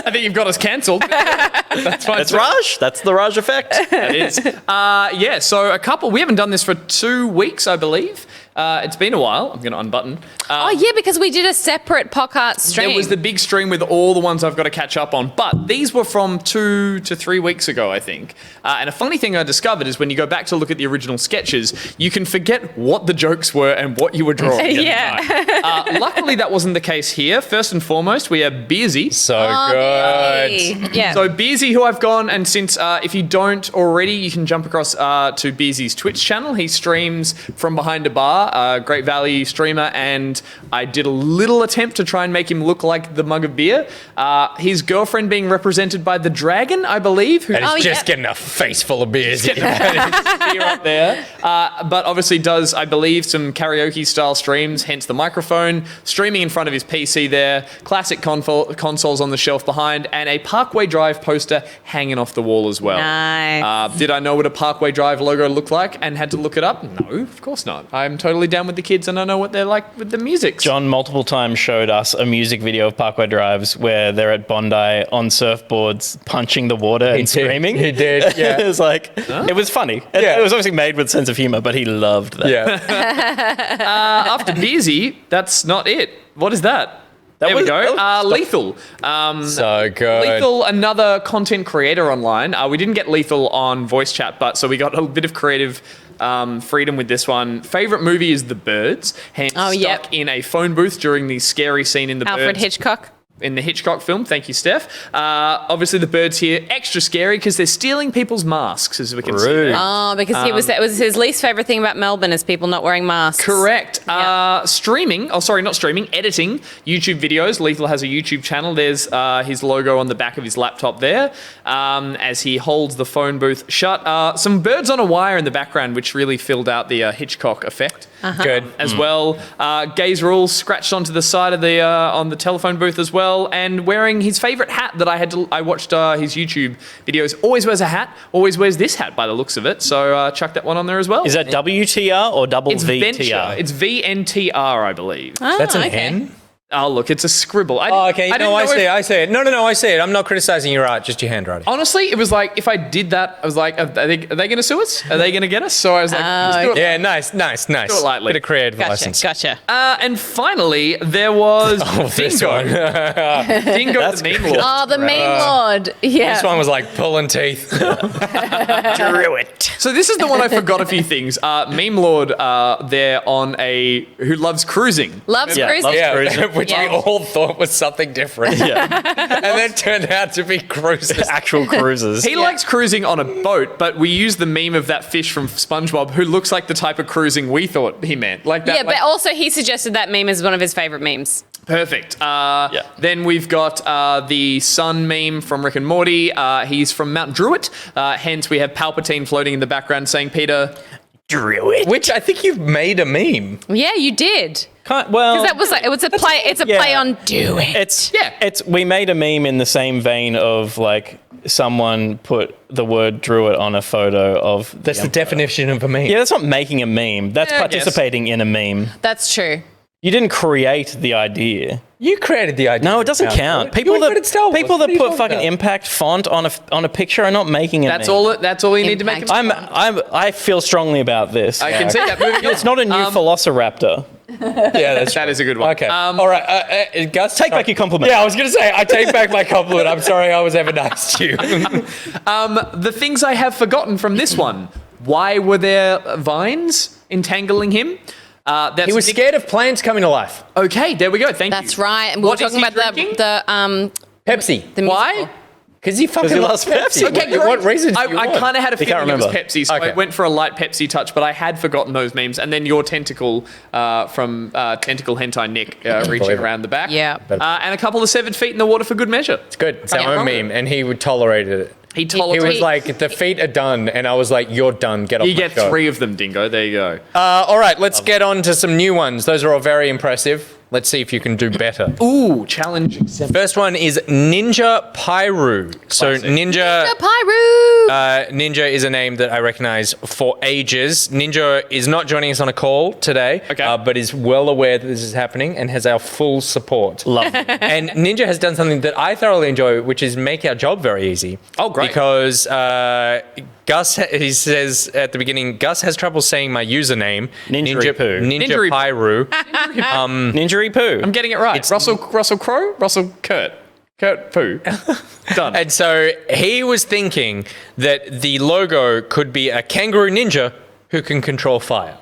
I think you've got us cancelled. That's fine. That's Raj. That's the Raj effect. It is. So we haven't done this for 2 weeks, I believe. It's been a while. I'm going to unbutton. Because we did a separate Pock-art stream. There was the big stream with all the ones I've got to catch up on. But these were from 2 to 3 weeks ago, I think. And a funny thing I discovered is when you go back to look at the original sketches, you can forget what the jokes were and what you were drawing. Luckily, that wasn't the case here. First and foremost, we have Beersy. So good. Yeah. So Beersy, who I've gone, and since if you don't already, you can jump across to Beersy's Twitch channel. He streams from behind a bar. Great value streamer, and I did a little attempt to try and make him look like the mug of beer. His girlfriend being represented by the dragon, I believe. And he's just getting a face full of beers. Beer up there. But obviously does, I believe, some karaoke-style streams, hence the microphone, streaming in front of his PC there, classic consoles on the shelf behind, and a Parkway Drive poster hanging off the wall as well. Nice. Did I know what a Parkway Drive logo looked like and had to look it up? No, of course not. I'm totally down with the kids and I know what they're like with the music. John multiple times showed us a music video of Parkway Drives where they're at Bondi on surfboards punching the water and screaming. He did, yeah. It was like, it was funny. It was obviously made with sense of humor, but he loved that. Yeah. After Beersy, that's not it. What is that? There we go. Lethal. So good. Lethal, another content creator online. We didn't get Lethal on voice chat, but so we got a bit of creative freedom with this one. Favorite movie is The Birds. Hence stuck in a phone booth during the scary scene in The Birds. Alfred Hitchcock. in the Hitchcock film. Thank you, Steph. Obviously, the birds here, extra scary because they're stealing people's masks, as we can see there. Oh, because it was his least favourite thing about Melbourne is people not wearing masks. Correct. Editing YouTube videos. Lethal has a YouTube channel. There's his logo on the back of his laptop there as he holds the phone booth shut. Some birds on a wire in the background, which really filled out the Hitchcock effect. Good. As well. Gaze rules scratched onto the side of the on the telephone booth as well, and wearing his favourite hat that I watched his YouTube videos. Always wears a hat. Always wears this hat by the looks of it. So chuck that one on there as well. Is that WTR or double it's VTR? Venture. It's VNTR, I believe. That's an N? Oh, look, it's a scribble. I see it. No, I see it. I'm not criticizing your art, just your handwriting. Honestly, it was like, if I did that, I was like, are they going to sue us? Are they going to get us? So I was like, let's do it. Yeah, nice. Do it lightly. Bit of creative license. Gotcha. And finally, there was this Dingo. one. Dingo the meme lord. Oh, the meme lord. Yeah. This one was like pulling teeth. Drew it. So this is the one I forgot a few things. Meme lord there on who loves cruising. Loves cruising. Which we all thought was something different. And then turned out to be cruises. Actual cruises. He likes cruising on a boat, but we used the meme of that fish from SpongeBob who looks like the type of cruising we thought he meant. Like that. Yeah, but also he suggested that meme as one of his favourite memes. Perfect. Then we've got the sun meme from Rick and Morty. He's from Mount Druitt. Hence, we have Palpatine floating in the background saying, Peter, Druitt. Which I think you've made a meme. Yeah, you did. Well, that was it was a play. It's a play on do it. We made a meme in the same vein of like someone put the word Druitt on a photo of. That's the definition of a meme. Yeah, that's not making a meme. That's participating in a meme. That's true. You didn't create the idea. You created the idea. No, it doesn't count. People that put fucking impact font on a picture are not making it. That's all you need to make. I feel strongly about this. I can see that. Moving on. It's not a new Velociraptor. Yeah, that is a good one. Okay. All right, Gus, take back your compliment. Yeah, I was going to say I take back my compliment. I'm sorry I was ever nice to you. The things I have forgotten from this one. Why were there vines entangling him? He was scared of plants coming to life. Okay, there we go. Thank you. That's right. And we were talking about the Pepsi. The Why? Because he fucking loves Pepsi. Okay, what reason do you want? I kind of had a feeling it was remember. Pepsi, so I went for a light Pepsi touch, but I had forgotten those memes. And then your tentacle from Tentacle Hentai Nick reaching around the back. Yeah. And a couple of 7 feet in the water for good measure. It's good. It's our own meme, and he would tolerate it. He was like, the feet are done, and I was like, you're done, get off my show. You get 3 of them, Dingo. There you go. All right, let's get on to some new ones. Those are all very impressive. Let's see if you can do better. Ooh, challenge. First one is Ninja Pyru. So Ninja Pyru. Ninja is a name that I recognize for ages. Ninja is not joining us on a call today, but is well aware that this is happening and has our full support. Love it. And Ninja has done something that I thoroughly enjoy, which is make our job very easy. Oh, great. Because Gus, he says at the beginning, Gus has trouble saying my username. Ninja Pyru. Ninja Poo. I'm getting it right. It's Russell Crowe? Russell Kurt Poo. Done. And so he was thinking that the logo could be a kangaroo ninja who can control fire.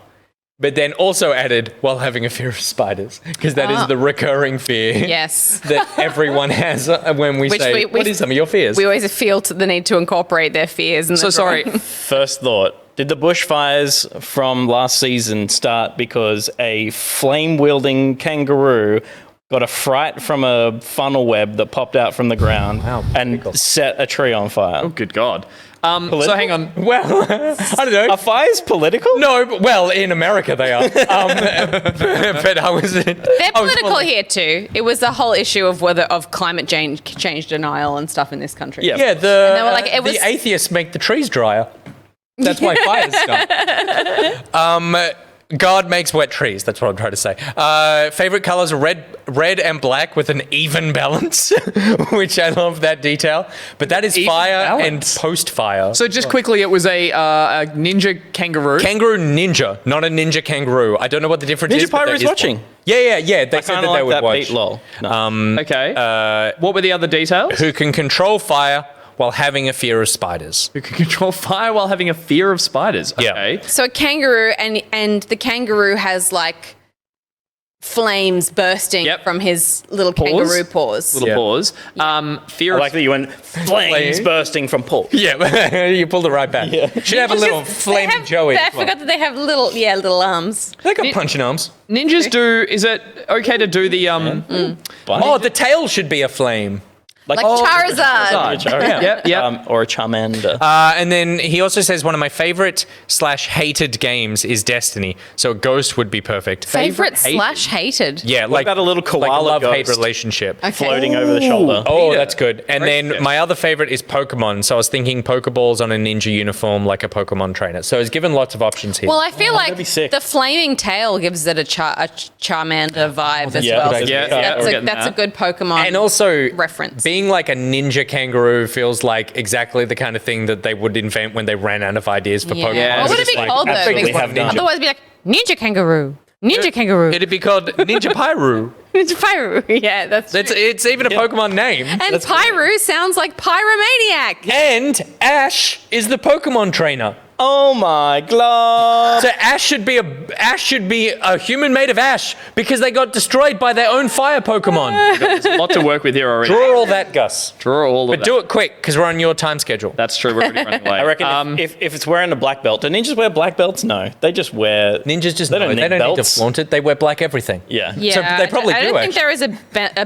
But then also added, while having a fear of spiders, because that is the recurring fear that everyone has when we say, what is some of your fears? We always feel the need to incorporate their fears. So sorry. First thought. Did the bushfires from last season start because a flame-wielding kangaroo got a fright from a funnel web that popped out from the ground and set a tree on fire? Oh, good God. So hang on. Well, I don't know. Are fires political? No, but, well, in America they are. But I was... They're political here too. It was the whole issue of climate change denial and stuff in this country. Yeah, the atheists make the trees drier. That's why fires start. God makes wet trees. That's what I'm trying to say. Favorite colors are red and black with an even balance, which I love that detail. But that is even fire balance. And post-fire. So just quickly, it was a ninja kangaroo. Kangaroo ninja, not a ninja kangaroo. I don't know what the difference is. Ninja Pyro is watching. Yeah. They said that they would watch. Beat lol. No. Okay. What were the other details? Who can control fire while having a fear of spiders. Who can control fire while having a fear of spiders. Okay. Yeah. So a kangaroo, and the kangaroo has like flames bursting from his little kangaroo paws. Little paws. Fear I of like that you went flames bursting from paws. Yeah, you pulled it right back. Yeah. Should have a little flaming Joey. I forgot that they have little arms. They got punching arms. Ninjas do. Is it okay to do the Oh, the tail should be a flame. Like Charizard. Yep. Or a Charmander. And then he also says one of my favorite/hated games is Destiny. So a ghost would be perfect. Favorite/hated. Yeah, What about a little koala like a love-hate ghost relationship. floating over the shoulder? Oh, that's good. And then my other favorite is Pokemon. So I was thinking Pokeballs on a ninja uniform like a Pokemon trainer. So it's given lots of options here. Well, I feel like the flaming tail gives it a Charmander vibe as well. That's a good Pokemon and also reference. Being like a ninja kangaroo feels like exactly the kind of thing that they would invent when they ran out of ideas for Pokemon. Yeah. What would it be called though? Otherwise it'd be like Ninja Kangaroo. Ninja Kangaroo. It'd be called Ninja Pyru. Ninja Pyru. Yeah, that's true. It's even a Pokemon name. And Pyru sounds like Pyromaniac. And Ash is the Pokemon trainer. Oh my god! So Ash should be a human made of ash because they got destroyed by their own fire Pokemon. There's a lot to work with here already. Draw all that, Gus. Draw all of that. But do it quick because we're on your time schedule. That's true. We're already running late. I reckon if it's wearing a black belt, do ninjas wear black belts? No, they just wear. Ninjas just they don't need to flaunt it. They wear black everything. Yeah. So they probably do. I don't think there is a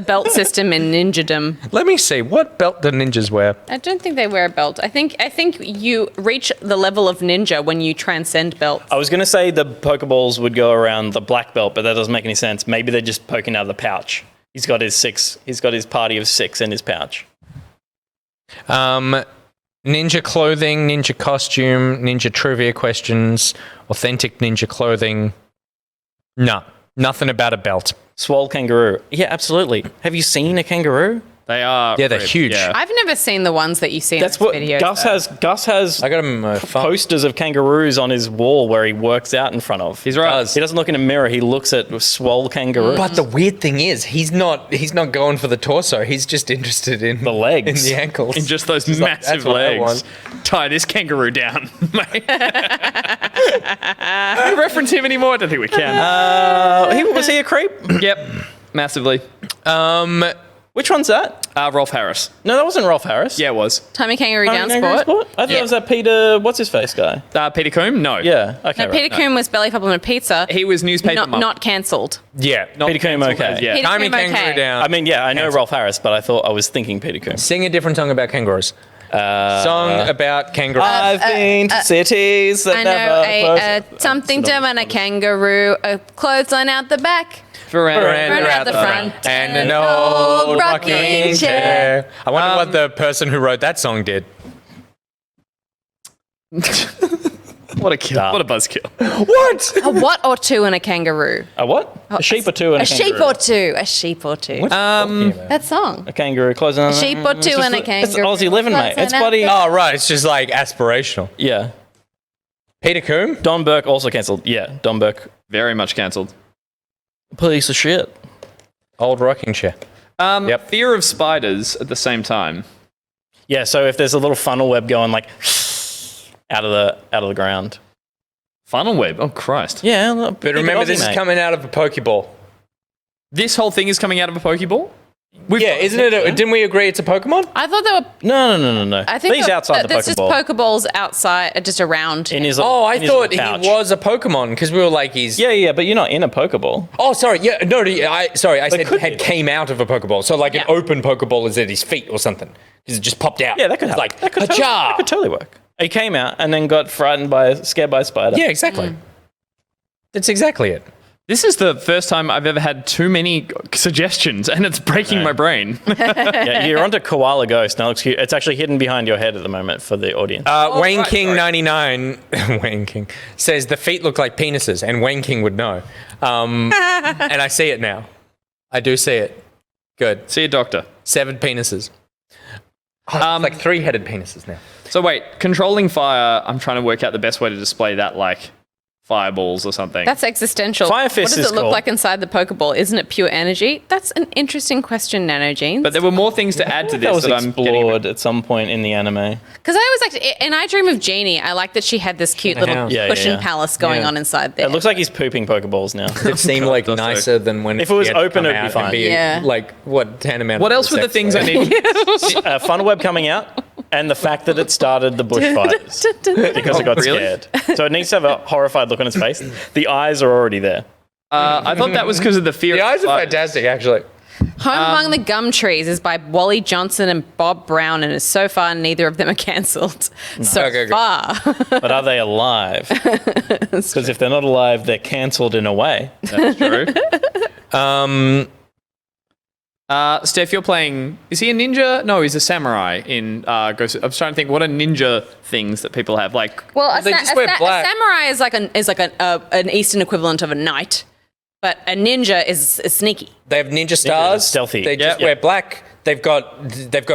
belt system in ninjadom. Let me see. What belt do ninjas wear? I don't think they wear a belt. I think you reach the level of ninja when you transcend belts. I was going to say the Pokeballs would go around the black belt, but that doesn't make any sense. Maybe they're just poking out of the pouch. He's got his party of 6 in his pouch. Ninja clothing, ninja costume, ninja trivia questions, authentic ninja clothing. No, nothing about a belt. Swole kangaroo. Yeah, absolutely. Have you seen a kangaroo? They are. Yeah, they're huge. Yeah. I've never seen the ones that you see in That's what videos. Gus has. I got him posters of kangaroos on his wall where he works out in front of. He's right. He doesn't look in a mirror. He looks at swole kangaroos. But the weird thing is, he's not going for the torso. He's just interested in the legs, in the ankles, in just those massive legs. Tie this kangaroo down, mate. Can we reference him anymore? I don't think we can. Was he a creep? Yep, massively. Which one's that? Rolf Harris. No, that wasn't Rolf Harris. Yeah, it was. Tommy Kangaroo Down Sport. I thought it was that Peter, what's his face guy? Peter Coombe? No. Yeah, okay. No, Peter Coombe was Belly Supplement Pizza. He was newspaper not cancelled. Yeah. Peter Coombe, okay. Yeah. Peter Tommy Coombe, Kangaroo okay. Down. I mean, yeah, I know Rolf Harris, but I was thinking Peter Coombe. Sing a different song about kangaroos. Song about kangaroos. I've been to cities that I know something dumb and a kangaroo, a clothesline out the back. Veranda out the front, and an old rocking chair. I wonder what the person who wrote that song did. What a kill. What a buzzkill. What? A what or two and a kangaroo? A what? A sheep or two and a kangaroo. Sheep or two. A sheep or two. That song. A kangaroo closing on A sheep or two and a kangaroo. It's Aussie living, mate. It's bloody. Oh, right. It's just like aspirational. Yeah. Peter Coombe? Don Burke also cancelled. Yeah, Don Burke. Very much cancelled. Piece of shit. Old rocking chair. Fear of spiders at the same time. Yeah, so if there's a little funnel web going like out of the ground. Funnel web? Oh, Christ. Yeah. But remember, this is coming out of a Pokeball. This whole thing is coming out of a Pokeball? Isn't it? Didn't we agree it's a Pokemon? I thought they were. No. I think these outside the There's just Pokeball. Pokeballs outside, just around. In his, I in his thought he pouch. was a Pokemon because we were like he's. Yeah, but you're not in a Pokeball. Oh, sorry. Yeah, no. I said came out of a Pokeball. So like an open Pokeball is at his feet or something because it just popped out. Yeah, that could happen. Like that could totally work. He came out and then got scared by a spider. Yeah, exactly. That's exactly it. This is the first time I've ever had too many suggestions, and it's breaking my brain. Yeah, you're onto Koala Ghost. Now, it's actually hidden behind your head at the moment for the audience. Wayne King 99 Wayne King says the feet look like penises, and Wayne King would know. And I see it now. I do see it. Good. See a doctor. Severed penises. Like 3-headed penises now. So wait, controlling fire, I'm trying to work out the best way to display that, like, fireballs or something. That's existential. Fire what Fist does is it look cool. like inside the Pokeball? Isn't it pure energy? That's an interesting question, NanoGenes. But there were more things to add to that this was that I'm explored at some point in the anime. Because I always liked, in I Dream of Jeannie, I like that she had this cute little cushion palace going on inside there. It looks like he's pooping Pokeballs now. It seemed like nicer than when if it was he had open, come it'd be out fine. and Yeah. like what tantamount. What to else were the sex things I play. needed? Funnel Web coming out, and the fact that it started the bushfires because it got scared. So it needs to have a horrified look on its face. The eyes are already there. I thought that was because of the fear. The eyes are fantastic, actually. Home Among the Gum Trees is by Wally Johnson and Bob Brown, and so far neither of them are cancelled. So far. But are they alive? Because if they're not alive, they're cancelled in a way. That's true. Steph, you're playing. Is he a ninja? No, he's a samurai in Ghost. I was trying to think what are ninja things that people have. Like, Well, a They just wear black. samurai is like an Eastern equivalent of a knight, but a ninja is sneaky. They have ninja stars. stealthy. They just wear black. They've got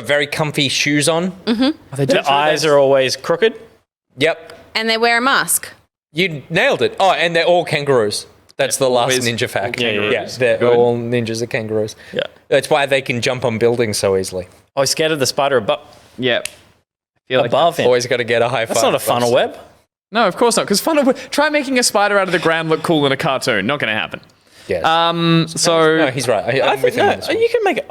very comfy shoes on. The eyes are always crooked. Yep. And they wear a mask. You nailed it. Oh, and they're all kangaroos. That's the last always ninja fact. kangaroos. They're Good. all ninjas are kangaroos. Yeah. That's why they can jump on buildings so easily. Oh, he's scared of the spider yeah. I feel like above him. Always got to get a high five. That's not a funnel web. No, of course not. Because try making a spider out of the ground look cool in a cartoon. Not going to happen. Yes. So No, he's right. I'm with him on this one. You can make it.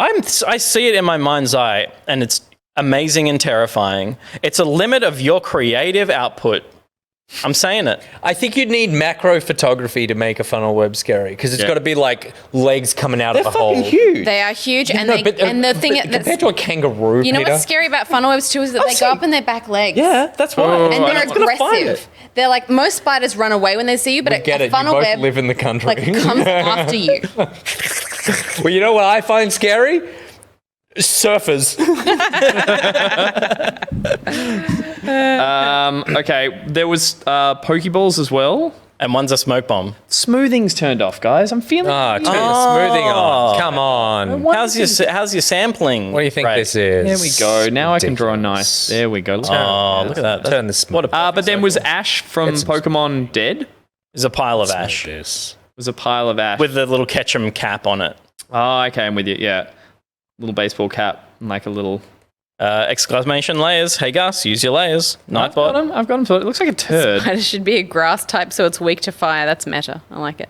I see it in my mind's eye, and it's amazing and terrifying. It's a limit of your creative output. I'm saying it. I think you'd need macro photography to make a funnel web scary because it's got to be like legs coming out of a hole. Huge. They are huge, and No, they but, and the thing but that's compared to a kangaroo, you know Peter, what's scary about funnel webs too is that they go up on their back legs. Yeah, that's why. And they're It's gonna find aggressive. it. They're like most spiders run away when they see you, but get a it. You funnel both web live in the country. like comes after you. Well, you know what I find scary? Surfers. okay, there was Pokeballs as well. And one's a smoke bomb. Smoothing's turned off, guys. I'm feeling. Turn the smoothing on. Come on. How's your sampling? What do you think rate? this is? There we go. Now I can draw a nice. There we go. Oh, look at that. Turn the smooth. But then was Ash from Pokemon dead? There's a pile of ash Was a pile of ash with the little Ketchum cap on it. Oh, okay, I'm with you. Yeah, little baseball cap, and like a little. Exclamation layers. Hey Gus, use your layers. I've got him. So it looks like a turd. Spider should be a grass type, so it's weak to fire. That's meta. I like it.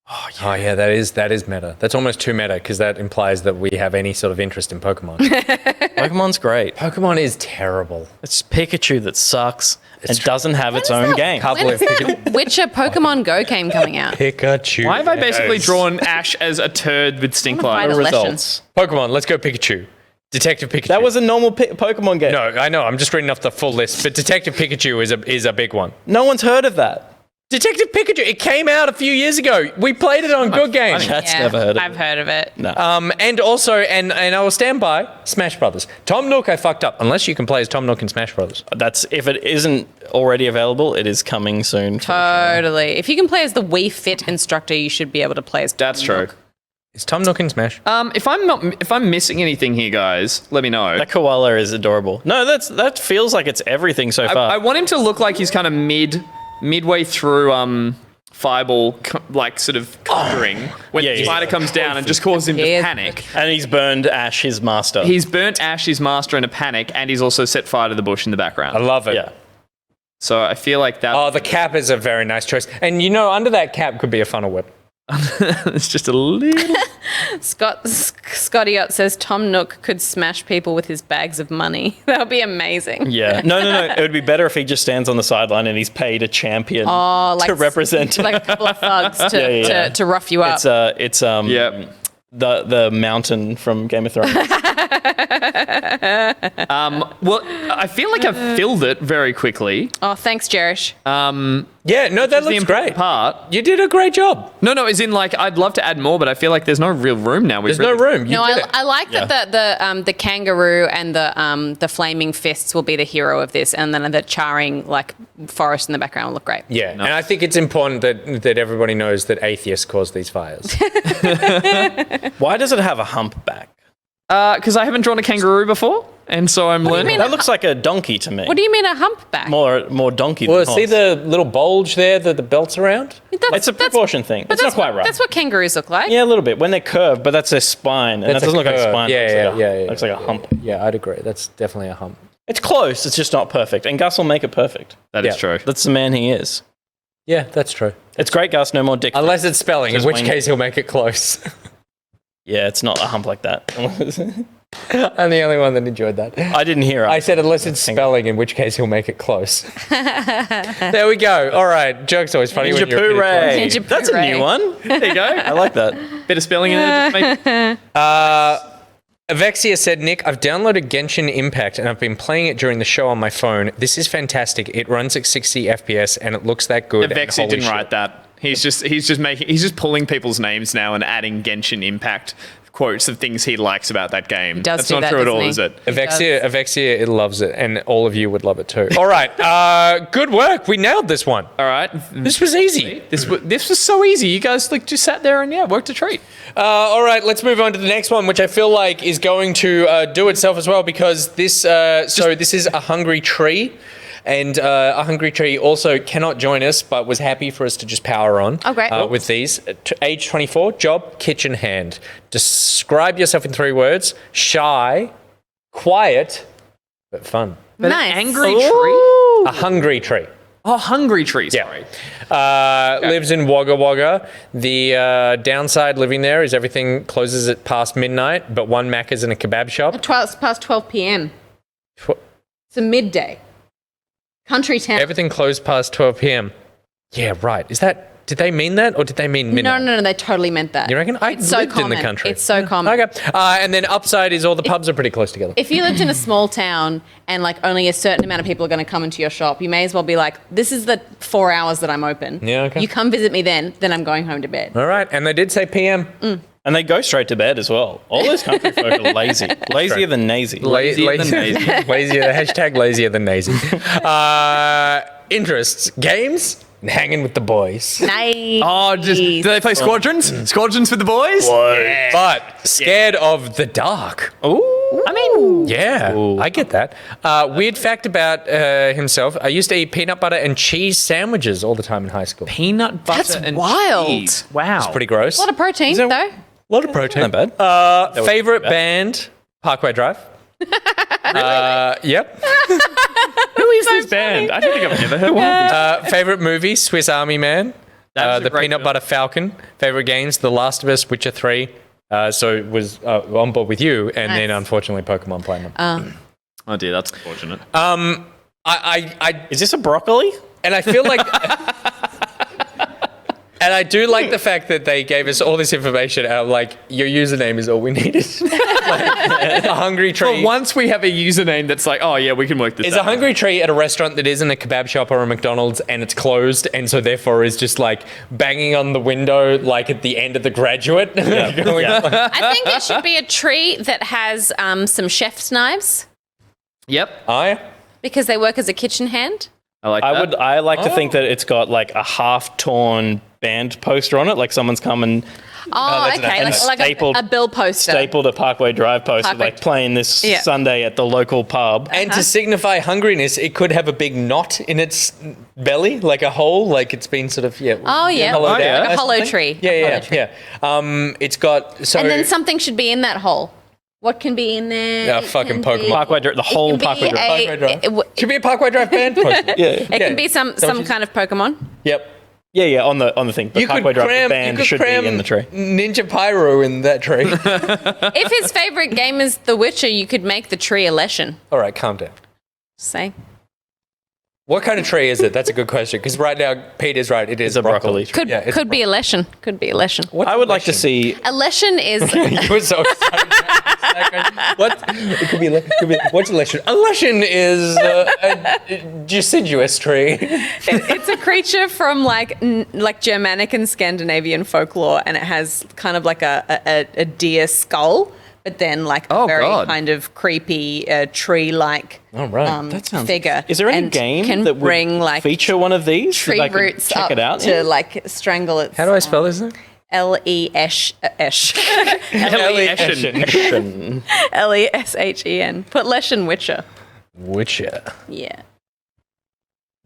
Oh yeah, that is meta. That's almost too meta because that implies that we have any sort of interest in Pokemon. Pokemon's great. Pokemon is terrible. It's Pikachu that sucks and doesn't have its own game. When is that Witcher Pokemon Go game coming out? Pikachu. Why have I basically drawn Ash as a turd with stink I line? wanna find a Results. Pokemon, let's go Pikachu. Detective Pikachu. That was a normal Pokemon game. No, I know. I'm just reading off the full list, but Detective Pikachu is a big one. No one's heard of that. Detective Pikachu. It came out a few years ago. We played it on Good Game. Chat's never heard of I've heard of it. No. And also, and I will stand by Smash Brothers. Tom Nook, I fucked up. Unless you can play as Tom Nook in Smash Brothers. That's if it isn't already available, it is coming soon. Totally. If you can play as the Wii Fit instructor, you should be able to play as. That's true. Is Tom Nook in Smash? If I'm missing anything here, guys, let me know. That koala is adorable. No, that feels like it's everything so far. I want him to look like he's kind of midway through Fireball, like sort of conjuring when the spider comes down and just causes him to panic. And he's burned Ash, his master. He's burnt Ash, his master, in a panic, and he's also set fire to the bush in the background. I love it. Yeah. So I feel like that. Oh, the cap is a very nice choice. And under that cap could be a funnel whip. It's just a little. Scotty Ott says Tom Nook could smash people with his bags of money. That would be amazing. Yeah. No. It would be better if he just stands on the sideline and he's paid a champion to represent. Like a couple of thugs to rough you up. It's the mountain from Game of Thrones. Well, I feel like I've filled it very quickly. Oh, thanks, Jerish. Yeah, no, that looks great. You did a great job. No, as in like I'd love to add more, but I feel like there's no real room now. There's no room. I like that the kangaroo and the flaming fists will be the hero of this, and then the charring like forest in the background will look great. Yeah, and I think it's important that everybody knows that atheists cause these fires. Why does it have a humpback? Because I haven't drawn a kangaroo before, and so I'm learning. That looks like a donkey to me. What do you mean a humpback? More donkey Well, than horse. see the little bulge there that the belt's around? It's a proportion thing. It's not quite right. That's what kangaroos look like. Yeah, a little bit. When they're curved, but that's their spine. And that doesn't look like a spine. Yeah. Looks like a hump. Yeah, I'd agree. That's definitely a hump. It's close. It's just not perfect. And Gus will make it perfect. That is true. That's the man he is. Yeah, that's true. It's great, Gus. No more dick. Unless it's spelling, in which wing. case he'll make it close. Yeah, it's not a hump like that. I'm the only one that enjoyed that. I didn't hear it. I said unless it's spelling, in which case he'll make it close. There we go. All right. Joke's always funny when you're Ninja That's a new one. There you go. I like that. Bit of spelling in there. Avexia said, Nick, I've downloaded Genshin Impact and I've been playing it during the show on my phone. This is fantastic. It runs at 60 FPS and it looks that good. Avexia didn't write that. He's just pulling people's names now and adding Genshin Impact quotes of things he likes about that game. Does That's do not that, true at all, doesn't is it? Avexia, it loves it, and all of you would love it too. All right, good work. We nailed this one. All right, this was easy. This was so easy. You guys just sat there and worked a treat. All right, let's move on to the next one, which I feel like is going to do itself as well because this. This is a hungry tree. And a hungry tree also cannot join us, but was happy for us to just power on. Oh, great. With these. Age 24, job, kitchen hand. Describe yourself in 3 words. Shy, quiet, but fun. Nice. An angry tree? A hungry tree. Oh, hungry tree, sorry. Lives in Wagga Wagga. The downside living there is everything closes at past midnight, but one Macca's and a kebab shop. It's past 12 p.m. It's a midday. Country town. Everything closed past 12 p.m. Yeah, right. Did they mean that or did they mean midnight? No, they totally meant that. You reckon? I It's so lived in common. the country. It's so common. Okay. And then upside is all the pubs are pretty close together. If you lived in a small town and like only a certain amount of people are going to come into your shop, you may as well be like, this is the 4 hours that I'm open. Yeah, okay. You come visit me then I'm going home to bed. All right. And they did say PM. And they go straight to bed as well. All those country folk are lazy. Lazier than nazy. Lazier than nazy. Hashtag lazier than nazy. Interests. Games. Hanging with the boys. Nice. Oh, do they play Squadrons? Squadrons with the boys? Yeah. But scared of the dark. Ooh. I mean, yeah, I get that. Weird fact about himself. I used to eat peanut butter and cheese sandwiches all the time in high school. Peanut butter That's and wild. cheese. Wow. It's pretty gross. a lot of protein though. A lot of protein. Not bad. Favorite band? Parkway Drive. Yep. Who is this band? I don't think I've ever heard one of these. Favorite movie? Swiss Army Man. That's a The great Peanut film. Butter Falcon. Favorite games? The Last of Us, Witcher 3. So it was on board with you, and then Nice. unfortunately Pokemon Platinum. Oh dear, that's unfortunate. I Is this a broccoli? and I feel like. And I do like the fact that they gave us all this information. And I'm like, your username is all we needed. Like, a hungry tree. But once we have a username that's like, oh yeah, we can work this Is out. a hungry tree at a restaurant that isn't a kebab shop or a McDonald's and it's closed and so therefore is just like banging on the window like at the end of The Graduate? I think it should be a tree that has some chef's knives Yep. because they work as a kitchen hand. I like that. I like to think that it's got like a half-torn band poster on it, like someone's come and Oh, that's okay, nice. like Stapled- a bill poster. stapled a Parkway Drive poster, Parkway- like playing this Yeah. Sunday at the local pub. And to signify hungriness, it could have a big knot in its belly, like a hole, like it's been sort of, Oh yeah, hollowed like out a or hollow something. tree. Yeah. It's got, so... And then something should be in that hole. What can be in there? Yeah, It fucking can be- Pokemon. Parkway Drive, the whole can be Parkway Drive. Parkway Drive. it Should be a Parkway Drive band poster. Yeah, can be some kind of Pokemon. Yep. yeah, on the thing. The Parkway Drive band should be in the tree. Ninja Pyro in that tree. If his favorite game is The Witcher, you could make the tree a lesson. All right, calm down. Say. What kind of tree is it? That's a good question. Because right now, Pete is right. It is a broccoli. Could Yeah, it's could be a lesson. Could be a lesson. I would like to see. A lesson is You were so excited. What? It could be. What's a lesson? A lesson is a deciduous tree. it's a creature from like Germanic and Scandinavian folklore, and it has kind of like a deer skull, but then like a very kind of creepy tree-like That sounds figure. Is there any and game can that would bring like feature one of these? tree that I could roots check up it out to in? like strangle its. How do I spell this thing? L-E-S-H. L-E-S-H-E-N. Put Leshen Witcher. Witcher. Yeah.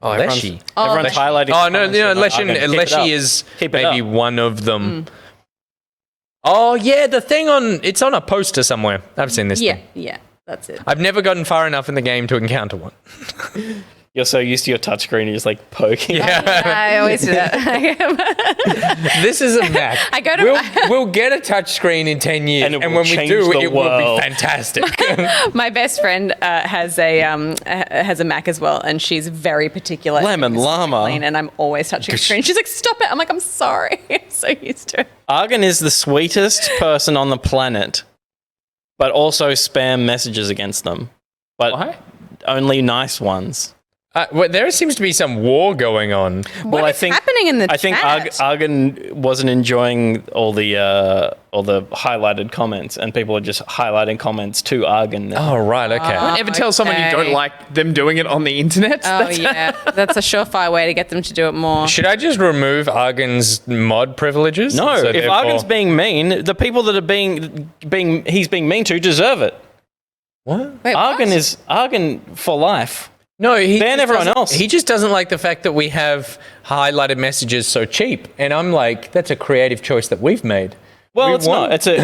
Oh, Leshy. Everyone's highlighting. Oh, no, Leshy is maybe one of them. Oh, yeah, the thing it's on a poster somewhere. I've seen this thing. Yeah, that's it. I've never gotten far enough in the game to encounter one. You're so used to your touchscreen, you're just like poking. Yeah, I always do that. This is a Mac. We'll get a touchscreen in 10 years, and when we do, it will be fantastic. My best friend has a Mac as well, and she's very particular. Lemon llama. And I'm always touching the screen. She's like, "Stop it!" I'm like, "I'm sorry." I'm so used to it. Argon is the sweetest person on the planet, but also spam messages against them. But what? Only nice ones. Well, there seems to be some war going on. What is happening in the chat? I think Argon wasn't enjoying all the highlighted comments, and people are just highlighting comments to Argon now. Oh, right, okay. Don't ever tell someone you don't like them doing it on the internet. Oh, yeah. That's a surefire way to get them to do it more. Should I just remove Argon's mod privileges? No, if Argon's being mean, the people that are he's being mean to deserve it. What? Wait, Argon is Argon for life. No, ban everyone else. He just doesn't like the fact that we have highlighted messages so cheap. And I'm like, that's a creative choice that we've made. Well, it's not. It's a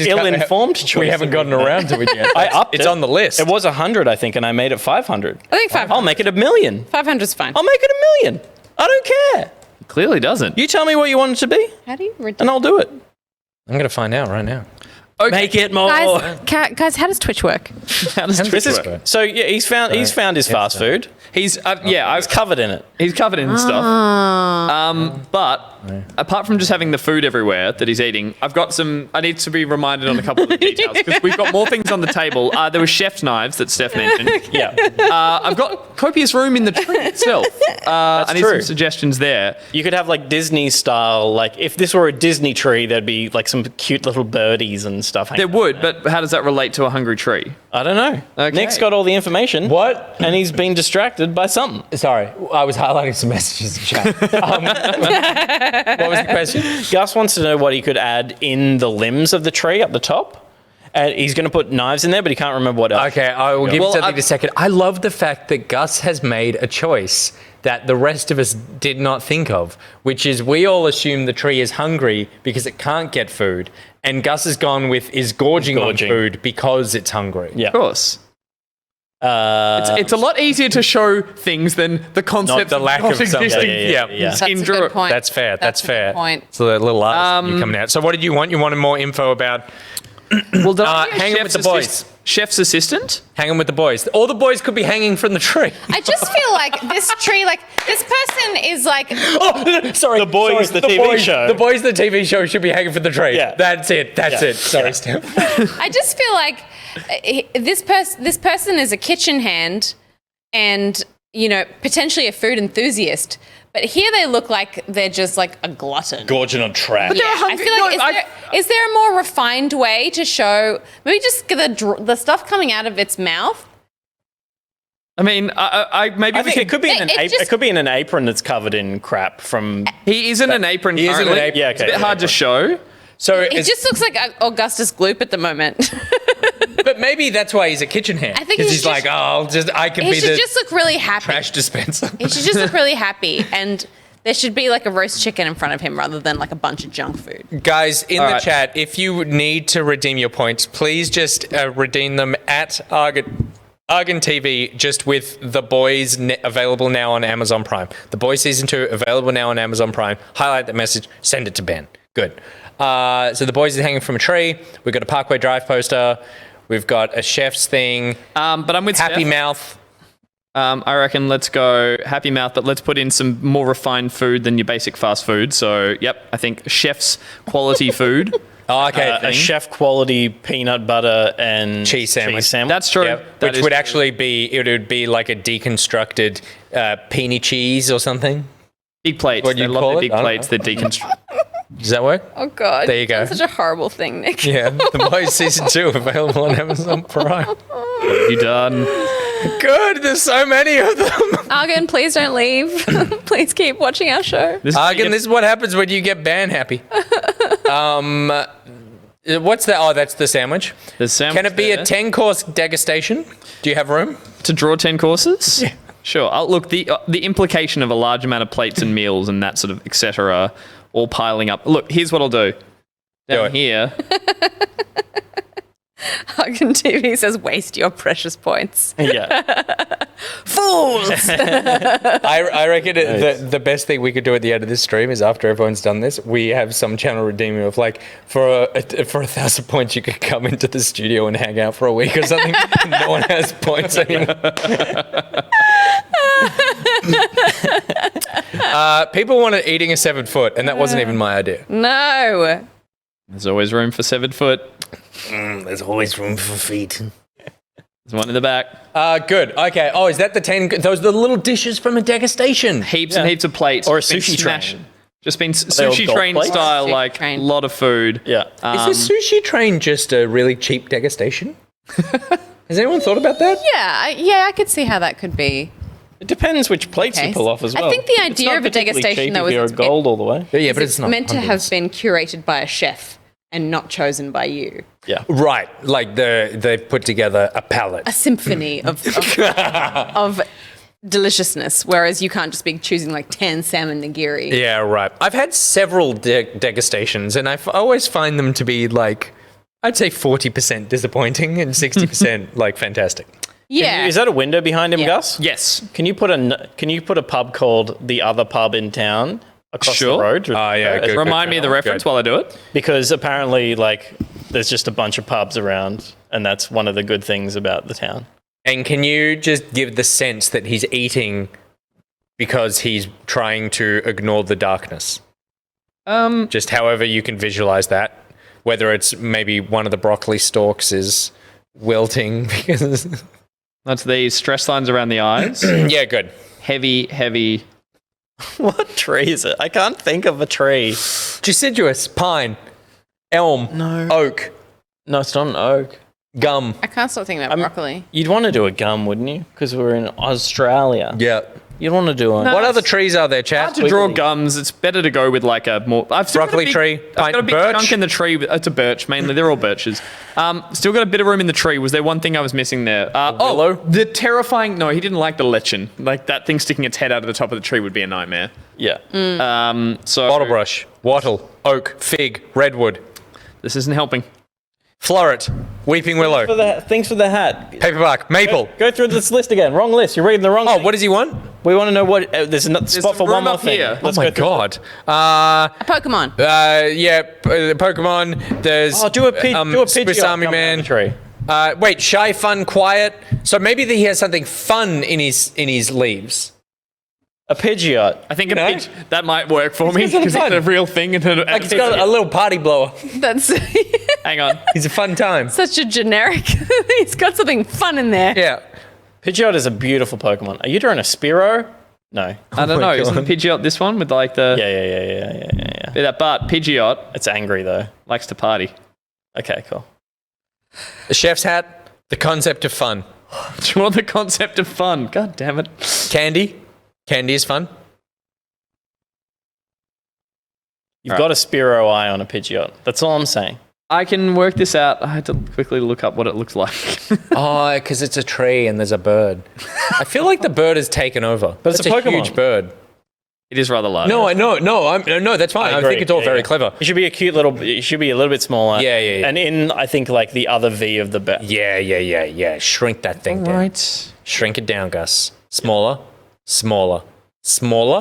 ill-informed choice. We haven't gotten around to it yet. It's on the list. It was 100, I think, and I made it 500. I think 500. I'll make it 1 million. 500's fine. I'll make it 1 million. I don't care. Clearly doesn't. You tell me what you want it to be. How do you redeem? And I'll do it. I'm going to find out right now. Okay. Make it more. Guys, how does Twitch work? How does Twitch work? So yeah, he's found his fast food. He's covered in it. He's covered in stuff. But apart from just having the food everywhere that he's eating, I need to be reminded on a couple of the details because we've got more things on the table. There were chef's knives that Steph mentioned. Yeah. I've got copious room in the tree itself. I need some suggestions there. You could have like Disney style, like if this were a Disney tree, there'd be like some cute little birdies and stuff. There would, but how does that relate to a hungry tree? I don't know. Okay. Nick's got all the information. What? And he's been distracted by something. Sorry, I was highlighting some messages in chat. What was the question? Gus wants to know what he could add in the limbs of the tree up the top. And he's going to put knives in there, but he can't remember what else. Okay, I will give you something in a second. I love the fact that Gus has made a choice that the rest of us did not think of, which is we all assume the tree is hungry because it can't get food. And Gus has gone with is gorging on food because it's hungry. Yeah. Of course. It's a lot easier to show things than the concept the lack of something. Yeah. That's a good point. That's fair. That's fair. A good point. So the little artist you coming out. So what did you want? You wanted more info about? Well, hanging with the boys. Chef's assistant? Hanging with the boys. All the boys could be hanging from the tree. I just feel like this tree, like this person is like. Oh, sorry. The boys, the TV show. The boys, the TV show should be hanging from the tree. Yeah. That's it. That's it. Sorry, Steph. I just feel like this person is a kitchen hand, and potentially a food enthusiast. But here they look like they're just like a glutton. Gorging on trash. Yeah, I feel like is there a more refined way to show maybe just the stuff coming out of its mouth? I mean, I think it could be it could be in an apron that's covered in crap from. He is in an apron. He is in an apron. Yeah, okay. It's a bit hard to show. So it just looks like Augustus Gloop at the moment. But maybe that's why he's a kitchen hand. I think because he's like, I can be the. He should just look really happy. Trash dispenser. He should just look really happy, and there should be like a roast chicken in front of him rather than like a bunch of junk food. Guys, in the chat, if you need to redeem your points, please just redeem them at Argon TV, just with The Boys available now on Amazon Prime. The Boys Season 2 available now on Amazon Prime. Highlight the message, send it to Ben. Good. So The Boys is hanging from a tree. We've got a Parkway Drive poster. We've got a chef's thing. But I'm with Happy Steph. Mouth. I reckon let's go Happy Mouth, but let's put in some more refined food than your basic fast food. So, yep, I think chef's quality food. Oh, okay. A chef quality peanut butter and cheese sandwich. That's true. Yep. Which would actually be, it would be like a deconstructed peony cheese or something. Big plates. What do you love call the it? big plates. They're deconstructed. Does that work? Oh God! There you go. That's such a horrible thing, Nick. Yeah, The Boys Season 2 available on Amazon Prime. What have you done? Good, there's so many of them. Argon, please don't leave. Please keep watching our show. Argon, this is what happens when you get ban happy. What's that? Oh, that's the sandwich. The sandwich. Can it be there. a 10-course degustation? Do you have room? To draw 10 courses? Yeah. Sure. Look, the implication of a large amount of plates and meals and that sort of et cetera all piling up. Look, here's what I'll do. Down here. Huggin TV says, waste your precious points. Yeah. Fools! I reckon the best thing we could do at the end of this stream is after everyone's done this, we have some channel redeeming of like, for 1,000 points, you could come into the studio and hang out for a week or something. No one has points anymore. People wanted eating a 7 foot, and that wasn't even my idea. No. There's always room for 7 foot. There's always room for feet. There's one in the back. Good. Okay. Oh, is that the 10? Those are the little dishes from a degustation. Heaps and heaps of plates. Or a Just been sushi smashed. train. Just been they all sushi golf train plates? style, Sushi like train. a lot of food. Yeah. Is the sushi train just a really cheap degustation? Has anyone thought about that? Yeah, I could see how that could be. It depends which plates you Okay. pull off as well. I think the It's idea not of a particularly degustation, cheap though, if is you're it's gold all the way. Yeah, but It's it's not meant to hundreds. have been curated by a chef and not chosen by you. Yeah. Right, like they've put together a palette. A symphony of deliciousness, whereas you can't just be choosing like 10 salmon nigiri. Yeah, right. I've had several degustations, and I always find them to be like, I'd say 40% disappointing and 60% like fantastic. Yeah. Is that a window behind him, Yeah. Gus? Yes. Can you put a pub called The Other Pub in Town across Sure. the road? Oh, yeah, good. Remind me of the reference while I do it. Because apparently, like, there's just a bunch of pubs around, and that's one of the good things about the town. And can you just give the sense that he's eating because he's trying to ignore the darkness? Just however you can visualize that. Whether it's maybe one of the broccoli stalks is wilting because... That's these stress lines around the eyes. Yeah, good. Heavy. What tree is it? I can't think of a tree. Deciduous, pine, elm, oak, No, it's not an oak. gum. I can't stop thinking about broccoli. You'd want to do a gum, wouldn't you? Because we're in Australia. Yeah. You'd want to do one. What other trees are there, chat? Hard to draw gums. It's better to go with like a more... I've still Broccoli got a tree, I've got a big birch? chunk in the tree. It's a birch, mainly. They're all birches. Still got a bit of room in the tree. Was there one thing I was missing there? willow? The terrifying... No, he didn't like the lichen. Like that thing sticking its head out of the top of the tree would be a nightmare. Yeah. So Bottlebrush, wattle, oak, fig, redwood, this isn't helping. floret, weeping willow, Thanks for the hat. paperbark, maple. Go through this list again. Wrong list. You're reading the wrong Oh, thing. what does he want? We want to know what... there's a spot for room one more up thing. here. Let's Oh my go through god. A Pokemon. Pokemon. There's do a Pidgeot Swiss Army coming Man. down the tree. Wait, shy, fun, quiet. So maybe he has something fun in his leaves. A Pidgeot. I think No. that might work for me got something because it's fun. a real thing. And Like it's got a little party blower. That's hang on. He's a fun time. such a generic. He's got something fun in there. Yeah. Pidgeot is a beautiful Pokemon. Are you drawing a Spearow? No. I don't know. Isn't Pidgeot this one with like the... Yeah. Yeah, but Pidgeot It's angry though. likes to party. Okay, cool. The chef's hat. The concept of fun. Do you want the concept of fun? God damn it. Candy. Candy is fun. You've got a Spearow eye on a Pidgeot. That's all I'm saying. I can work this out. I had to quickly look up what it looks like. Oh, because it's a tree and there's a bird. I feel like the bird has taken over. But it's That's a Pokemon. huge bird. It is rather large. No, that's fine. I agree. think it's all Yeah, very yeah. clever. It should be a cute little... It should be a little bit smaller. Yeah. And in, I think, like the other V of the... Yeah. Shrink that thing down. Right. Shrink it down, Gus. Smaller.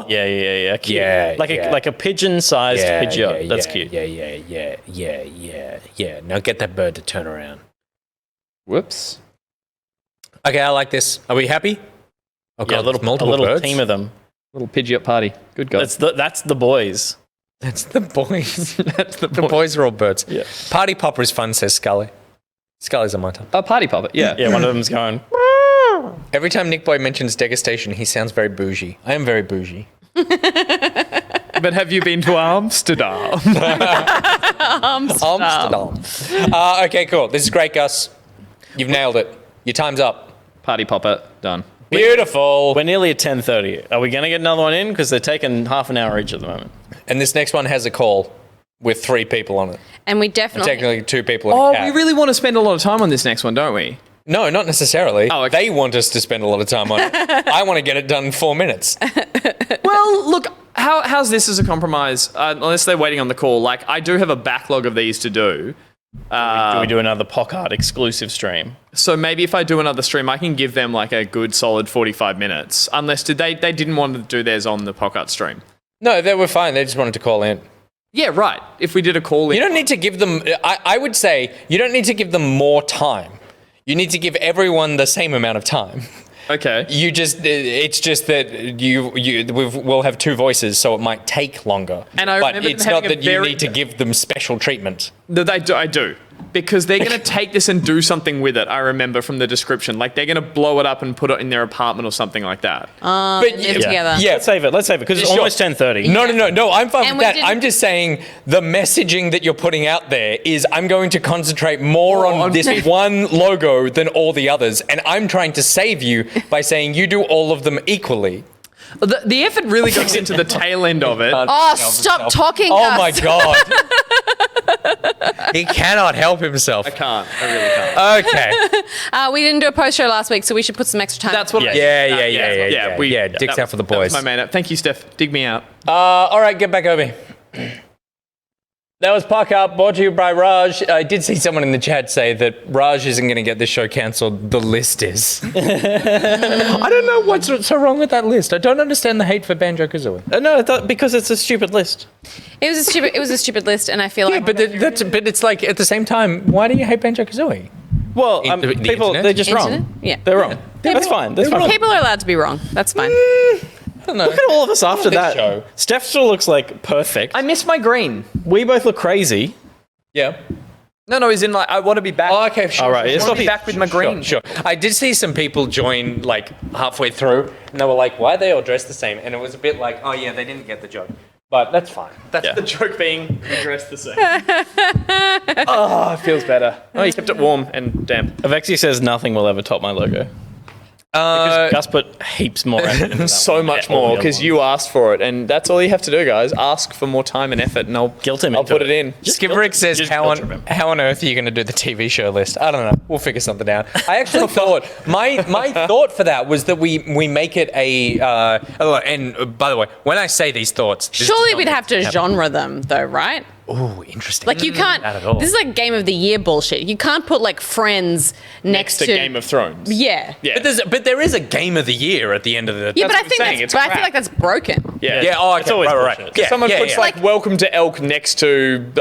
Yeah. Cute. Yeah, Like yeah. a pigeon-sized Pidgeot. That's cute. Yeah. Now get that bird to turn around. Whoops. Okay, I like this. Are we happy? Oh, Yeah, God, a multiple little birds? team of them. Little Pidgeot party. Good God. That's the boys. That's the boys. That's the The boys are all birds. Yeah. Party popper is fun, says Scully. Scully's on my time. A party puppet. Yeah. Yeah, one of them's going... Every time Nick Boy mentions degustation, he sounds very bougie. I am very bougie. But have you been to Amsterdam? Amsterdam. Okay, cool. This is great, Gus. You've nailed it. Your time's up. Party puppet. Done. Beautiful. We're nearly at 10:30. Are we going to get another one in? Because they're taking half an hour each at the moment. And this next one has a call. with 3 people on it. And we And definitely... technically 2 people and a cat. we really want to spend a lot of time on this next one, don't we? No, not necessarily. Oh, okay. They want us to spend a lot of time on it. I want to get it done in 4 minutes. Well, look, how's this as a compromise? Unless they're waiting on the call. Like, I do have a backlog of these to do. Do we do another Pock-art exclusive stream? So maybe if I do another stream, I can give them like a good solid 45 minutes. Unless they didn't want to do theirs on the Pock-art stream. No, they were fine. They just wanted to call in. Yeah, right. If we did a call in. You don't need to give them... I would say you don't need to give them more time. You need to give everyone the same amount of time. Okay. It's just that we'll have 2 voices, so it might take longer. And I but remember it's them not having that you need to give them special treatment. I do. Because they're going to take this and do something with it, I remember from the description. Like, they're going to blow it up and put it in their apartment or something like that. But live together. Yeah. Let's save it, because it's Sure. almost 10:30. No, I'm fine And with we that. I'm just saying the messaging that you're putting out there is I'm going to concentrate more on this one logo than all the others. And I'm trying to save you by saying you do all of them equally. The effort really goes into the tail end of it. Oh, stop talking, Oh Gus. my God. He cannot help himself. I can't. I really can't. Okay. We didn't do a post show last week, so we should put some extra time. That's what. Yeah, dicks out for the boys. That's my main. Thank you, Steph. Dig me out. All right, get back over here. That was Pock-art, brought to you by Raj. I did see someone in the chat say that Raj isn't going to get this show cancelled. The list is. I don't know what's so wrong with that list. I don't understand the hate for Banjo-Kazooie. No, because it's a stupid list. It was a stupid list, and I feel like... but it's like, at the same time, why do you hate Banjo-Kazooie? Well, The people, internet? they're just Internet? wrong. Yeah. They're wrong. That's fine. That's fine. People are allowed to be wrong. That's fine. Look at all of us after this that. show. Steph still looks like perfect. I miss my green. We both look crazy. Yeah. No, he's in like, I want to be back. Oh, okay, sure. All right, I it's want to not be back with my green. Sure. I did see some people join like halfway through, and they were like, "Why are they all dressed the same?" And it was a bit like, "Oh yeah, they didn't get the joke." But that's fine. That's the joke being dressed the same. Oh, it feels better. Oh, you kept it warm and damp. Avexi says nothing will ever top my logo. Because Gus put heaps more effort into that So one. much Yeah, all more the other because ones. you asked for it, and that's all you have to do, guys. Ask for more time and effort, and I'll Guilt him I'll into put it in. Skiverick says, just how guilt trip him. on earth are you going to do the TV show list? I don't know. We'll figure something out. I actually thought, my thought for that was that we make it a, and by the way, when I say these thoughts... this Surely does not we'd have to happen. genre them, though, right? Ooh, interesting. Like, you can't... Not at all. This is like Game of the Year bullshit. You can't put, like, Friends next to... Game of Thrones. Yeah. But there is a Game of the Year at the end of the... Yeah, but I what I'm think saying, it's I feel crap. like that's broken. Yeah. Yeah, oh, okay. It's always right. bullshit. Yeah, Someone yeah, puts yeah. like Welcome to Elk next to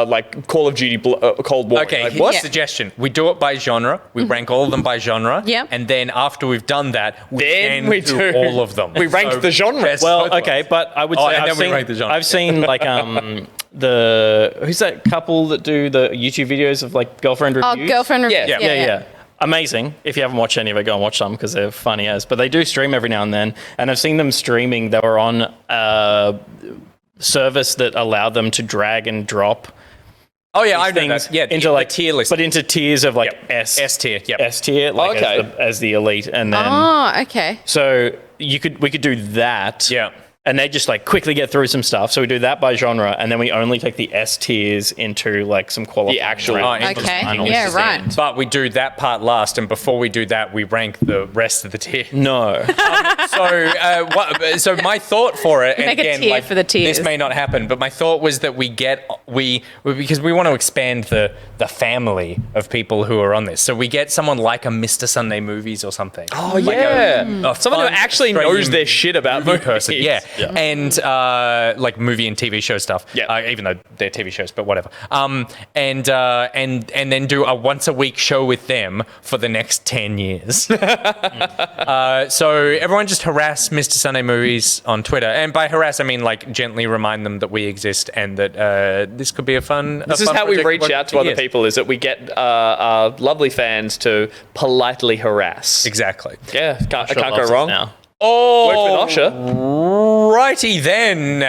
like Call of Duty Cold War. Okay, Like, here's what? a suggestion. We do it by genre. We rank all of them by genre. Yeah. And then after we've done that, Then we we do do- all of them. we rank the genres. best Well, both okay, ways. but I would Oh, say and then we rank the genre. I've seen like who's that couple that do the YouTube videos of like girlfriend Oh, reviews? girlfriend reviews. Yeah. Amazing. If you haven't watched any of it, go and watch them because they're funny as. But they do stream every now and then. And I've seen them streaming. They were on a service that allowed them to drag and drop Oh yeah, I know things that. Yeah, into the like tier list. but into tiers of like Yep. S tier. Yep. S tier, like Okay. as the elite, and then Oh, okay. so we could do that. Yeah. And they just like quickly get through some stuff. So we do that by genre, and then we only take the S tiers into like some quality. The actual- Okay. Yeah, right. But we do that part last, and before we do that, we rank the rest of the tier. No. So my thought for it, and Make a again, tier like, for the tiers. this may not happen, but my thought was that because we want to expand the family of people who are on this. So we get someone like a Mr. Sunday Movies or something. Oh yeah, A someone who fun actually knows Australian their shit about movie movies. person. Yeah. And like movie and TV show stuff. Yeah. Even though they're TV shows, but whatever. And then do a once a week show with them for the next 10 years. So everyone just harass Mr. Sunday Movies on Twitter, and by harass I mean like gently remind them that we exist and that this could be a fun. This is how we reach out to other people: is that we get our lovely fans to politely harass. Exactly. Yeah, I can't go loves us wrong. now. Oh, Worked with Osher. righty then.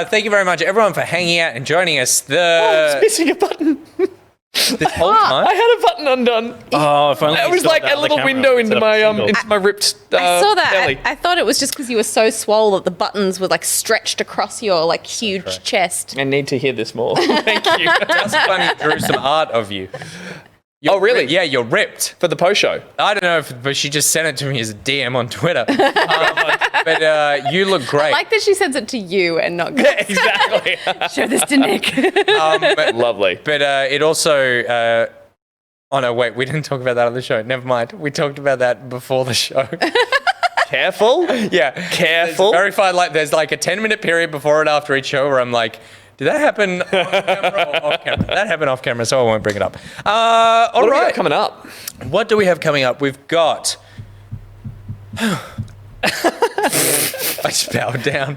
Thank you very much, everyone, for hanging out and joining us. It's missing a button. This whole time? I had a button undone. Oh, if only It was like a little window into my ripped I saw that. belly. I thought it was just because you were so swole that the buttons were like stretched across your like huge chest. I need to hear this more. Thank you. Just funny drew some art of you. Oh, really? Yeah, you're ripped. For the post show. I don't know, but she just sent it to me as a DM on Twitter. But you look great. I like that she sends it to you and not Yeah, exactly. show this to Nick. Lovely. But it also... oh, no, wait. We didn't talk about that on the show. Never mind. We talked about that before the show. Careful. Yeah. Careful. Verified, like, there's like a 10-minute period before and after each show where I'm like... Did that happen on camera or off camera? That happened off camera, so I won't bring it up. All What do we right. got coming up? What do we have coming up? We've got... I just bowed down.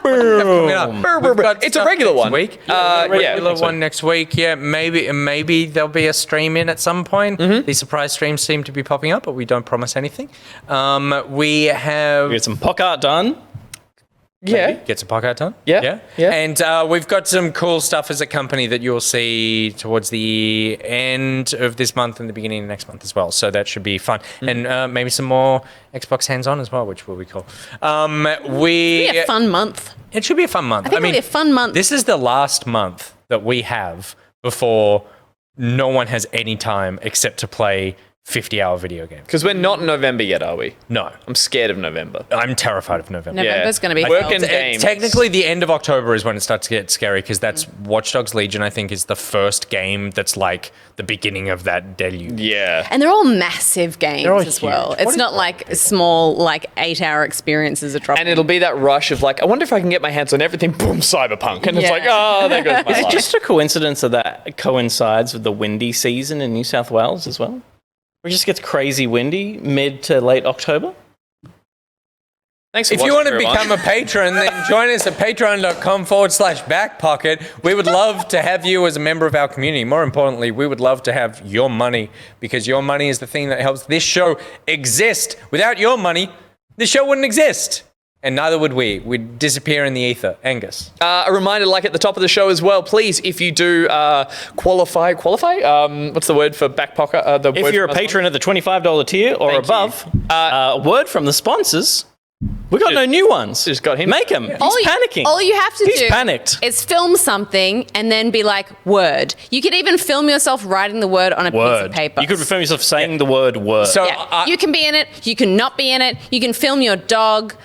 It's a regular one. Week. Regular one next week. Yeah, maybe there'll be a stream in at some point. These surprise streams seem to be popping up, but we don't promise anything. We get some Pock-art done. Yeah. Get some Pock-art done. Yeah. And we've got some cool stuff as a company that you'll see towards the end of this month and the beginning of next month as well. So that should be fun. And maybe some more Xbox hands-on as well, which will be cool. It'll be a fun month. It should be a fun month. I think it'll be a fun month. This is the last month that we have before no one has any time except to play 50-hour video games. Because we're not in November yet, are we? No. I'm scared of November. I'm terrified of November. November's going to be work and games. Technically, the end of October is when it starts to get scary because that's Watch Dogs Legion, I think, is the first game that's like the beginning of that deluge. Yeah. And they're all massive games all as well. huge. It's not like small, like 8-hour experiences are dropping. And it'll be that rush of like, I wonder if I can get my hands on everything. Boom, Cyberpunk. And it's like, oh, there goes my Is it life. just a coincidence that coincides with the windy season in New South Wales as well? It just gets crazy windy mid to late October. Thanks for If you watching, want to everyone. become a patron, then join us at patreon.com/backpocket. We would love to have you as a member of our community. More importantly, we would love to have your money because your money is the thing that helps this show exist. Without your money, this show wouldn't exist. And neither would we. We'd disappear in the ether. Angus. A reminder, like at the top of the show as well, please, if you do qualify? What's the word for back pocket? If you're a patron at the $25 tier or above, a word from the sponsors. We got no new ones. Just got him. Make him. He's panicking. All you have to He's do panicked. is film something and then be like, word. You could even film yourself writing the word on a piece of paper. You could film yourself saying the word word. So you can be in it. You can not be in it. You can film your dog.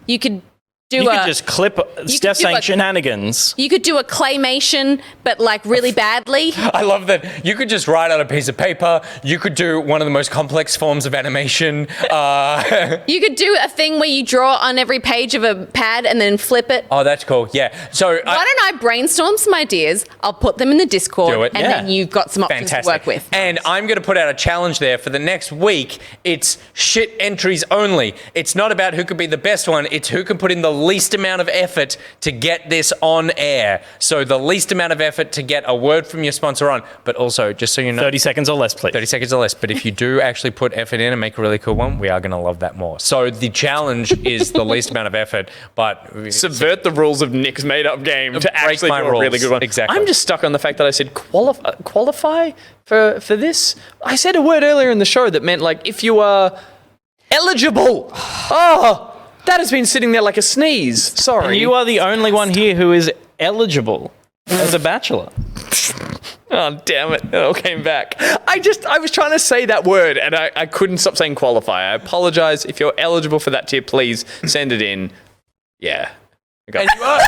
You could do you could just clip Steph do saying a- shenanigans. You could do a claymation, but like really badly. I love that. You could just write on a piece of paper. You could do one of the most complex forms of animation. You could do a thing where you draw on every page of a pad and then flip it. Oh, that's cool. Yeah. So Why don't I brainstorm some ideas? I'll put them in the Discord, Do it. and then you've got some options Fantastic. to work with. And I'm going to put out a challenge there for the next week. It's shit entries only. It's not about who could be the best one. It's who can put in the least amount of effort to get this on air. So the least amount of effort to get a word from your sponsor on. But also, just so you know, 30 seconds or less, please. 30 seconds or less. But if you do actually put effort in and make a really cool one, we are going to love that more. So the challenge is the least amount of effort, but subvert the rules of Nick's made-up game to actually do my a really rules. good one. Exactly. I'm just stuck on the fact that I said qualify for this. I said a word earlier in the show that meant like if you are eligible. Oh, that has been sitting there like a sneeze. Sorry. And you are the only one here who is eligible as a bachelor. Oh, damn it. It all came back. I was trying to say that word and I couldn't stop saying qualify. I apologize. If you're eligible for that tier, please send it in. Yeah. And you are.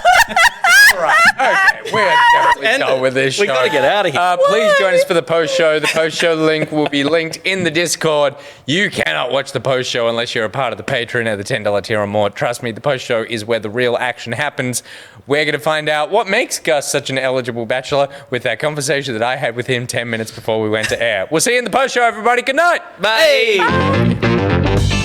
Right. Okay. We're definitely done with this show. We got to get out of here. Please join us for the post show. The post show link will be linked in the Discord. You cannot watch the post show unless you're a part of the Patreon at the $10 tier or more. Trust me, the post show is where the real action happens. We're going to find out what makes Gus such an eligible bachelor with that conversation that I had with him 10 minutes before we went to air. We'll see you in the post show, everybody. Good night. Bye.